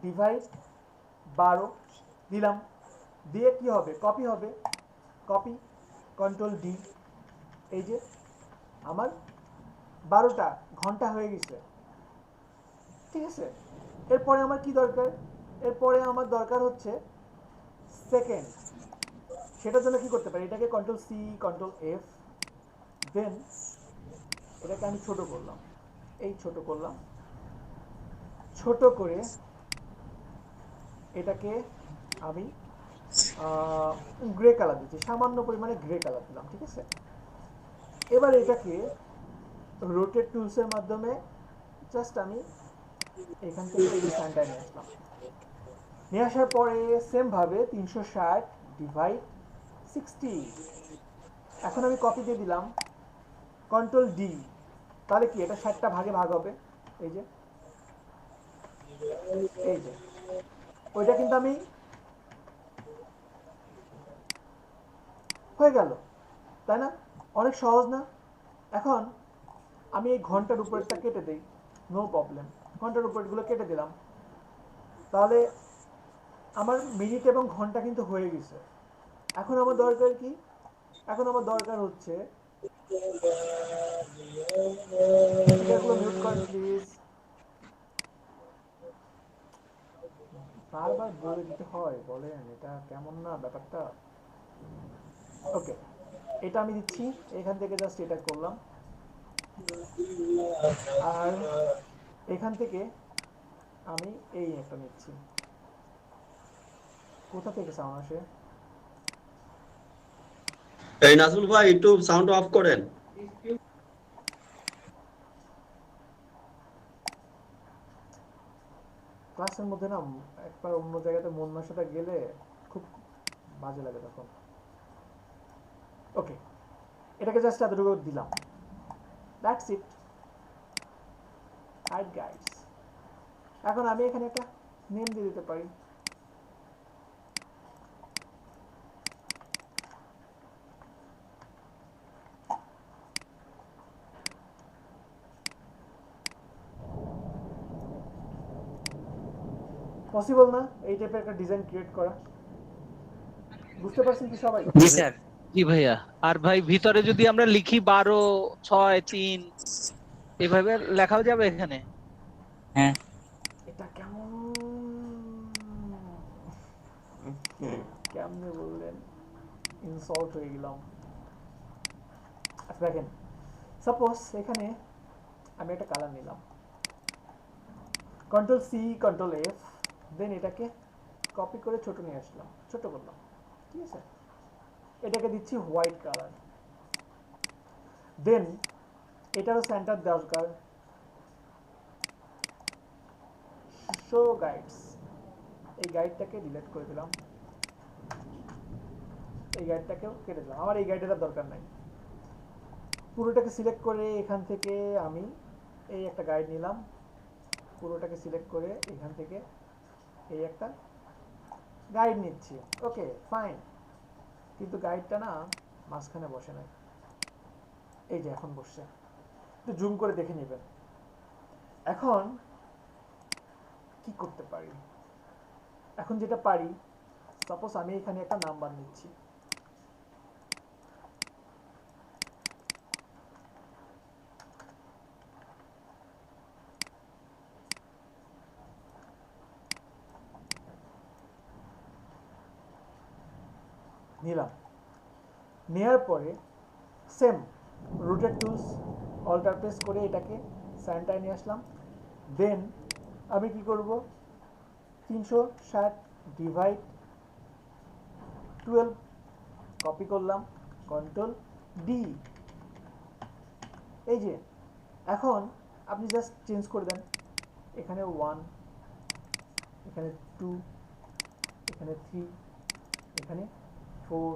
ডিভাইড 12 দিলাম, দিয়ে কি হবে, কপি হবে, কপি কন্ট্রোল ডি, এই যে আমার 12টা ঘন্টা হয়ে গেছে। ঠিক আছে, এরপরে আমার কি দরকার, এরপরে আমার দরকার হচ্ছে সেকেন্ড। সেটার জন্য কি করতে পারি, এটাকে কন্ট্রোল সি কন্ট্রোল এফ, দেন এটাকে আমি ছোট করলাম, এই ছোট করলাম, ছোট করে এটাকে আমি গ্রে কালার দিচ্ছি, সামান্য পরিমাণে গ্রে কালার দিলাম। ঠিক আছে, এবার এটাকে রোটেট টুলসের মাধ্যমে জাস্ট আমি এখান থেকে এই স্ট্যান্ডার্ড নিয়ে আসলাম। নিয়ে আসার পরে সেম ভাবে 360 ডিভাইড 60, এখন আমি কপি দিয়ে দিলাম কন্ট্রোল ডি, তাহলে কি এটা 60টা ভাগে ভাগ হবে, এই যে এই যে ওইটা কিন্তু আমি হয়ে গেল, তাই না? অনেক সহজ না? এখন আমি এই ঘন্টার উপরেরটা কেটে দেই, নো প্রবলেম, ঘন্টার উপরেরগুলো কেটে দিলাম, তাহলে আমার মিনিট এবং ঘন্টা কিন্তু হয়ে গেছে। এখন আমার দরকার কি, এখন আমার দরকার হচ্ছে, স্পিকারগুলো মিউট করেন প্লিজ, বারবার বলে দিতে হয়, বলেন এটা কেমন না ব্যাপারটা। ওকে, এটা আমি দিচ্ছি, এখান থেকে জাস্ট এটা করলাম, আর এখান থেকে আমি এই একটা নিচ্ছি। কোথা থেকে সাউন্ড আসে?
এই নাজমুল ভাই একটু সাউন্ড অফ করেন।
ক্লাসের মধ্যে না একবার অন্য জায়গাতে মন মাসাটা গেলে খুব বাজে লাগে তখন। ওকে, এটাকে জাস্ট এতটুকু দিলাম, দ্যাটস ইট রাইট গাইস। এখন আমি এখানে একটা নেম দিয়ে দিতে পারি, পসিবল না এই টাইপের একটা ডিজাইন ক্রিয়েট করা? বুঝতে পারছেন কি সবাই?
জি স্যার।
জি ভাইয়া। আর ভাই ভিতরে যদি আমরা লিখি 12, 6, 3 এভাবে লেখাও যাবে এখানে?
হ্যাঁ।
এটা কেমন, কেমনে বললেন, ইনসল্ট হয়ে গেলাম। আচ্ছা দেখেন, সাপোজ এখানে আমি একটা কালার নিলাম, কন্ট্রোল সি কন্ট্রোল এফ, দেন এটাকে কপি করে ছোট নিয়ে আসলাম, ছোট করলাম। ঠিক আছে, এটাকে দিচ্ছি হোয়াইট কালার, দেন এটারও সেন্টার দরকার, শো গাইডস, এই গাইডটাকে ডিলিট করে দিলাম, এই গাইডটাকেও কেটে দিলাম, আমার এই গাইডের দরকার নাই। পুরোটাকে সিলেক্ট করে এখান থেকে আমি এই একটা গাইড নিলাম, পুরোটাকে সিলেক্ট করে এখান থেকে এই একটা গাইড নিচ্ছি। ওকে ফাইন, কিন্তু গাইডটা না মাঝখানে বসে নাই, এই যে এখন বসছে, একটু জুম করে দেখে নেবেন। এখন কি করতে পারি, এখন যেটা পারি, সাপোজ আমি এখানে একটা নাম্বার নিচ্ছি, নিলাম, নেওয়ার পরে same rotate tools alter press করে এটাকে সেন্টারে নিয়ে আসলাম, দেন আমি কি করব, 360 ডিভাইড 12 কপি করলাম, কন্ট্রোল ডি, এই যে এখন আপনি জাস্ট চেঞ্জ করে দেন, এখানে 1, এখানে 2, এখানে 3, এখানে 4,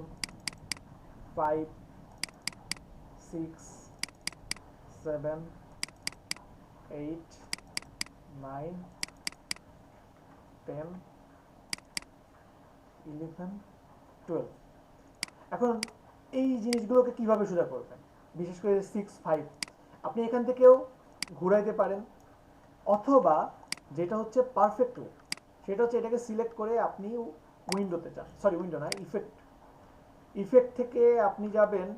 5, 6, 7, 8, 9, 10, 11, 12। এখন এই জিনিসগুলোকে কিভাবে সোজা করবেন, বিশেষ করে 6, 5 আপনি এখান থেকেও ঘুরাইতে পারেন, অথবা যেটা হচ্ছে পারফেক্ট ওয়ে সেটা হচ্ছে এটাকে সিলেক্ট করে আপনি উইন্ডোতে যান, সরি উইন্ডো না, ইফেক্ট থেকে আপনি যাবেন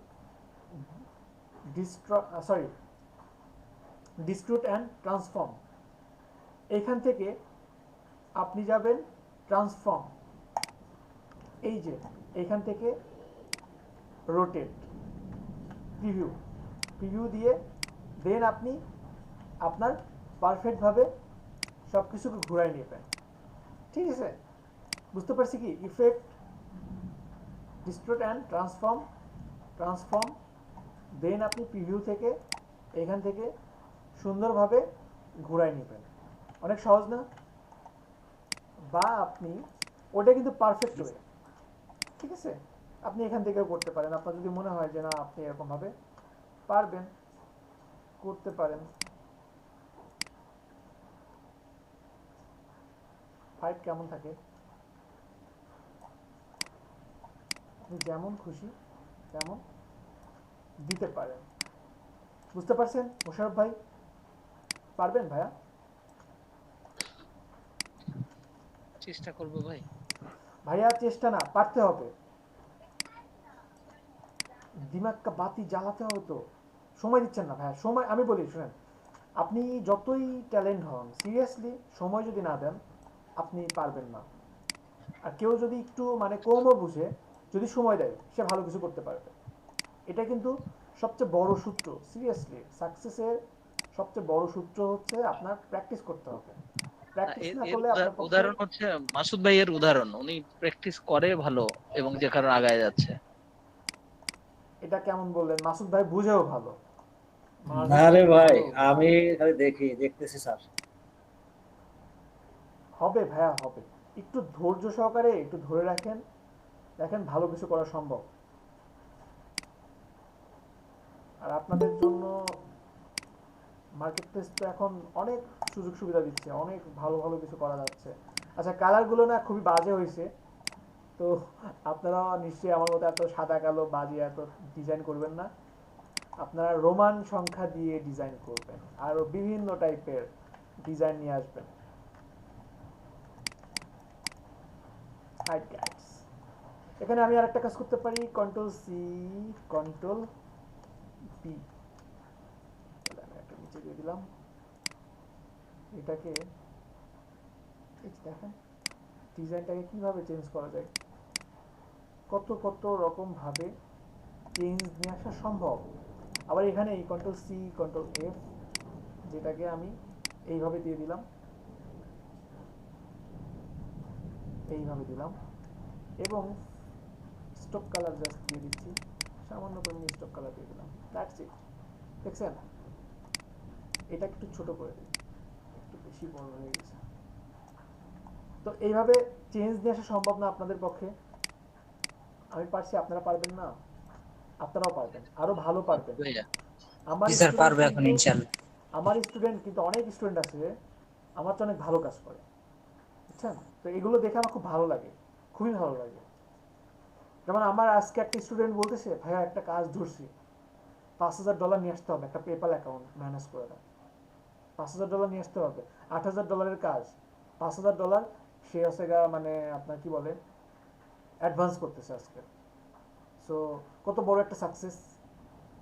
ডিস্ট্রুট অ্যান্ড ট্রান্সফর্ম, এইখান থেকে আপনি যাবেন ট্রান্সফর্ম, এই যে এইখান থেকে রোটেট, প্রিভিউ দিয়ে দেন আপনি আপনার পারফেক্টভাবে সব কিছুকে ঘুরাই নেবেন। ঠিক আছে, বুঝতে পারছি কি? ইফেক্ট, ডিস্ট্রুট অ্যান্ড ট্রান্সফর্ম দেন আপনি প্রিভিউ থেকে এখান থেকে সুন্দরভাবে ঘুরাই নেবেন। অনেক সহজ না? বা আপনি ওটা কিন্তু পারফেক্ট ওয়ে, ঠিক আছে, আপনি এখান থেকেও করতে পারেন। আপনার যদি মনে হয় যে না আপনি এরকমভাবে পারবেন, করতে পারেন। 5 কেমন থাকে আপনি যেমন খুশি তেমন দিতে পারেন। বুঝতে পারছেন মোশাররফ ভাই? পারবেন ভাইয়া?
চেষ্টা করব ভাই।
ভাইয়া চেষ্টা না, পারতে হবে, দিমাগটা বাতি জ্বালাতে হবে। তো সময় দিচ্ছেন না ভাইয়া, সময় আমি বলি শুনেন, আপনি যতই ট্যালেন্ট হন সিরিয়াসলি সময় যদি না দেন আপনি পারবেন না। আর কেউ যদি একটু মানে কমও বুঝে যদি সময় দেয় সে ভালো কিছু করতে পারবে। এটা কিন্তু সবচেয়ে বড় সূত্র, সিরিয়াসলি সাকসেসের সবচেয়ে বড় সূত্র হচ্ছে আপনার প্র্যাকটিস করতে হবে। প্র্যাকটিস না
এর
করলে আপনার পক্ষে,
উদাহরণ হচ্ছে মাসুদ ভাই, এর উদাহরণ উনি প্র্যাকটিস করে ভালো এবং যে কারণে আগায় যাচ্ছে।
এটা কেমন বললেন? মাসুদ ভাই বুঝেও ভালো।
না রে ভাই, আমি খালি দেখতেছি স্যার।
হবে ভাইয়া, হবে, একটু ধৈর্য সহকারে একটু ধরে রাখেন, দেখেন ভালো কিছু করা সম্ভব। আর আপনাদের জন্য মার্কেট প্লেস তো এখন অনেক সুযোগ সুবিধা দিচ্ছে, অনেক ভালো ভালো কিছু করা যাচ্ছে। আচ্ছা, কালারগুলো না খুবই বাজে হয়েছে, তো আপনারা নিশ্চয়ই আমার মতো এত সাদা কালো বাজে এত ডিজাইন করবেন না, আপনারা রোমান সংখ্যা দিয়ে ডিজাইন করবেন, আরো বিভিন্ন টাইপের ডিজাইন নিয়ে আসবেন। এখানে আমি আরেকটা কাজ করতে পারি, কন্ট্রোল-C, কন্ট্রোল-V, আমি একটা নিচে দিয়ে দিলাম এটাকে। এই দেখেন ডিজাইনটাকে কিভাবে চেঞ্জ করা যায়, কত কত রকম ভাবে চেঞ্জ নিয়ে আসা সম্ভব। আবার এখানে এই কন্ট্রোল-C, কন্ট্রোল-F, যেটাকে আমি এইভাবে দিয়ে দিলাম, এইভাবে দিলাম, এবং স্টক কালার জাস্ট দিয়ে দিচ্ছি, সামান্য পরিমাণে স্টক কালার দিয়ে দিলাম, দ্যাটস ইট। দেখছেন? এটা একটু ছোট করে দিই, একটু বেশি বড় হয়ে গেছে। তো এইভাবে চেঞ্জ নিয়ে আসা সম্ভব না আপনাদের পক্ষে? আমি পারছি, আপনারা পারবেন না? আপনারাও পারবেন, আরো ভালো পারবেন। আমার
স্যার পারবে এখন ইনশাআল্লাহ।
আমার স্টুডেন্ট কিন্তু অনেক স্টুডেন্ট আছে আমার তো অনেক ভালো কাজ করে, বুঝছেন? তো এগুলো দেখে আমার খুব ভালো লাগে, খুবই ভালো লাগে। যেমন আমার আজকে একটা স্টুডেন্ট বলতেছে, ভাইয়া একটা কাজ ধরছি, $5,000 নিয়ে আসতে হবে, একটা পেপাল অ্যাকাউন্ট ম্যানেজ করে দেয়, $5,000 নিয়ে আসতে হবে, $8,000 কাজ, $5,000 সে হচ্ছে মানে আপনার কি বলে অ্যাডভান্স করতেছে আজকে। সো কত বড় একটা সাকসেস,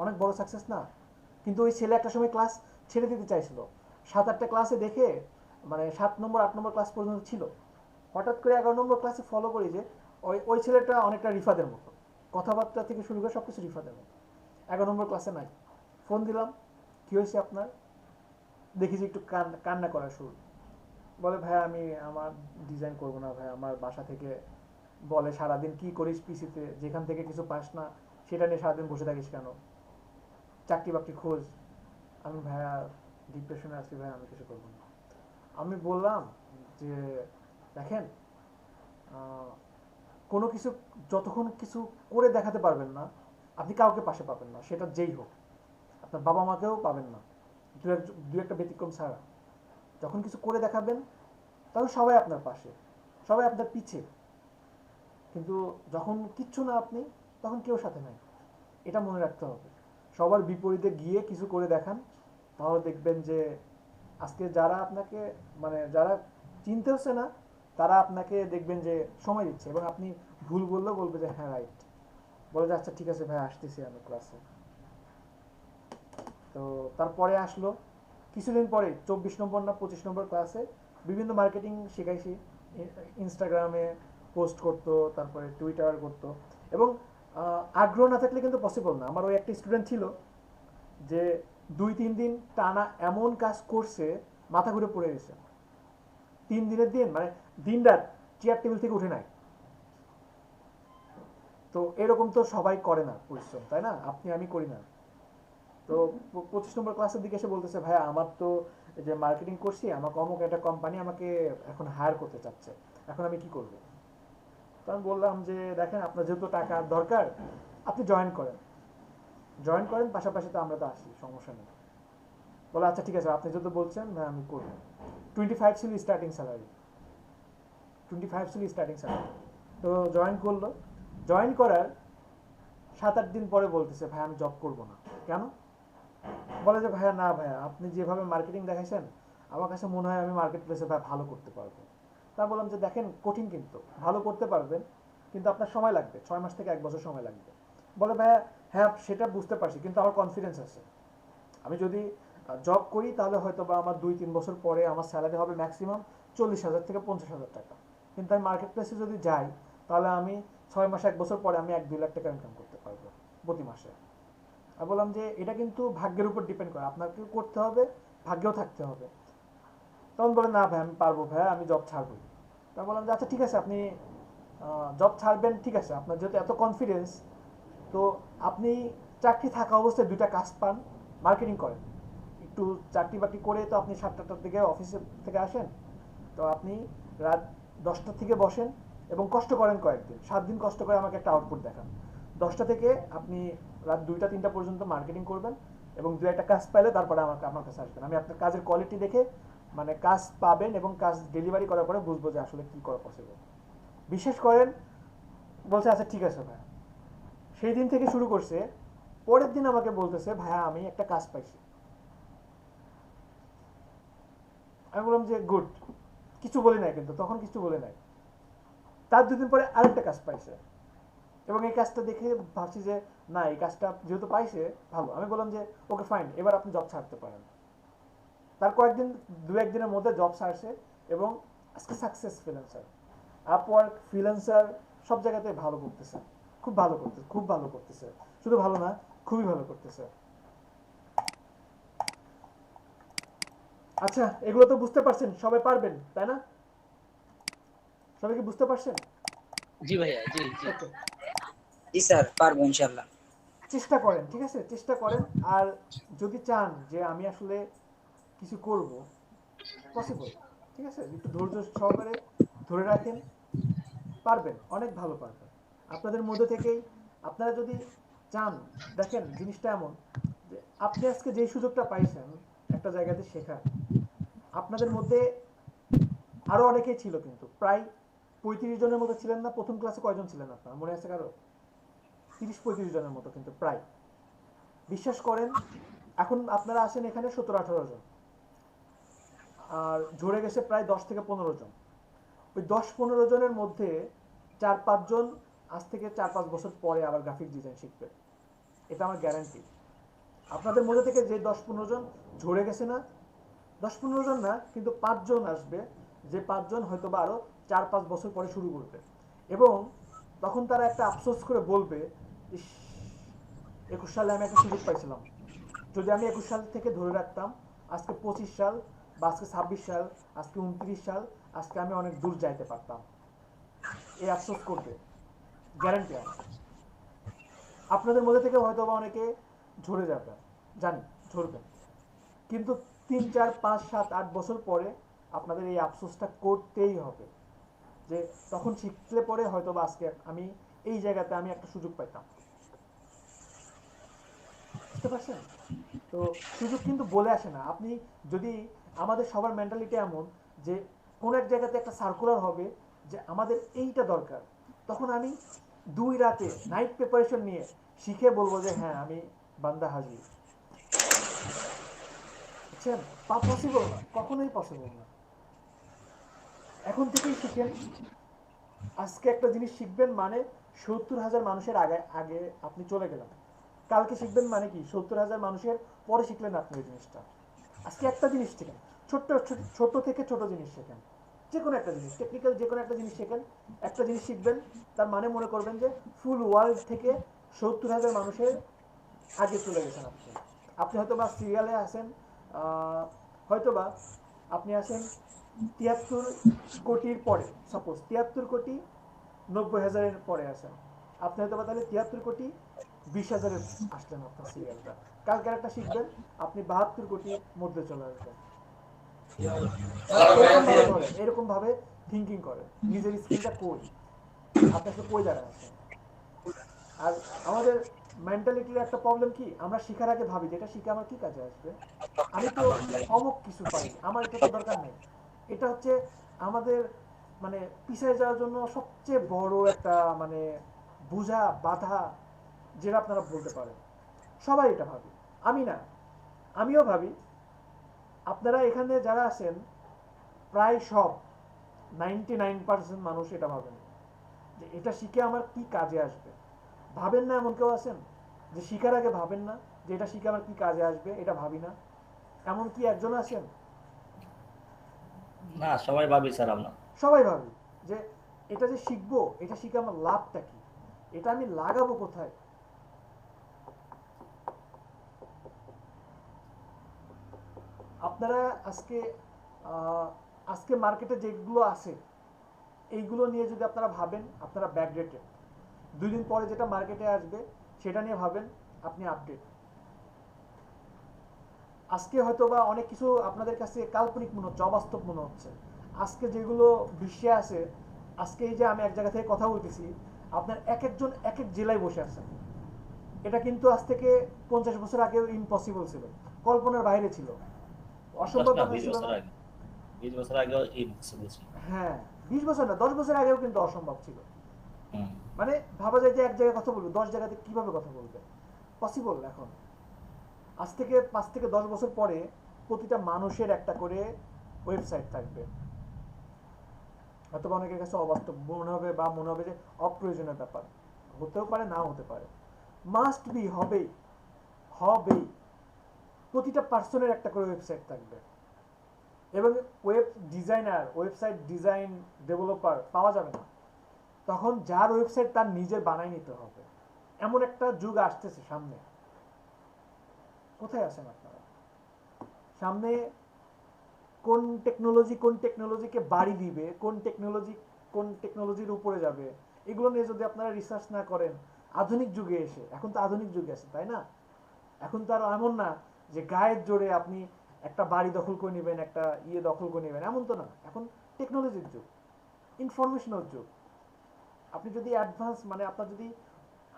অনেক বড় সাকসেস না? কিন্তু ওই ছেলে একটা সময় ক্লাস ছেড়ে দিতে চাইছিল, 7-8টা ক্লাসে দেখে মানে 7 নম্বর 8 নম্বর ক্লাস পর্যন্ত ছিল, হঠাৎ করে 11 নম্বর ক্লাসে ফলো করি যে ওই ছেলেটা অনেকটা রিফাদের মতো, কথাবার্তা থেকে শুরু করে সবকিছু রিফাদের মতো। 11 নম্বর ক্লাসে নাই, ফোন দিলাম, কি হয়েছে আপনার? দেখি যে একটু কান্না করা শুরু, বলে ভাই আমি আমার ডিজাইন করবো না ভাই, আমার বাসা থেকে বলে সারাদিন কি করিস পিসিতে, যেখান থেকে কিছু পাস না সেটা নিয়ে সারাদিন বসে থাকিস কেন, চাকরি বাকরি খোঁজ। আমি ভাইয়া ডিপ্রেশনে আছি ভাই, আমি কিছু করবো না। আমি বললাম যে দেখেন, কোনো কিছু যতক্ষণ কিছু করে দেখাতে পারবেন না আপনি কাউকে পাশে পাবেন না, সেটা যেই হোক, আপনার বাবা মাকেও পাবেন না, দু একটা ব্যতিক্রম ছাড়া। যখন কিছু করে দেখাবেন তখন সবাই আপনার পাশে, সবাই আপনার পিছে। কিন্তু যখন কিচ্ছু না আপনি, তখন কেউ সাথে নাই। এটা মনে রাখতে হবে। সবার বিপরীতে গিয়ে কিছু করে দেখান, তাহলে দেখবেন যে আজকে যারা আপনাকে মানে যারা চিনতেছে না, তারা আপনাকে দেখবেন যে সময় দিচ্ছে, এবং আপনি ভুল বললেও বলবে যে হ্যাঁ রাইট, বলে যে আচ্ছা ঠিক আছে ভাই আসতেছি আমি ক্লাসে। তো তারপরে আসলো কিছুদিন পরে 24 নম্বর না 25 নম্বর ক্লাসে বিভিন্ন মার্কেটিং শেখাইছি। ইনস্টাগ্রামে পোস্ট করতো, তারপরে টুইটার করতো, এবং আগ্রহ না থাকলে কিন্তু পসিবল না। আমার ওই একটা স্টুডেন্ট ছিল যে 2-3 দিন টানা এমন কাজ করছে, মাথা ঘুরে পড়ে গেছে। 3 দিনের দিন মানে দিন রাত চেয়ার টেবিল থেকে উঠে নাই। তো এরকম তো সবাই করে না পরিশ্রম, তাই না? আপনি আমি করি না। তো 25 নম্বর ক্লাসের দিকে এসে বলতেছে ভাই আমার তো যে মার্কেটিং করছি, আমাকে অমুক একটা কোম্পানি আমাকে এখন হায়ার করতে চাচ্ছে, এখন আমি কি করব? তো আমি বললাম যে দেখেন আপনার যেহেতু টাকার দরকার, আপনি জয়েন করেন, পাশাপাশি তো আমরা তো আসি, সমস্যা নেই। বলে আচ্ছা ঠিক আছে, আপনি যেহেতু বলছেন না আমি করবো। 25 ছিল স্টার্টিং স্যালারি, 25 ছিল স্টার্টিং স্যালারি। তো জয়েন করলো। জয়েন করার 7-8 দিন পরে বলতেছে ভাই আমি জব করব না। কেন? বলে যে ভাইয়া না ভাইয়া, আপনি যেভাবে মার্কেটিং দেখাইছেন আমার কাছে মনে হয় আমি মার্কেট প্লেসে ভাই ভালো করতে পারবো। তা বললাম যে দেখেন কঠিন, কিন্তু ভালো করতে পারবেন, কিন্তু আপনার সময় লাগবে, 6 মাস থেকে 1 বছর সময় লাগবে। বলে ভাইয়া হ্যাঁ সেটা বুঝতে পারছি, কিন্তু আমার কনফিডেন্স আছে, আমি যদি জব করি তাহলে হয়তো বা আমার 2-3 বছর পরে আমার স্যালারি হবে ম্যাক্সিমাম 40,000 থেকে 50,000 টাকা, কিন্তু আমি মার্কেট প্লেসে যদি যাই তাহলে আমি 6 মাস 1 বছর পরে আমি 1-2 লাখ টাকা ইনকাম করতে পারবো প্রতি মাসে। আমি বললাম যে এটা কিন্তু ভাগ্যের উপর ডিপেন্ড করে, আপনাকে করতে হবে, ভাগ্যেও থাকতে হবে। তখন বলে না ভাই আমি পারবো ভাই, আমি জব ছাড়বই। তা বললাম যে আচ্ছা ঠিক আছে, আপনি জব ছাড়বেন, ঠিক আছে, আপনার যেহেতু এত কনফিডেন্স, তো আপনি চাকরি থাকা অবস্থায় 2টা কাজ পান, মার্কেটিং করেন, একটু চাকরি বাকরি করে তো আপনি 7টার দিকে অফিসে থেকে আসেন, তো আপনি রাত 10টা থেকে বসেন এবং কষ্ট করেন কয়েকদিন, 7 দিন কষ্ট করে আমাকে একটা আউটপুট দেখান। 10টা থেকে আপনি রাত 2টা-3টা পর্যন্ত মার্কেটিং করবেন, এবং 2-1টা কাজ পাইলে তারপরে আমার কাছে আসবেন। আমি আপনার কাজের কোয়ালিটি দেখে মানে কাজ পাবেন এবং কাজ ডেলিভারি করার পরে বুঝবো যে আসলে কি করা পসিবল। বিশেষ করেন বলছে আচ্ছা ঠিক আছে ভাই। সেই দিন থেকে শুরু করছে, পরের দিন আমাকে বলতেছে ভাইয়া আমি একটা কাজ পাইছি। আমি বললাম যে গুড, কিছু বলি নাই, কিন্তু তখন কিছু বলি নাই। তার 2 দিন পরে আরেকটা কাজ পাইছে, এবং এই কাজটা দেখে ভাবছি যে না এই কাজটা যেহেতু পাইছে ভালো। আমি বললাম যে ওকে ফাইন, এবার আপনি জব ছাড়তে পারেন। তার কয়েকদিন 2-1 দিনের মধ্যে জব ছাড়ছে, এবং আজকে সাকসেস ফ্রিল্যান্সার, আপওয়ার্ক, ফ্রিল্যান্সার সব জায়গাতে ভালো করতেছে, খুব ভালো করতেছে, শুধু ভালো না খুবই ভালো করতেছে। আচ্ছা এগুলো তো বুঝতে পারছেন, সবাই পারবেন তাই না? সবাই কি বুঝতে পারছেন?
জি ভাইয়া, জি জি।
ওকে,
জি স্যার, পারবো ইনশাল্লাহ।
চেষ্টা করেন, ঠিক আছে, চেষ্টা করেন। আর যদি চান যে আমি আসলে কিছু করব, পসিবল, ঠিক আছে, একটু ধৈর্য সহকারে ধরে রাখেন, পারবেন, অনেক ভালো পারবেন। আপনাদের মধ্যে থেকেই আপনারা যদি চান, দেখেন জিনিসটা এমন যে আপনি আজকে যেই সুযোগটা পাইছেন একটা জায়গাতে শেখার, আপনাদের মধ্যে আরো অনেকেই ছিল, কিন্তু প্রায় 35 জনের মতো ছিলেন না? প্রথম ক্লাসে কয়জন ছিলেন আপনারা মনে আছে কারো? 30-35 জনের মতো, কিন্তু প্রায়, বিশ্বাস করেন এখন আপনারা আসেন এখানে 17-18 জন, আর ঝরে গেছে প্রায় 10 থেকে 15 জন। ওই 10-15 জনের মধ্যে 4-5 জন আজ থেকে 4-5 বছর পরে আবার গ্রাফিক ডিজাইন শিখবে, এটা আমার গ্যারান্টি। আপনাদের মধ্যে থেকে যে 10-15 জন ঝরে গেছে না, 10-15 জন না, কিন্তু 5 জন আসবে, যে 5 জন হয়তো বা আরো 4-5 বছর পরে শুরু করবে, এবং তখন তারা একটা আফসোস করে বলবে 21 সালে আমি একটা সুযোগ পাইছিলাম, যদি আমি 21 সাল থেকে ধরে রাখতাম, আজকে 25 সাল বা আজকে 26 সাল, আজকে 29 সাল, আজকে আমি অনেক দূর যাইতে পারতাম। এই আফসোস করবে, গ্যারান্টি আমার। আপনাদের মধ্যে থেকে হয়তো বা অনেকে ঝরে যাবে, জানি ঝরবেন, কিন্তু 3-4-5-7-8 বছর পরে আপনাদের এই আফসোসটা করতেই হবে, যে তখন শিখলে পরে হয়তো বা আজকে আমি এই জায়গাতে আমি একটা সুযোগ পাইতাম। বুঝতে পারছেন? তো সুযোগ কিন্তু বলে আসে না। আপনি যদি, আমাদের সবার মেন্টালিটি এমন যে কোন এক জায়গাতে একটা সার্কুলার হবে যে আমাদের এইটা দরকার, তখন আমি 2 রাতে নাইট প্রিপারেশন নিয়ে শিখে বলবো যে হ্যাঁ আমি বান্দা হাজির। বুঝছেন? পসিবল না, কখনোই পসিবল না। এখন থেকেই শিখেন। আজকে একটা জিনিস শিখবেন মানে 70,000 মানুষের আগে আগে আপনি চলে গেলেন। কালকে শিখবেন মানে কি 70,000 মানুষের পরে শিখলেন আপনি ওই জিনিসটা। আজকে একটা জিনিস শেখেন, ছোট থেকে ছোট জিনিস শেখেন, যে কোনো একটা জিনিস, টেকনিক্যাল যে কোনো একটা জিনিস শেখেন। একটা জিনিস শিখবেন, তার মানে মনে করবেন যে ফুল ওয়ার্ল্ড থেকে 70,000 মানুষের আগে চলে গেছেন আপনি। আপনি হয়তো বা সিরিয়ালে আছেন, হয়তো বা আপনি আছেন 73 কোটির পরে, সাপোজ 73 কোটি 90,000-এর পরে আছেন আপনি, হয়তো বা তাহলে 73 কোটি 20,000-এ আসলেন আপনার সিরিয়ালটা। কালকে একটা শিখবেন আপনি 72 কোটির মধ্যে চলে আসবেন। এরকম ভাবে থিঙ্কিং করেন, নিজের স্কিলটা কই, আপনি আসলে কই জায়গায় আছেন। আর আমাদের মেন্টালিটির একটা প্রবলেম কি, আমরা শিখার আগে ভাবি যে এটা শিখে আমার কি কাজে আসবে, আমি তো অমুক কিছু পাই, আমার এটা তো দরকার নেই। এটা হচ্ছে আমাদের মানে পিছিয়ে যাওয়ার জন্য সবচেয়ে বড় একটা মানে বোঝা বাধা, যেটা আপনারা বলতে পারেন। সবাই এটা ভাবি, আমি না, আমিও ভাবি। আপনারা এখানে যারা আছেন প্রায় সব 99% মানুষ এটা ভাবেন যে এটা শিখে আমার কি কাজে আসবে। ভাবেন না এমন কেউ আছেন যে শিখার আগে ভাবেন না যে এটা শিখে আমার কি কাজে আসবে, এটা ভাবি না, এমন কি একজন আছেন?
না, সবাই ভাবি স্যার আমরা।
সবাই ভাবি যে এটা যে শিখবো, এটা শিখে আমার লাভটা কি, এটা আমি লাগাবো কোথায়। আপনারা আজকে মার্কেটে যেগুলো আছে এইগুলো নিয়ে যদি আপনারা ভাবেন আপনারা ব্যাকডেটেড। 2 দিন পরে যেটা মার্কেটে আসবে সেটা নিয়ে ভাবেন আপনি আপডেট। আজকে হয়তো বা অনেক কিছু আপনাদের কাছে কাল্পনিক মনে হচ্ছে, অবাস্তব মনে হচ্ছে। আজকে যেগুলো বিশ্বে আছে, আজকে এই যে আমি এক জায়গা থেকে কথা বলতেছি, আপনার এক একজন এক এক জেলায় বসে আছেন। এটা কিন্তু আজ থেকে 50 বছর আগেও ইম্পসিবল ছিল, কল্পনার বাইরে ছিল, অসম্ভব কথা ছিল না।
20 বছর আগেও ইম্পসিবল ছিল।
হ্যাঁ, 20 বছর না, 10 বছর আগেও কিন্তু অসম্ভব ছিল। মানে ভাবা যায় যে এক জায়গায় কথা বলবে, 10 জায়গাতে কিভাবে কথা বলবে, পসিবল এখন। আজ থেকে 5 থেকে 10 বছর পরে প্রতিটা মানুষের একটা করে ওয়েবসাইট থাকবে। অথবা অনেকের কাছে অবাস্তব মনে হবে বা মনে হবে যে অপ্রয়োজনীয় ব্যাপার, হতেও পারে নাও হতে পারে, মাস্ট বি, হবেই হবেই। প্রতিটা পার্সনের একটা করে ওয়েবসাইট থাকবে এবং web designer, website design developer পাওয়া যাবে না। তখন যার ওয়েবসাইট তার নিজের বানাই নিতে হবে। এমন একটা যুগ আসতেছে সামনে। কোথায় আছেন আপনারা? সামনে কোন টেকনোলজিকে বাড়ি দিবে, কোন টেকনোলজির উপরে যাবে, এগুলো নিয়ে যদি আপনারা রিসার্চ না করেন, আধুনিক যুগে এসে, এখন তো আধুনিক যুগে আছে তাই না, এখন তো আর এমন না যে গায়ের জোরে আপনি একটা বাড়ি দখল করে নেবেন, একটা দখল করে নেবেন, এমন তো না। এখন টেকনোলজির যুগ, ইনফরমেশনাল যুগ। আপনি যদি অ্যাডভান্স মানে আপনার যদি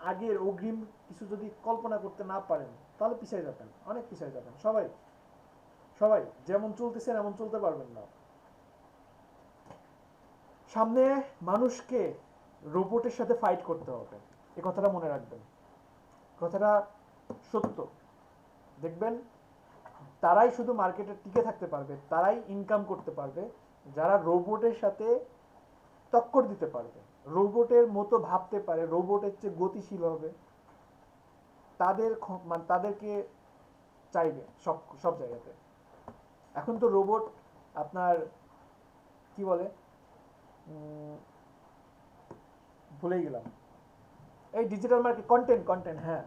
আগের অগ্রিম কিছু যদি কল্পনা করতে না পারেন তাহলে পিছিয়ে যাবেন, অনেক পিছিয়ে যাবেন। সবাই যেমন চলতেছেন এমন চলতে পারবেন না। সামনে মানুষকে রোবটের সাথে ফাইট করতে হবে, এই কথাটা মনে রাখবেন, কথাটা সত্য। দেখবেন তারাই শুধু মার্কেটে টিকে থাকতে পারবে, তারাই ইনকাম করতে পারবে যারা রোবটের সাথে টক্কর দিতে পারবে, রোবটের মতো ভাবতে পারে, রোবটের চেয়ে গতিশীল হবে, তাদেরকে চাইবে সব জায়গাতে। এখন তো রোবট আপনার কি বলে, ভুলেই গেলাম, এই ডিজিটাল মার্কেট কন্টেন্ট, হ্যাঁ,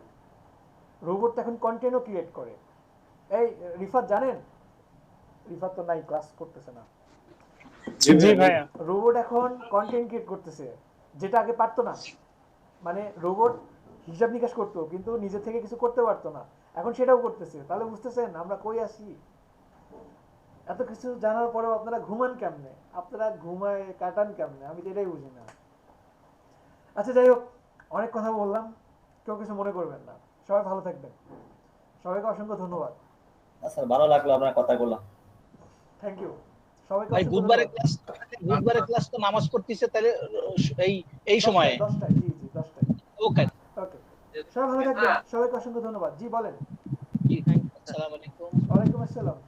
রোবট তো এখন কন্টেন্টও ক্রিয়েট করে। এই রিফাত জানেন? রিফাত তো নাই, ক্লাস করতেছে না।
জি ভাইয়া,
রোবট এখন কন্টেন্ট ক্রিয়েট করতেছে, যেটা আগে পারতো না। মানে রোবট হিসাব নিকাশ করতো কিন্তু নিজে থেকে কিছু করতে পারতো না, এখন সেটাও করতেছে। তাহলে বুঝতেছেন আমরা কই আসি। এত কিছু জানার পরেও আপনারা ঘুমান কেমনে, আপনারা ঘুমায় কাটান কেমনে, আমি তো এটাই বুঝি না। আচ্ছা যাই হোক, অনেক কথা বললাম, কেউ কিছু মনে করবেন না। সবাই ভালো থাকবেন, সবাইকে অসংখ্য ধন্যবাদ।
স্যার ভালো লাগলো আপনার কথাগুলো।
Thank you. সবাইকে
ভাই
অসংখ্য
বুধবারের
ধন্যবাদ।
ক্লাস তো নামাজ পড়তেছে তাহলে এই সময়ে
10টায়, জি জি 10টায়।
ওকে
ওকে, সবাই ভালো থাকবেন, সবাইকে অসংখ্য ধন্যবাদ। জি বলেন।
জি আসসালামু আলাইকুম।
ওয়ালাইকুম আসসালাম।